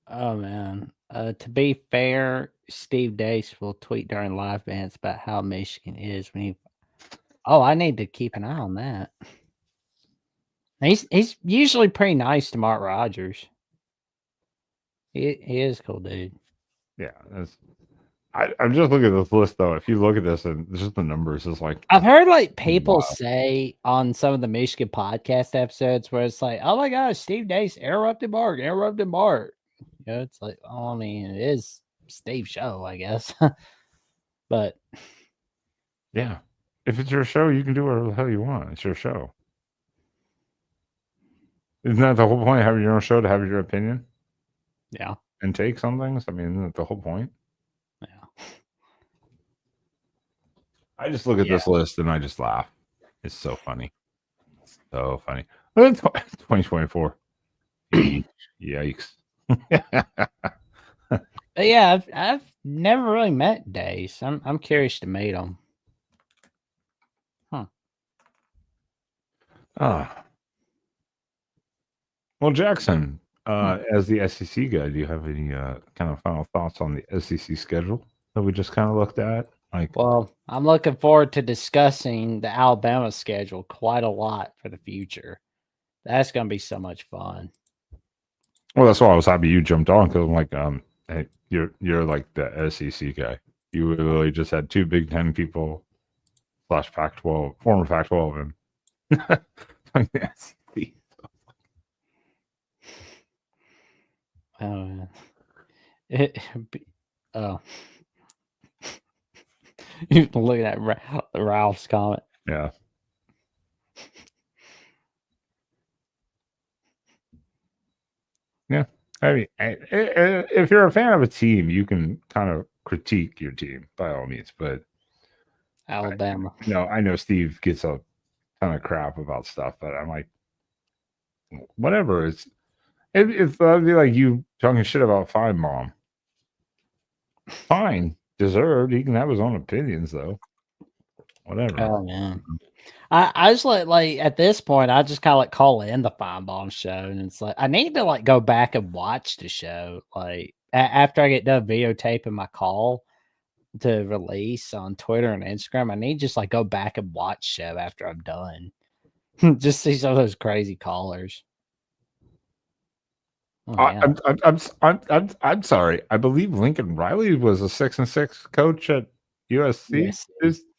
Oh man. To be fair, Steve Dace will tweet during live bands about how Michigan is when he. Oh, I need to keep an eye on that. He's usually pretty nice to Mark Rogers. He is a cool dude. Yeah, I'm just looking at this list though. If you look at this and just the numbers, it's like I've heard like people wow. say on some of the Michigan podcast episodes where it's like, "Oh my gosh, Steve Dace interrupted Mark." You know, it's like, oh, I mean, it is Steve's show, I guess. But Yeah, if it's your show, you can do whatever the hell you want. It's your show. Isn't that the whole point of having your own show, to have your opinion? Yeah. And takes on things? I mean, isn't that the whole point? Yeah. I just look at this list and I just laugh. It's so funny. So funny. 2024. Yikes. But yeah, I've never really met Dace. I'm curious to meet him. Well, Jackson, as the SEC guy, do you have any kind of final thoughts on the SEC schedule that we just kind of looked at? Well, I'm looking forward to discussing the Alabama schedule quite a lot for the future. That's going to be so much fun. Well, that's why I was happy you jumped on, because I'm like, hey, you're like the SEC guy. You literally just had two Big Ten people / Pac-12, former Pac-12, and the SEC. Oh, you can look at Ralph's comment. Yeah. Yeah. I mean, if you're a fan of a team, you can kind of critique your team by all means, but Alabama. I know Steve gets a ton of crap about stuff, but I'm like, whatever. It's that'd be like you talking shit about Feinbaum. Fine, deserved. He can have his own opinions, though. Whatever. Oh man, I just like at this point, I just kind of like call in the Feinbaum show, and it's like I need to like go back and watch the show. Like after I get done videotaping my call to release on Twitter and Instagram, I need to just like go back and watch show after I'm done. Just see some of those crazy callers. Oh, yeah. I'm sorry. I believe Lincoln Riley was a 6-6 coach at USC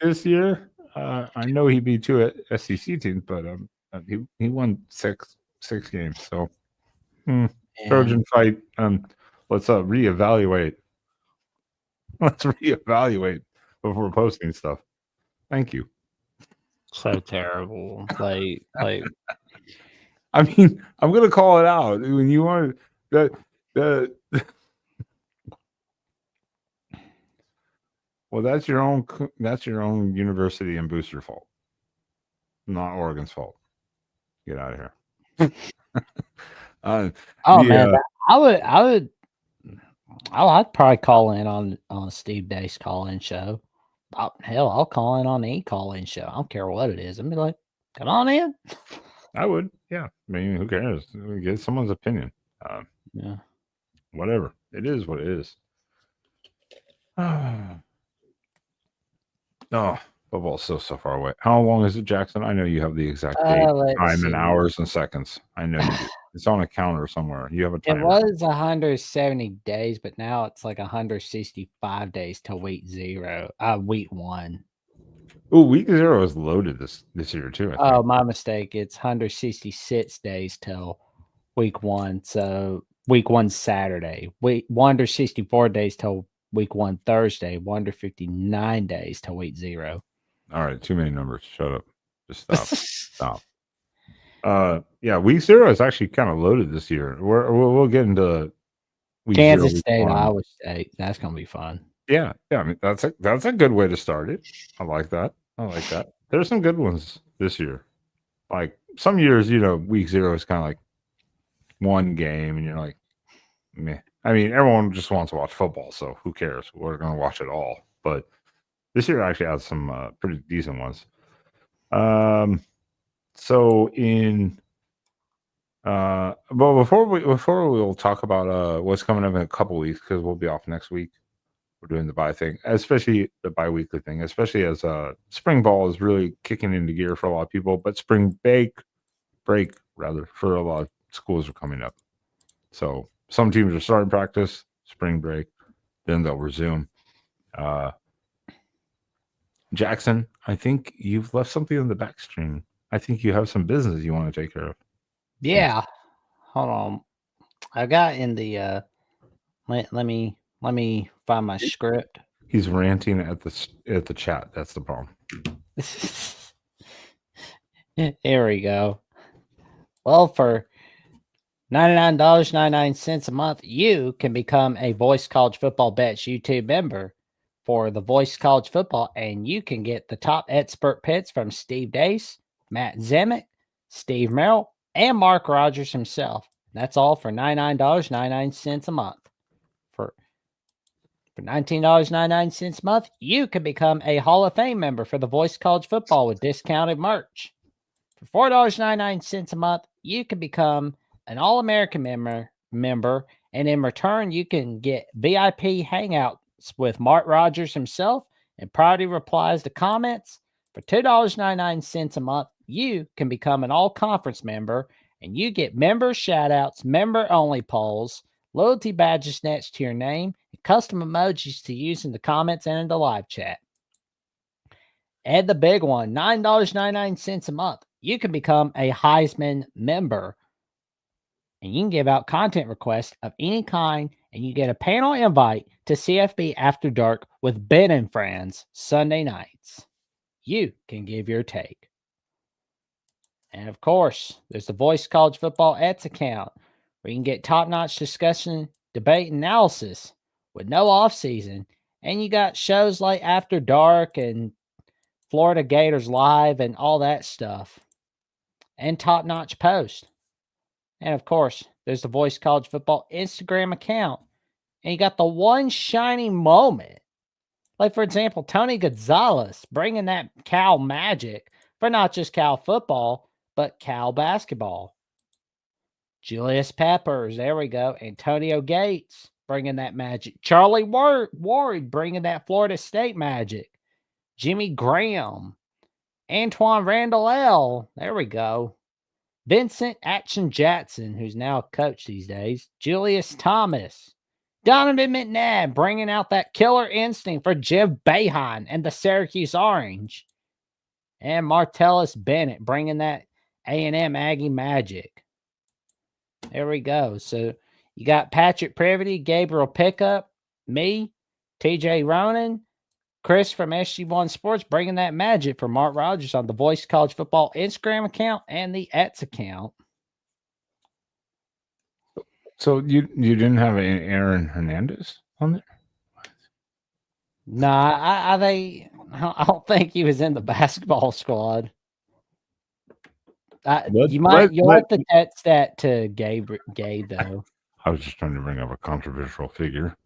this year. I know he beat two SEC teams, but he won six games. So Trojan fight. Let's reevaluate. Let's reevaluate before posting stuff. Thank you. So terrible. Like I mean, I'm gonna call it out when you want the. Well, that's your own university and booster fault, not Oregon's fault. Get out of here. Man, I'd probably call in on Steve Dace call-in show. Hell, I'll call in on any call-in show. I don't care what it is. I'd be like, come on in. I would, yeah. I mean, who cares? Get someone's opinion. Yeah. Whatever. It is what it is. Oh, football's so far away. How long is it, Jackson? I know you have the exact date, time, and hours and seconds. I know you do. It's on a counter somewhere. You have a timer. It was 170 days, but now it's like 165 days till week 1. Oh, week 0 is loaded this year too. I think. Oh, my mistake. It's 166 days till week 1. So week 1's Saturday. 164 days till week 1 Thursday. 159 days till week 0. All right, too many numbers. Shut up. Just stop. Yeah, week 0 is actually kind of loaded this year. We'll get into week Kansas 0, State, Iowa State. That's gonna be fun. Yeah. I mean, that's a good way to start it. I like that. There's some good ones this year. Like some years, week 0 is kind of like one game, and you're like, meh. I mean, everyone just wants to watch football, so who cares? We're going to watch it all. But this year actually has some pretty decent ones. So in but before we'll talk about what's coming up in a couple weeks, because we'll be off next week. We're doing the bye thing, especially the bi-weekly thing, especially as spring ball is really kicking into gear for a lot of people. But spring break rather, for a lot of schools are coming up. So some teams are starting practice, spring break, then they'll resume. Jackson, I think you've left something on the back stream. I think you have some business you want to take care of. Yeah. Hold on. I got in the let me find my script. He's ranting at the chat. That's the problem. Here we go. Well, for $99.99 a month, you can become a Voice College Football Bets YouTube member for the Voice College Football, and you can get the top expert picks from Steve Dace, Matt Zemek, Steve Merrill, and Mark Rogers himself. That's all for $99.99 a month. For $19.99 a month, you can become a Hall of Fame member for the Voice College Football with discounted merch. For $4.99 a month, you can become an All-American member, and in return, you can get VIP hangouts with Mark Rogers himself and priority replies to comments. For $2.99 a month, you can become an all-conference member, and you get member shout-outs, member-only polls, loyalty badges next to your name, and custom emojis to use in the comments and in the live chat. And the big one, $9.99 a month. You can become a Heisman member, and you can give out content requests of any kind, and you get a panel invite to CFB After Dark with Ben and Friends Sunday nights. You can give your take. And of course, there's the Voice College Football Ets account, where you can get top-notch discussion, debate, and analysis with no off-season. And you got shows like After Dark and Florida Gators Live and all that stuff. And top-notch post. And of course, there's the Voice College Football Instagram account. And you got the one shining moment. Like, for example, Tony Gonzalez bringing that Cal magic for not just Cal football, but Cal basketball. Julius Peppers, there we go. Antonio Gates bringing that magic. Charlie Ward bringing that Florida State magic. Jimmy Graham. Antoine Randall L. There we go. Vincent Action Jackson, who's now a coach these days. Julius Thomas. Donovan McNabb bringing out that killer instinct for Jim Boeheim and the Syracuse Orange. And Martellus Bennett bringing that A&M Aggie magic. There we go. So you got Patrick Privity, Gabriel Pickup, me, TJ Ronan, Chris from SG1 Sports bringing that magic for Mark Rogers on the Voice College Football Instagram account and the Ets account. So you didn't have an Aaron Hernandez on there? No, I don't think he was in the basketball squad. You'll have to text that to Gabe though. I was just trying to bring up a controversial figure.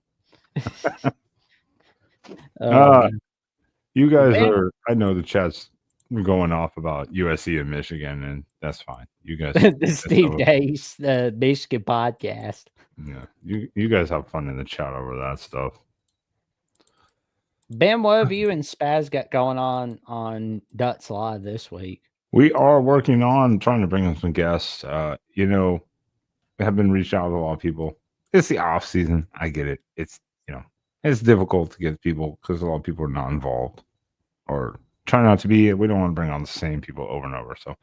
You guys are, I know the chat's going off about USC and Michigan, and that's fine. You guys, the Steve Dace, the Michigan podcast. Yeah, you guys have fun in the chat over that stuff. Ben, what have you and Spaz got going on Duts Live this week? We are working on trying to bring in some guests. We have been reaching out to a lot of people. It's the off season. I get it. It's it's difficult to get people because a lot of people are not involved or try not to be. We don't want to bring on the same people over and over. So,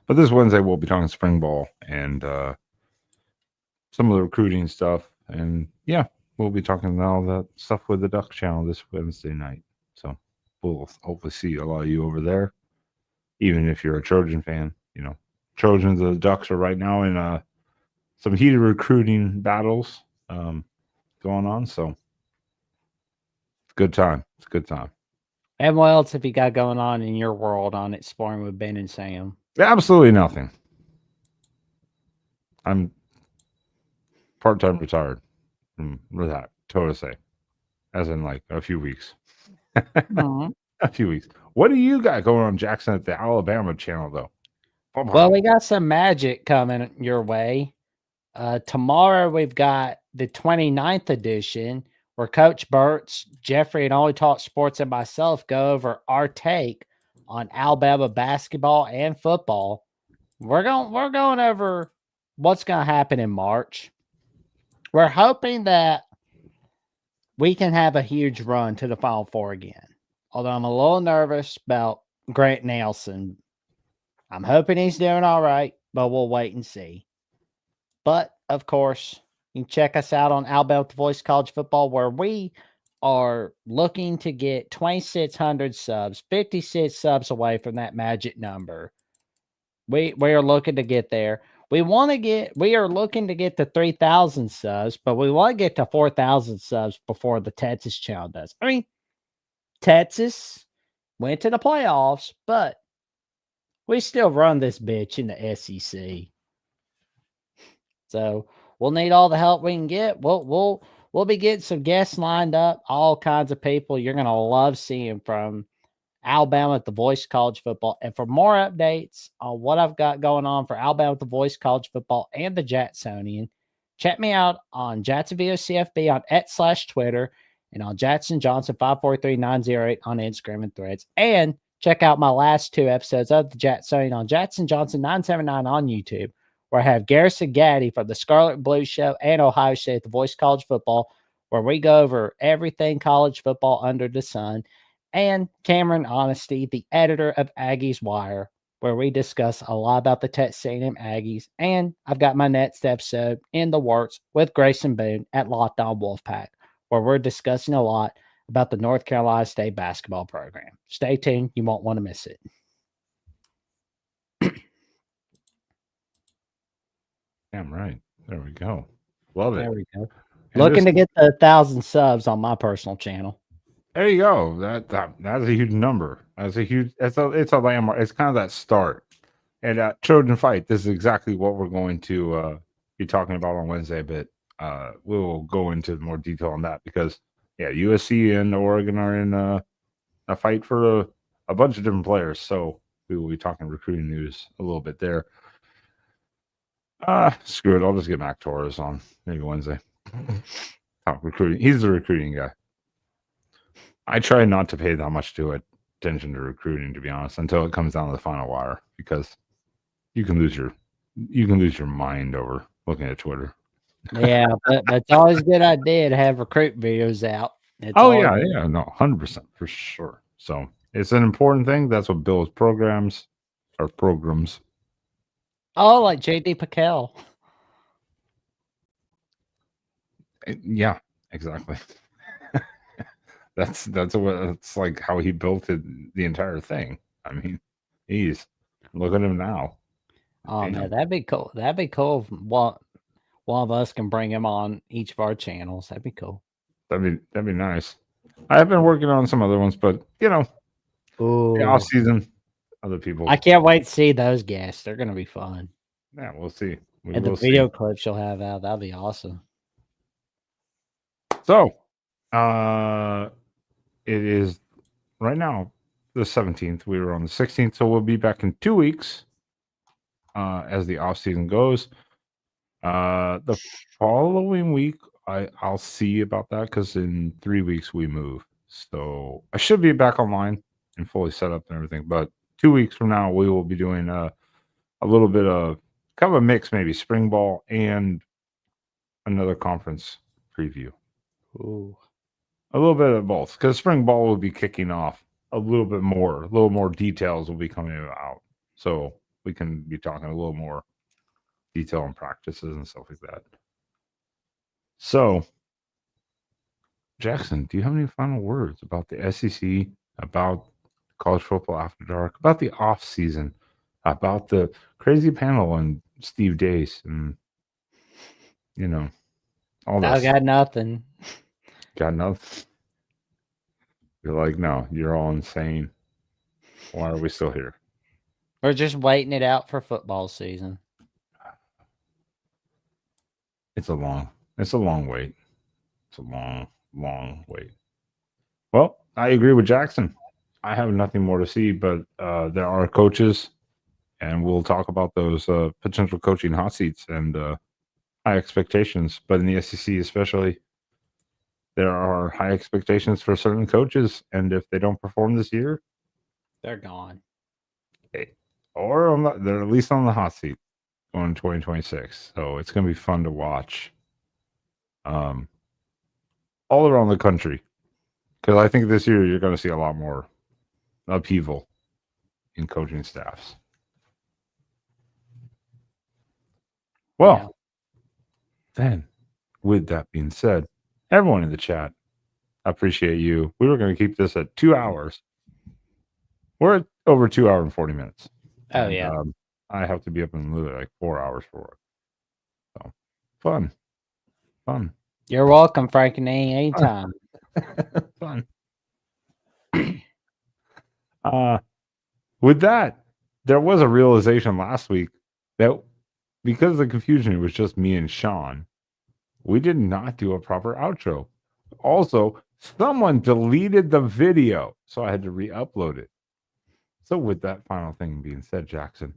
but this Wednesday we'll be talking spring ball and some of the recruiting stuff. And yeah, we'll be talking all that stuff with the Duck Channel this Wednesday night. So we'll hopefully see a lot of you over there. Even if you're a Trojan fan, Trojans and the Ducks are right now in some heated recruiting battles going on. So it's a good time. It's a good time. And what else have you got going on in your world on Exploring with Ben and Sam? Absolutely nothing. I'm part-time retired from that, to say, as in like a few weeks. Mm-hmm. A few weeks. What do you got going on, Jackson, at the Alabama channel, though? Well, we got some magic coming your way. Tomorrow we've got the 29th edition where Coach Burt's, Jeffrey, and Only Talk Sports and myself go over our take on Alabama basketball and football. we're going over what's going to happen in March. We're hoping that we can have a huge run to the Final Four again. Although I'm a little nervous about Grant Nelson. I'm hoping he's doing all right, but we'll wait and see. But, of course, you can check us out on Alabama The Voice College Football, where we are looking to get 2,600 subs, 56 subs away from that magic number. We are looking to get there. We are looking to get to 3,000 subs, but we want to get to 4,000 subs before the Texas channel does. I mean, Texas went to the playoffs, but we still run this bitch in the SEC. So we'll need all the help we can get. We'll be getting some guests lined up, all kinds of people you're gonna love seeing from Alabama at The Voice College Football. And for more updates on what I've got going on for Alabama at The Voice College Football and the Jacksonian, check me out on JacksonVOCFB on X/Twitter and on Jackson Johnson 543908 on Instagram and Threads. And check out my last 2 episodes of the Jacksonian on Jackson Johnson 979 on YouTube, where I have Garrison Gaddy from the Scarlet and Blue Show and Ohio State at The Voice College Football, where we go over everything college football under the sun, and Cameron Honesty, the editor of Aggies Wire, where we discuss a lot about the Texas A&M Aggies. And I've got my next episode in the works with Grayson Boone at Locked On Wolfpack, where we're discussing a lot about the North Carolina State basketball program. Stay tuned. You won't want to miss it. Damn right. There we go. Love it. There we go. And Looking this- to get the 1,000 subs on my personal channel. There you go. That's a huge number. It's a landmark. It's kind of that start. And Trojan Fight, this is exactly what we're going to be talking about on Wednesday a bit. We'll go into more detail on that because USC and Oregon are in a fight for a bunch of different players. So we will be talking recruiting news a little bit there. Screw it. I'll just get Mac Torres on maybe Wednesday. Talk recruiting. He's the recruiting guy. I try not to pay that much attention to recruiting, to be honest, until it comes down to the final wire, because you can lose your mind over looking at Twitter. Yeah, but it's always a good idea to have recruit videos out. No, 100% for sure. So it's an important thing. That's what builds programs. Oh, like JD PicKell. Yeah, exactly. That's like how he built the entire thing. I mean, look at him now. Oh man, that'd be cool. That'd be cool if one of us can bring him on each of our channels. That'd be cool. That'd be nice. I have been working on some other ones, but the off season, other people. I can't wait to see those guests. They're gonna be fun. Yeah, we'll see. And the video clips you'll have out, that'll be awesome. So, it is right now the 17th. We were on the 16th, so we'll be back in 2 weeks as the off season goes. The following week, I'll see about that because in 3 weeks we move. So I should be back online and fully set up and everything. But 2 weeks from now, we will be doing a little bit of kind of a mix, maybe spring ball and another conference preview. Ooh. A little bit of both, because spring ball will be kicking off a little more details will be coming out. So we can be talking a little more detail on practices and stuff like that. So, Jackson, do you have any final words about the SEC, about college football after dark, about the off season, about the crazy panel and Steve Dace and all that? I got nothing. Got nothing. You're like, no, you're all insane. Why are we still here? We're just waiting it out for football season. It's a long wait. It's a long wait. Well, I agree with Jackson. I have nothing more to see, but there are coaches, and we'll talk about those potential coaching hot seats and high expectations. But in the SEC especially, there are high expectations for certain coaches, and if they don't perform this year, they're gone. Hey, or they're at least on the hot seat going in 2026. So it's going to be fun to watch. All around the country, because I think this year you're going to see a lot more upheaval in coaching staffs. Well, then, with that being said, everyone in the chat, I appreciate you. We were going to keep this at 2 hours. We're at over 2 hours and 40 minutes. Oh, yeah. I have to be up in literally like 4 hours for it. So, fun. You're welcome, Frankie. Anytime. Fun. With that, there was a realization last week that because of the confusion, it was just me and Sean. We did not do a proper outro. Also, someone deleted the video, so I had to re-upload it. So with that final thing being said, Jackson,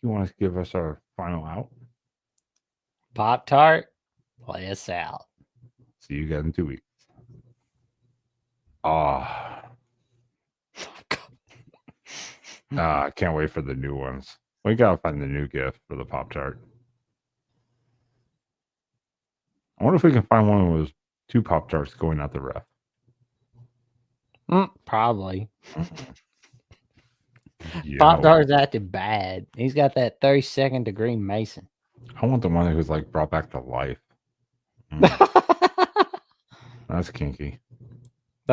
you want to give us our final out? Pop-Tart, play us out. See you guys in 2 weeks. I can't wait for the new ones. We gotta find the new gift for the Pop-Tart. I wonder if we can find one of those 2 Pop-Tarts going out the ref. Probably. Yeah. Pop-Tart's acting bad. He's got that 32nd degree Mason. I want the one that was like brought back to life. That's kinky.